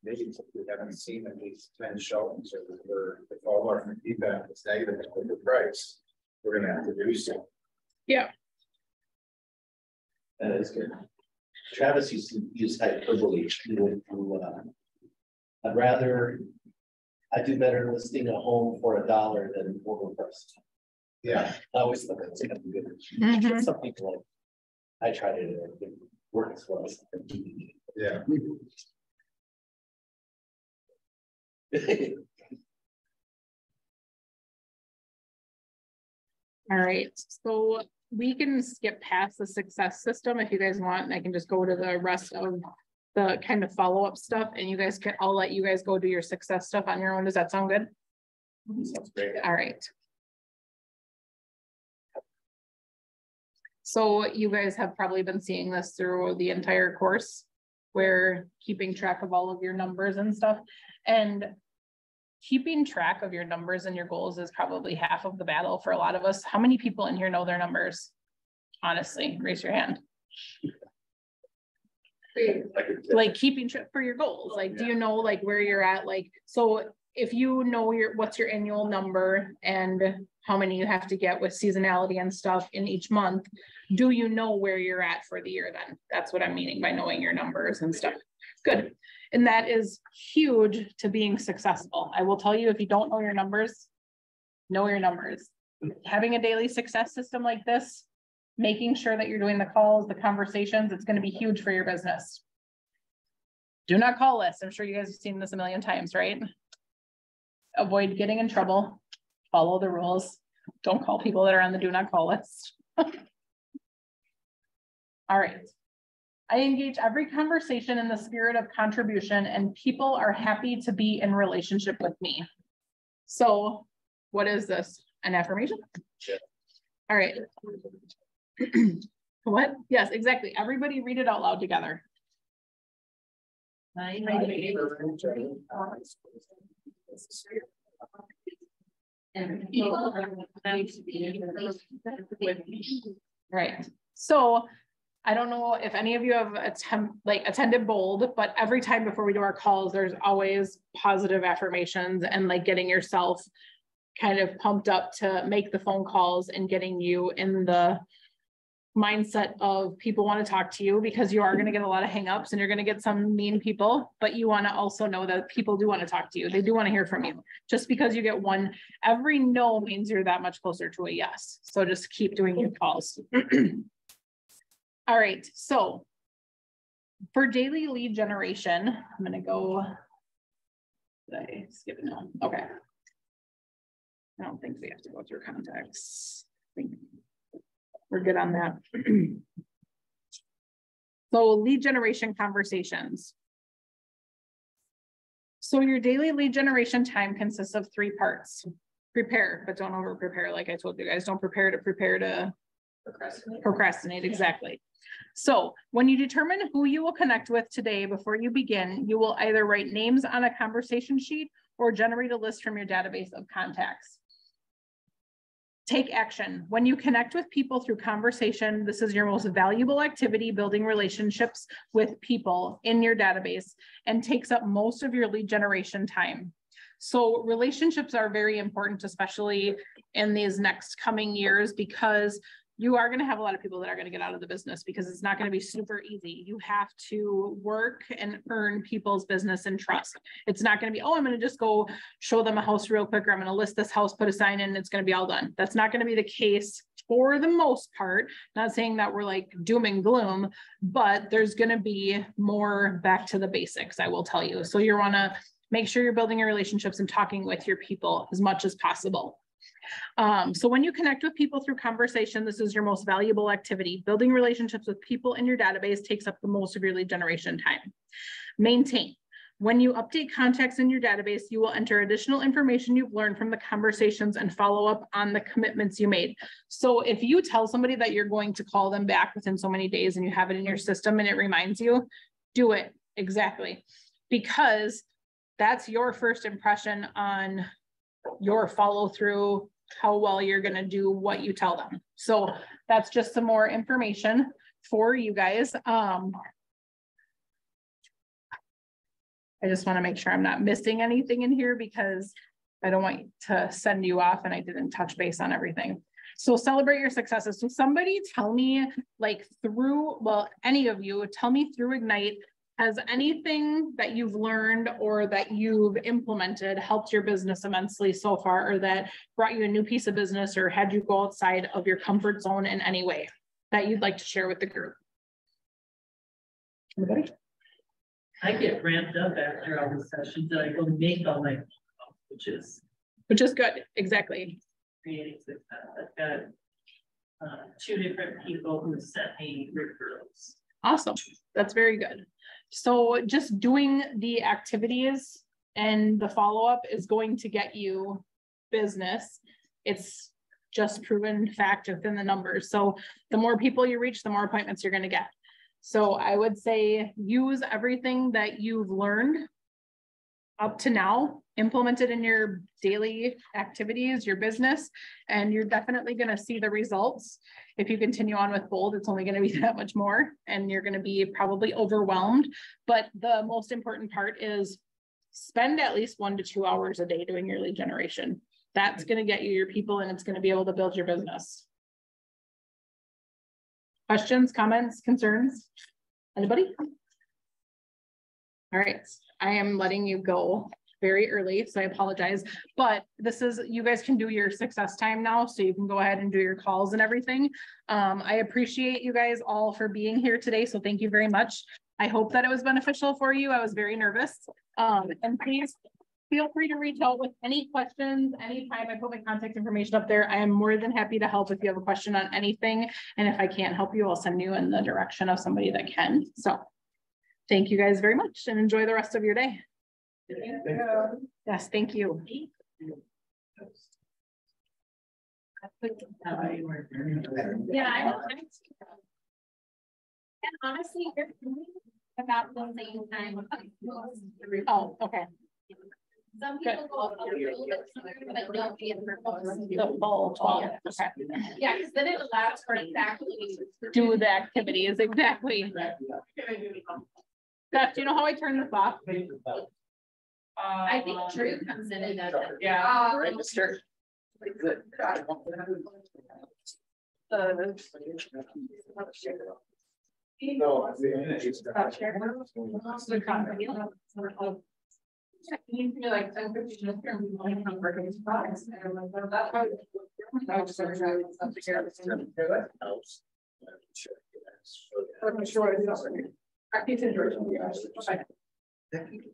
Maybe we haven't seen at least 10 showings, or if all our feedback is negative with the price, we're going to have to do so. Yeah. That is good. Travis used to use hyperbole. I'd do better listing a home for $1 than overpriced. Yeah. I always thought that's kind of good. Some people like, I try to work as well as I can. Yeah. All right, so we can skip past the success system if you guys want, and I can just go to the rest of the kind of follow-up stuff, and you guys can, I'll let you guys go do your success stuff on your own. Does that sound good? Sounds great. All right. So you guys have probably been seeing this through the entire course, where keeping track of all of your numbers and stuff, and keeping track of your numbers and your goals is probably half of the battle for a lot of us. How many people in here know their numbers? Honestly, raise your hand. Like keeping track for your goals. Like, do you know like where you're at? Like, so if you know what's your annual number and how many you have to get with seasonality and stuff in each month, do you know where you're at for the year then? That's what I'm meaning by knowing your numbers and stuff. Good. And that is huge to being successful. I will tell you, if you don't know your numbers, know your numbers. Having a daily success system like this, making sure that you're doing the calls, the conversations, it's going to be huge for your business. Do not call lists. I'm sure you guys have seen this a million times, right? Avoid getting in trouble. Follow the rules. Don't call people that are on the do not call list. All right. I engage every conversation in the spirit of contribution, and people are happy to be in relationship with me. So what is this? An affirmation? Yeah. All right. What? Yes, exactly. Everybody read it out loud together. Right. So I don't know if any of you have attended Bold, but every time before we do our calls, there's always positive affirmations and like getting yourself kind of pumped up to make the phone calls and getting you in the mindset of people want to talk to you, because you are going to get a lot of hangups and you're going to get some mean people, but you want to also know that people do want to talk to you. They do want to hear from you. Just because you get one, every no means you're that much closer to a yes. So just keep doing your calls. All right, so for daily lead generation, I'm going to go, did I skip it? No, okay. I don't think we have to go through contacts. I think we're good on that. So lead generation conversations. So your daily lead generation time consists of 3 parts. Prepare, but don't over prepare. Like I told you guys, don't prepare to procrastinate. Exactly. So when you determine who you will connect with today before you begin, you will either write names on a conversation sheet or generate a list from your database of contacts. Take action. When you connect with people through conversation, this is your most valuable activity, building relationships with people in your database, and takes up most of your lead generation time. So relationships are very important, especially in these next coming years, because you are going to have a lot of people that are going to get out of the business because it's not going to be super easy. You have to work and earn people's business and trust. It's not going to be, oh, I'm going to just go show them a house real quick, or I'm going to list this house, put a sign in, and it's going to be all done. That's not going to be the case for the most part. Not saying that we're like doom and gloom, but there's going to be more back to the basics, I will tell you. So you want to make sure you're building your relationships and talking with your people as much as possible. So when you connect with people through conversation, this is your most valuable activity. Building relationships with people in your database takes up the most of your lead generation time. Maintain. When you update contacts in your database, you will enter additional information you've learned from the conversations and follow up on the commitments you made. So if you tell somebody that you're going to call them back within so many days and you have it in your system and it reminds you, do it. Exactly. Because that's your first impression on your follow through, how well you're going to do what you tell them. So that's just some more information for you guys. I just want to make sure I'm not missing anything in here because I don't want to send you off and I didn't touch base on everything. So celebrate your successes. So somebody tell me like through, well, any of you tell me through Ignite, has anything that you've learned or that you've implemented helped your business immensely so far, or that brought you a new piece of business or had you go outside of your comfort zone in any way that you'd like to share with the group? Anybody? I get ramped up after all the sessions that I go make all my, which is good. Exactly. Creating success. I've got 2 different people who sent me referrals. Awesome. That's very good. So just doing the activities and the follow-up is going to get you business. It's just proven fact within the numbers. So the more people you reach, the more appointments you're going to get. So I would say use everything that you've learned up to now, implement it in your daily activities, your business, and you're definitely going to see the results. If you continue on with Bold, it's only going to be that much more, and you're going to be probably overwhelmed. But the most important part is spend at least 1 to 2 hours a day doing your lead generation. That's going to get you your people, and it's going to be able to build your business. Questions, comments, concerns? Anybody? All right, I am letting you go very early, so I apologize, but this is, you guys can do your success time now, so you can go ahead and do your calls and everything. I appreciate you guys all for being here today, so thank you very much. I hope that it was beneficial for you. I was very nervous, and please feel free to reach out with any questions anytime. I put my contact information up there. I am more than happy to help if you have a question on anything, and if I can't help you, I'll send you in the direction of somebody that can. So thank you guys very much, and enjoy the rest of your day. Thank you. Yes, thank you. Yeah, I know. And honestly, you're about the same time. Oh, okay. Some people go a little bit sooner, but don't be in purpose. The full 12. Okay. Yeah, because then it allows for exactly do the activities. Exactly. Beth, do you know how I turn this off? I think Drew comes in and does it. Yeah. Register. Good.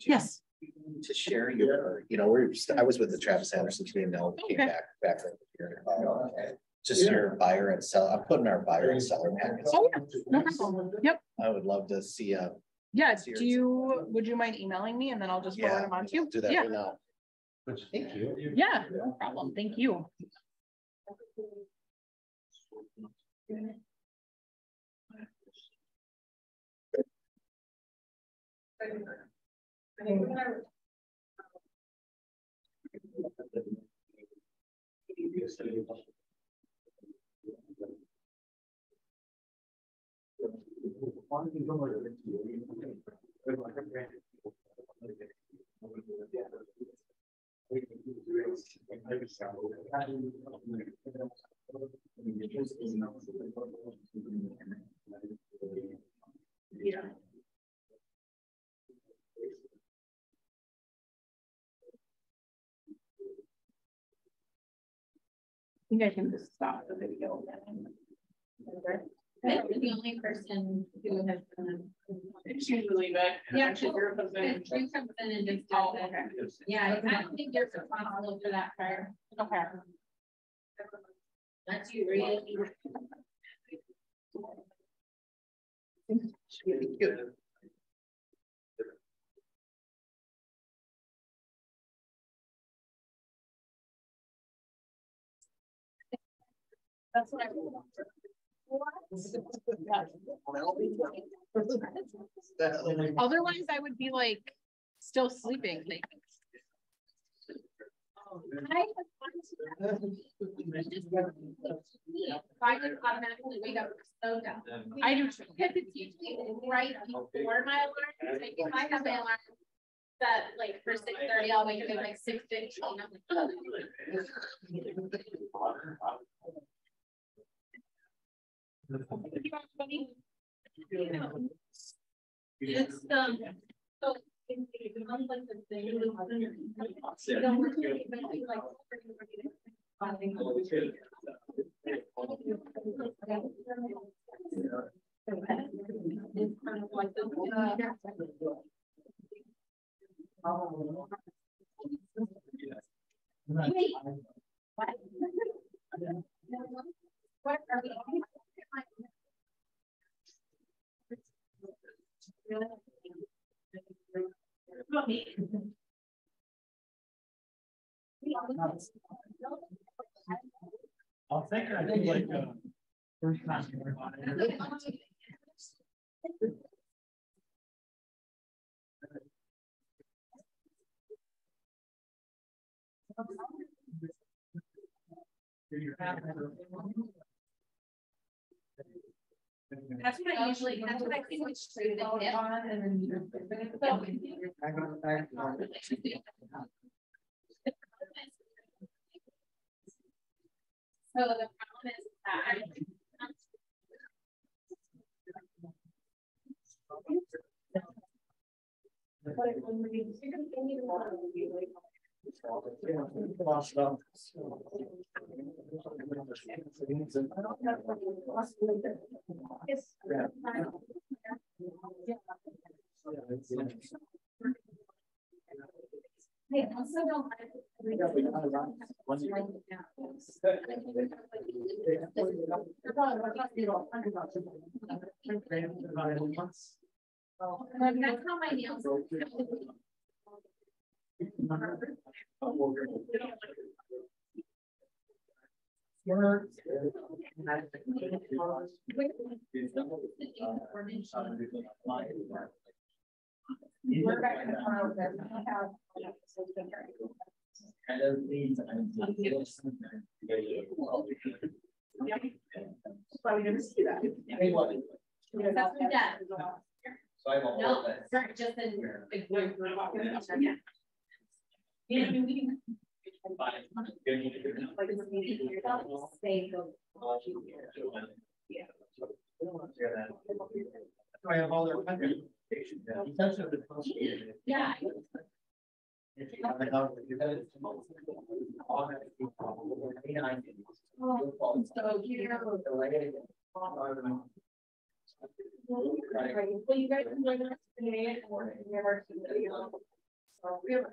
Yes. To share your, you know, I was with the Travis Anderson team, now came back from here. Just your buyer and seller. I'm putting our buyer and seller packets. Oh, yeah. No problem. Yep. I would love to see a. Yeah. Would you mind emailing me and then I'll just forward them on to you? Do that right now. Thank you. Yeah, no problem. Thank you. Yeah. I think I can just stop the video then. I'm the only person who has been. It's usually that. Yeah, Actually, your husband. You come in and just. Oh, okay. Yeah, I don't think you're responsible for that part. Okay. Once you read it. That's what I. Otherwise, I would be like still sleeping. Like, I would automatically wake up so dumb. I do. Because it's usually right before my alarm. Like if I have my alarm set like for 6:30, I'll wake up at like 6:15. It's so it becomes like the thing. You don't really like it's kind of like the wait, what? What are we? I think like, first time. That's what I usually, that's what I think we should do the hip on and then. So the problem is that. Hey, also don't. That's how my nails. Probably gonna see that. That's my dad. No, just in. Yeah. I have all their. Yeah. So here. Well, you guys can join us today or never.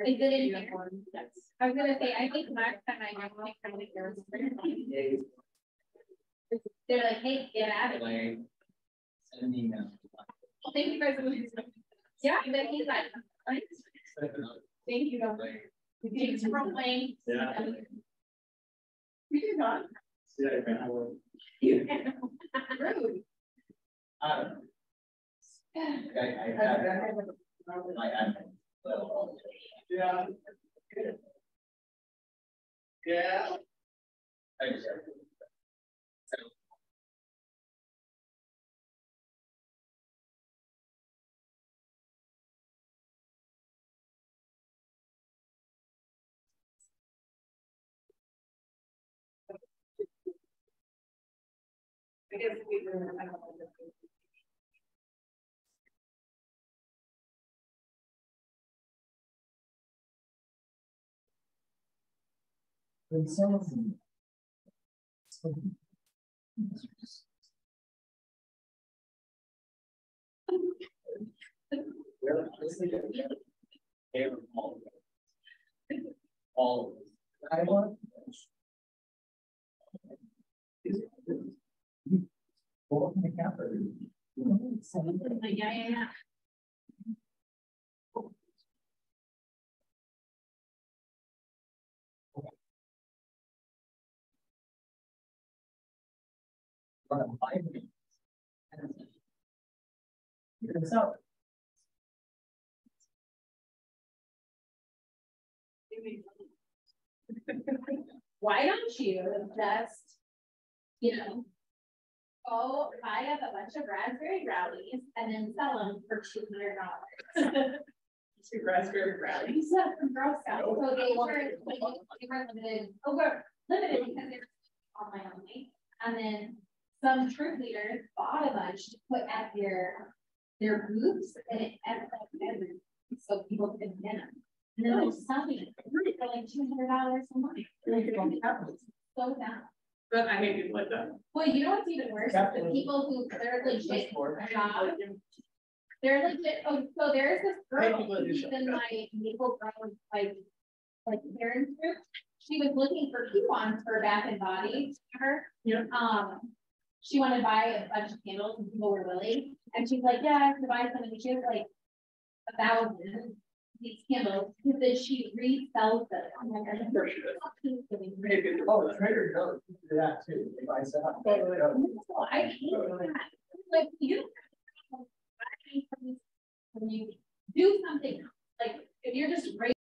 Is it in here? I was gonna say, I think last time I got like kind of there. They're like, hey, get out of here. Send an email. Well, thank you guys. Yeah, and then he's like, thank you. Thanks for playing. Yeah. We did not. Rude. I have. Yeah. Yeah. Thanks, sir. guess we were kind of like All of this. I want. Yeah. So. Why don't you just, you know, go buy up a bunch of raspberry brownies and then sell them for $200? Two raspberry brownies. Yeah, from Girl Scouts. So they were limited, limited because they're online only. And then some troop leaders bought a bunch to put at their booths, and it ended up everywhere, so people couldn't get them. And then they're selling it for like $200 a month. So down. But I hate people like that. Well, you know what's even worse? The people who they're legit jobs. They're legit. Oh, so there's this girl who's in my Maple Grove like parents group. She was looking for coupons for Bath and Body. Her. Yeah. She wanted to buy a bunch of candles and people were willing. And she's like, yeah, I have to buy some. And she has like 1,000 these candles because then she resells them. Oh my God. Oh, Trader Joe's do that too. They buy stuff. I hate that. Like you when you do something like if you're just